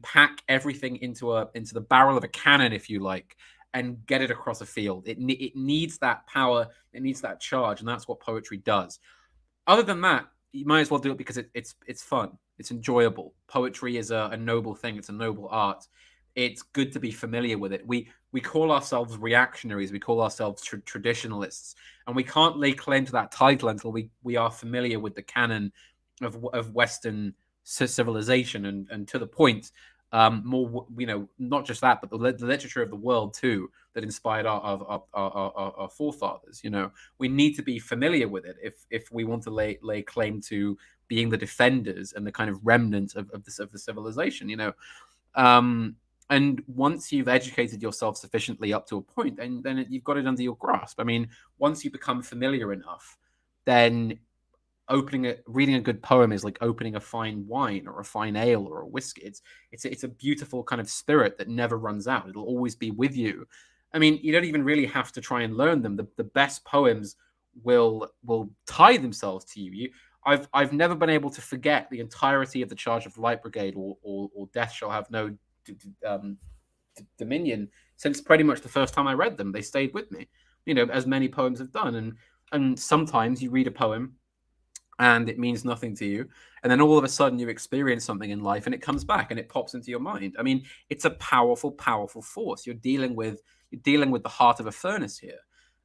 pack everything into the barrel of a cannon, if you like, and get it across a field. It needs that power, it needs that charge, and that's what poetry does. Other than that, you might as well do it because it's fun, it's enjoyable. Poetry is a noble thing, it's a noble art. It's good to be familiar with it. We call ourselves reactionaries, we call ourselves traditionalists, and we can't lay claim to that title until we are familiar with the canon of Western civilization, and to the point, more, not just that, but the literature of the world too, that inspired our forefathers. We need to be familiar with it if we want to lay claim to being the defenders and the kind of remnant of the civilization. And once you've educated yourself sufficiently up to a point, then you've got it under your grasp. I mean, once you become familiar enough, then reading a good poem is like opening a fine wine or a fine ale or a whiskey. It's a beautiful kind of spirit that never runs out. It'll always be with you. I mean, you don't even really have to try and learn them. The best poems will tie themselves to you. I've never been able to forget the entirety of the Charge of the Light Brigade or Death Shall Have No Dominion since pretty much the first time I read them. They stayed with me, as many poems have done. And sometimes you read a poem and it means nothing to you, and then all of a sudden you experience something in life and it comes back and it pops into your mind. I mean, it's a powerful force. You're dealing with the heart of a furnace here.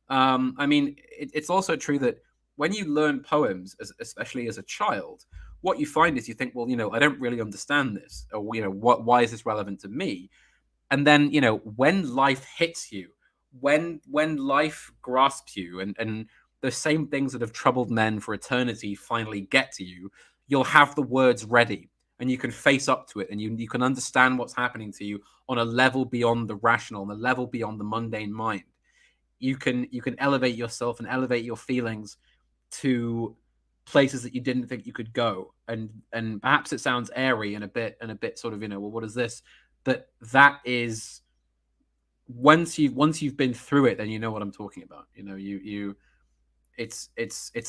I mean, it's also true that when you learn poems, especially as a child, what you find is you think, well, I don't really understand this, or why is this relevant to me? And then when life hits you, when life grasps you, and the same things that have troubled men for eternity finally get to you, you'll have the words ready and you can face up to it, and you can understand what's happening to you on a level beyond the rational, on a level beyond the mundane mind. You can elevate yourself and elevate your feelings to places that you didn't think you could go, and perhaps it sounds airy and a bit sort of, well, what is this? But that is, once you've been through it, then you know what I'm talking about. It's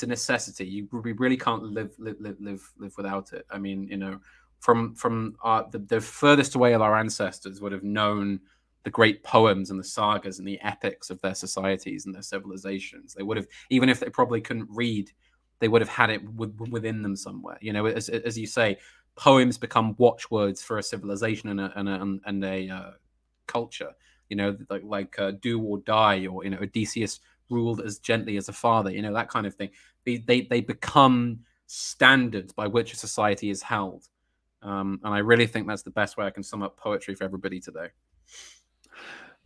a necessity. We really can't live without it. I mean, from the furthest away of our ancestors would have known the great poems and the sagas and the epics of their societies and their civilizations. They would have, even if they probably couldn't read, they would have had it within them somewhere. As you say, poems become watchwords for a civilization and a culture. Like do or die, or Odysseus ruled as gently as a father. That kind of thing. They become standards by which a society is held. And I really think that's the best way I can sum up poetry for everybody today.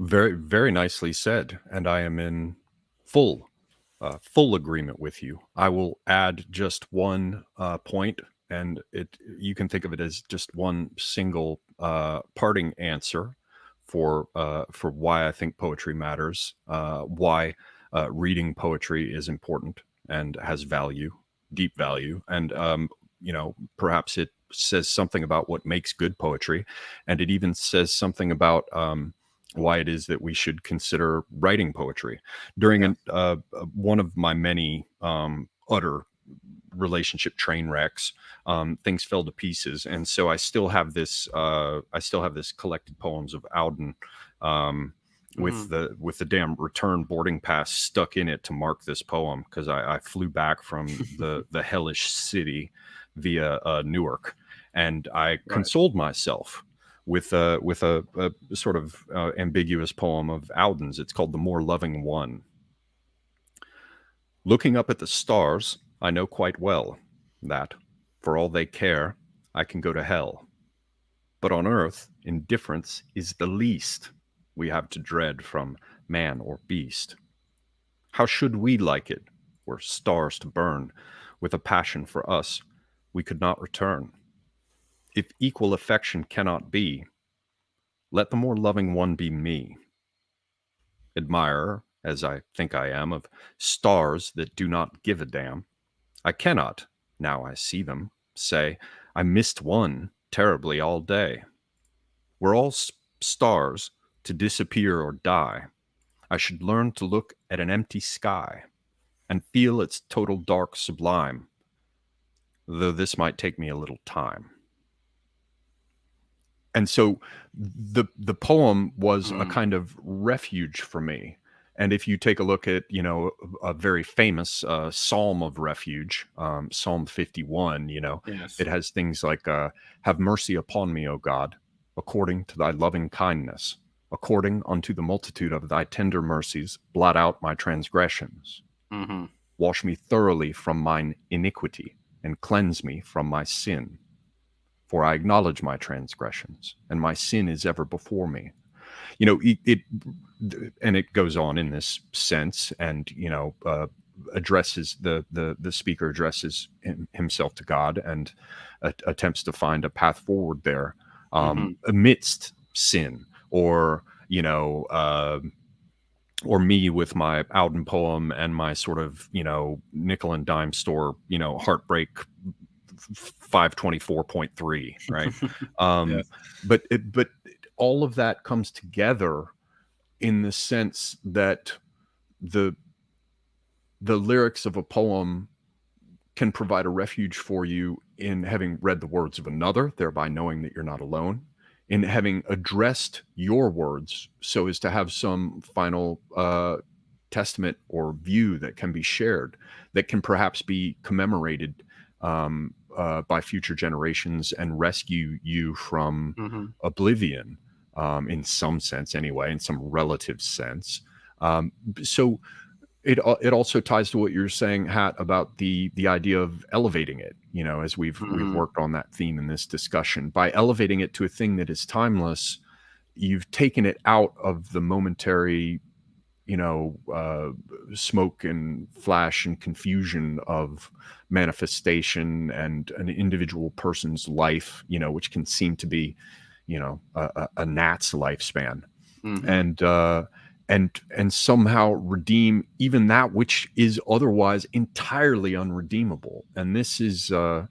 Very, very nicely said, and I am in full agreement with you. I will add just one point, and you can think of it as just one single parting answer for why I think poetry matters, why reading poetry is important and has value, deep value, and perhaps it says something about what makes good poetry, and it even says something about why it is that we should consider writing poetry. During one of my many utter relationship train wrecks, things fell to pieces, and so I still have this collected poems of Auden, with the damn return boarding pass stuck in it to mark this poem, because I flew back from the hellish city via Newark, and I consoled myself with a sort of ambiguous poem of Auden's. It's called "The More Loving One." Looking up at the stars, I know quite well that, for all they care, I can go to hell. But on earth, indifference is the least we have to dread from man or beast. How should we like it, were stars to burn with a passion for us we could not return? If equal affection cannot be, let the more loving one be me. Admirer, as I think I am, of stars that do not give a damn, I cannot, now I see them, say I missed one terribly all day. We're all stars to disappear or die. I should learn to look at an empty sky and feel its total dark sublime, though this might take me a little time. And so the poem was a kind of refuge for me. And if you take a look at, a very famous psalm of refuge, Psalm 51, Yes. it has things like, have mercy upon me, O God, according to thy loving kindness, according unto the multitude of thy tender mercies, blot out my transgressions. Mm-hmm. Wash me thoroughly from mine iniquity and cleanse me from my sin. For I acknowledge my transgressions, and my sin is ever before me. And it goes on in this sense, and addresses the speaker addresses himself to God and attempts to find a path forward there amidst sin, or or me with my Auden poem and my sort of nickel and dime store heartbreak 524.3, right? Yes. But all of that comes together in the sense that the lyrics of a poem can provide a refuge for you in having read the words of another, thereby knowing that you're not alone, in having addressed your words so as to have some final testament or view that can be shared, that can perhaps be commemorated by future generations and rescue you from oblivion, in some sense anyway, in some relative sense. So it also ties to what you're saying, Hat, about the idea of elevating it, as we've worked on that theme in this discussion. By elevating it to a thing that is timeless, you've taken it out of the momentary smoke and flash and confusion of manifestation and an individual person's life, which can seem to be, a gnat's lifespan, and somehow redeem even that which is otherwise entirely unredeemable. And this is a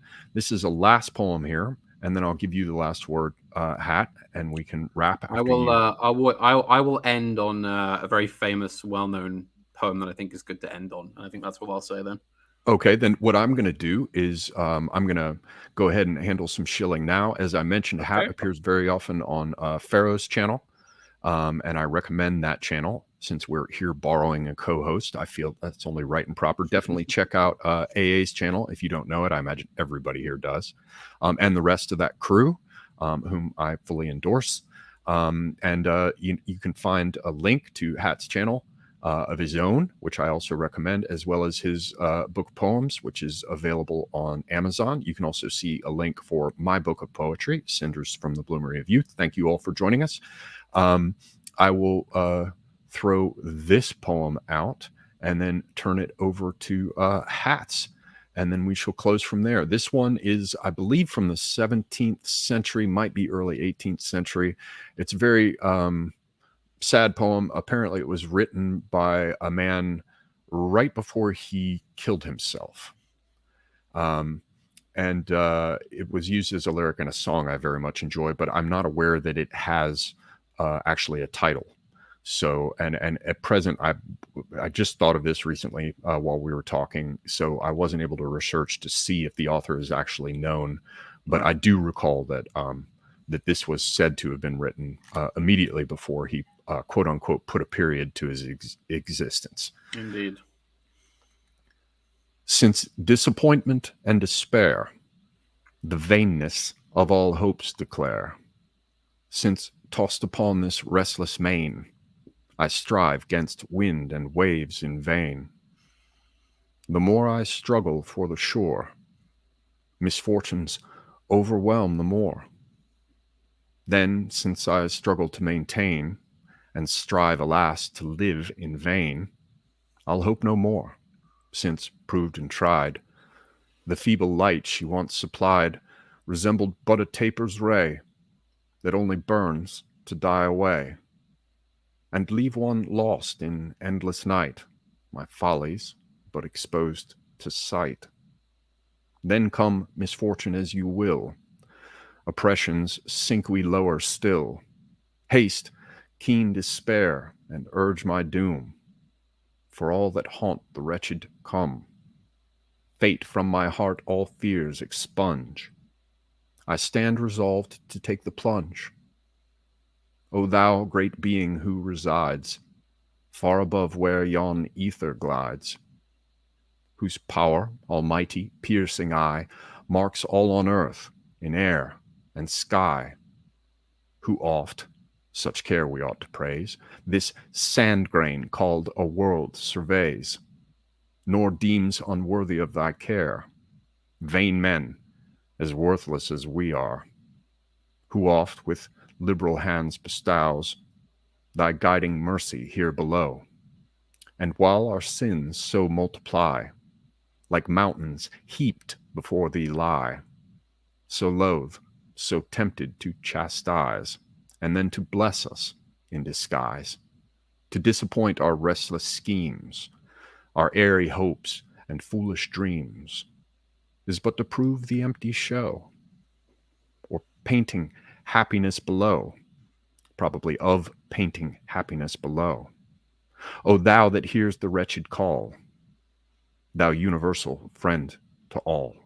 last poem here, and then I'll give you the last word, Hat, and we can wrap after I will. you. I will end on a very famous, well-known poem that I think is good to end on, and I think that's what I'll say then. Okay, then what I'm going to do is I'm going to go ahead and handle some shilling now. As I mentioned, Hat appears very often on Pharaoh's channel, and I recommend that channel. Since we're here borrowing a co-host, I feel that's only right and proper. Definitely check out AA's channel if you don't know it. I imagine everybody here does, and the rest of that crew, whom I fully endorse. And you can find a link to Hat's channel of his own, which I also recommend, as well as his book of poems, which is available on Amazon. You can also see a link for my book of poetry, Cinders from the Bloomery of Youth. Thank you all for joining us. I will throw this poem out and then turn it over to Hat's, and then we shall close from there. This one is, I believe, from the 17th century, might be early 18th century. It's a very sad poem. Apparently it was written by a man right before he killed himself. And it was used as a lyric in a song I very much enjoy, but I'm not aware that it has actually a title. So, and at present, I just thought of this recently while we were talking, so I wasn't able to research to see if the author is actually known, but I do recall that that this was said to have been written immediately before he, quote unquote, put a period to his existence. Indeed. Since disappointment and despair the vainness of all hopes declare, since tossed upon this restless main I strive 'gainst wind and waves in vain, the more I struggle for the shore, misfortunes overwhelm the more. Then, since I struggle to maintain, and strive, alas, to live in vain, I'll hope no more, since, proved and tried, the feeble light she once supplied resembled but a taper's ray that only burns to die away, and leave one lost in endless night, my follies but exposed to sight. Then come misfortune as you will, oppressions sink we lower still. Haste, keen despair, and urge my doom. For all that haunt the wretched come. Fate from my heart all fears expunge. I stand resolved to take the plunge. O thou great being who resides far above where yon ether glides, whose power, almighty, piercing eye, marks all on earth, in air and sky, who oft, such care we ought to praise, this sand grain called a world surveys, nor deems unworthy of thy care vain men as worthless as we are, who oft with liberal hands bestows thy guiding mercy here below. And while our sins so multiply, like mountains heaped before thee lie, so loath, so tempted to chastise, and then to bless us in disguise, to disappoint our restless schemes, our airy hopes and foolish dreams, is but to prove the empty show, or painting happiness below, probably of painting happiness below. O thou that hears the wretched call, thou universal friend to all.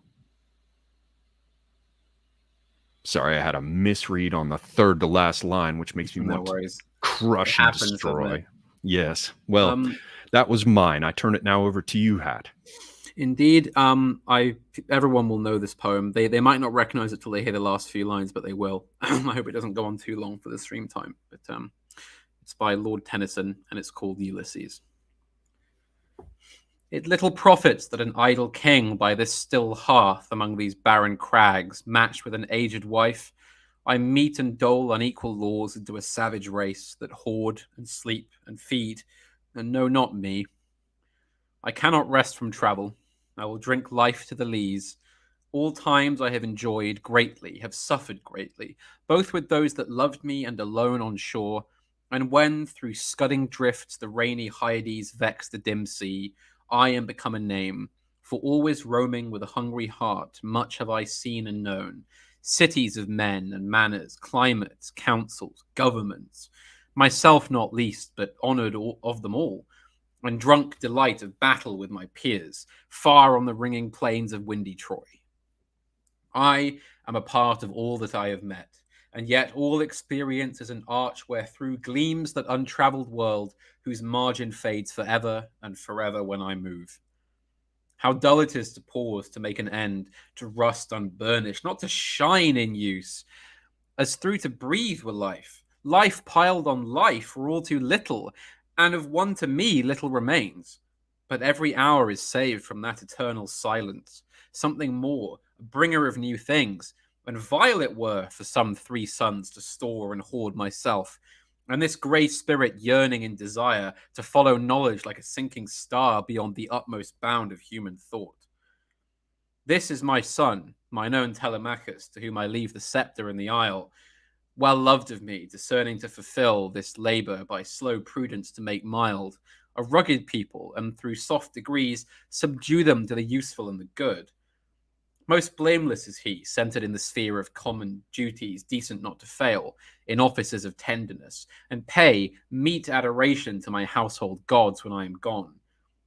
Sorry, I had a misread on the third to last line, which makes me want to crush and destroy. Yes. Well, that was mine. I turn it now over to you, Hat. Indeed. Everyone will know this poem. They might not recognize it till they hear the last few lines, but they will. I hope it doesn't go on too long for the stream time. But it's by Lord Tennyson, and it's called Ulysses. It little profits that an idle king by this still hearth among these barren crags, matched with an aged wife, I mete and dole unequal laws into a savage race that hoard and sleep and feed and know not me. I cannot rest from travel. I will drink life to the lees. All times I have enjoyed greatly, have suffered greatly, both with those that loved me and alone on shore, and when through scudding drifts the rainy Hyades vex the dim sea, I am become a name, for always roaming with a hungry heart, much have I seen and known, cities of men and manners, climates, councils, governments, myself not least, but honoured of them all, and drunk delight of battle with my peers, far on the ringing plains of windy Troy. I am a part of all that I have met, and yet all experience is an arch wherethrough gleams that untravelled world, whose margin fades forever and forever when I move. How dull it is to pause, to make an end, to rust unburnished, not to shine in use, as through to breathe were life. Life piled on life were all too little, and of one to me little remains. But every hour is saved from that eternal silence, something more, a bringer of new things, and vile it were for some 3 suns to store and hoard myself, and this grey spirit yearning in desire to follow knowledge like a sinking star beyond the utmost bound of human thought. This is my son, mine own Telemachus, to whom I leave the sceptre and the isle, well loved of me, discerning to fulfill this labour by slow prudence to make mild, a rugged people, and through soft degrees subdue them to the useful and the good. Most blameless is he, centred in the sphere of common duties, decent not to fail, in offices of tenderness, and pay meet adoration to my household gods when I am gone.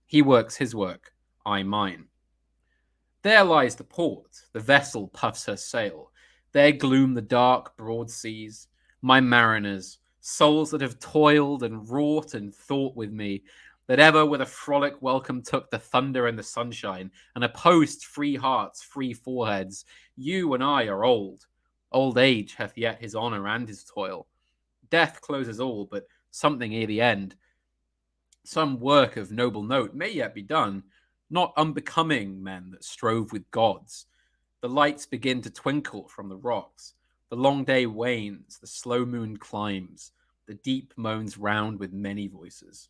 He works his work, I mine. There lies the port, the vessel puffs her sail. There gloom the dark, broad seas, my mariners, souls that have toiled and wrought and thought with me, that ever with a frolic welcome took the thunder and the sunshine, and opposed free hearts, free foreheads. You and I are old. Old age hath yet his honour and his toil. Death closes all, but something ere the end. Some work of noble note may yet be done, not unbecoming men that strove with gods. The lights begin to twinkle from the rocks. The long day wanes, the slow moon climbs, the deep moans round with many voices.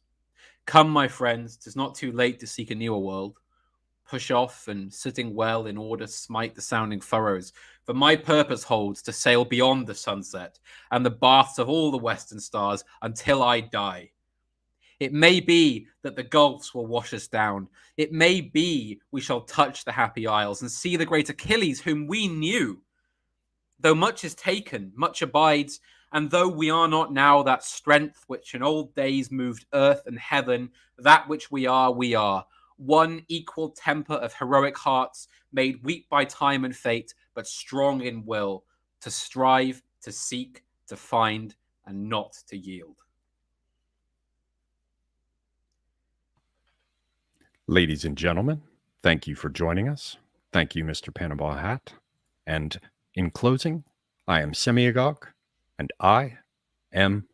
Come, my friends, 'tis not too late to seek a newer world. Push off, and sitting well in order, smite the sounding furrows, for my purpose holds to sail beyond the sunset and the baths of all the western stars until I die. It may be that the gulfs will wash us down. It may be we shall touch the happy isles and see the great Achilles whom we knew. Though much is taken, much abides, And though we are not now that strength which in old days moved earth and heaven, that which we are, one equal temper of heroic hearts, made weak by time and fate, but strong in will, to strive, to seek, to find, and not to yield. Ladies and gentlemen, thank you for joining us. Thank you, Mr. Panama Hat. And in closing, I am Semiagog, and I am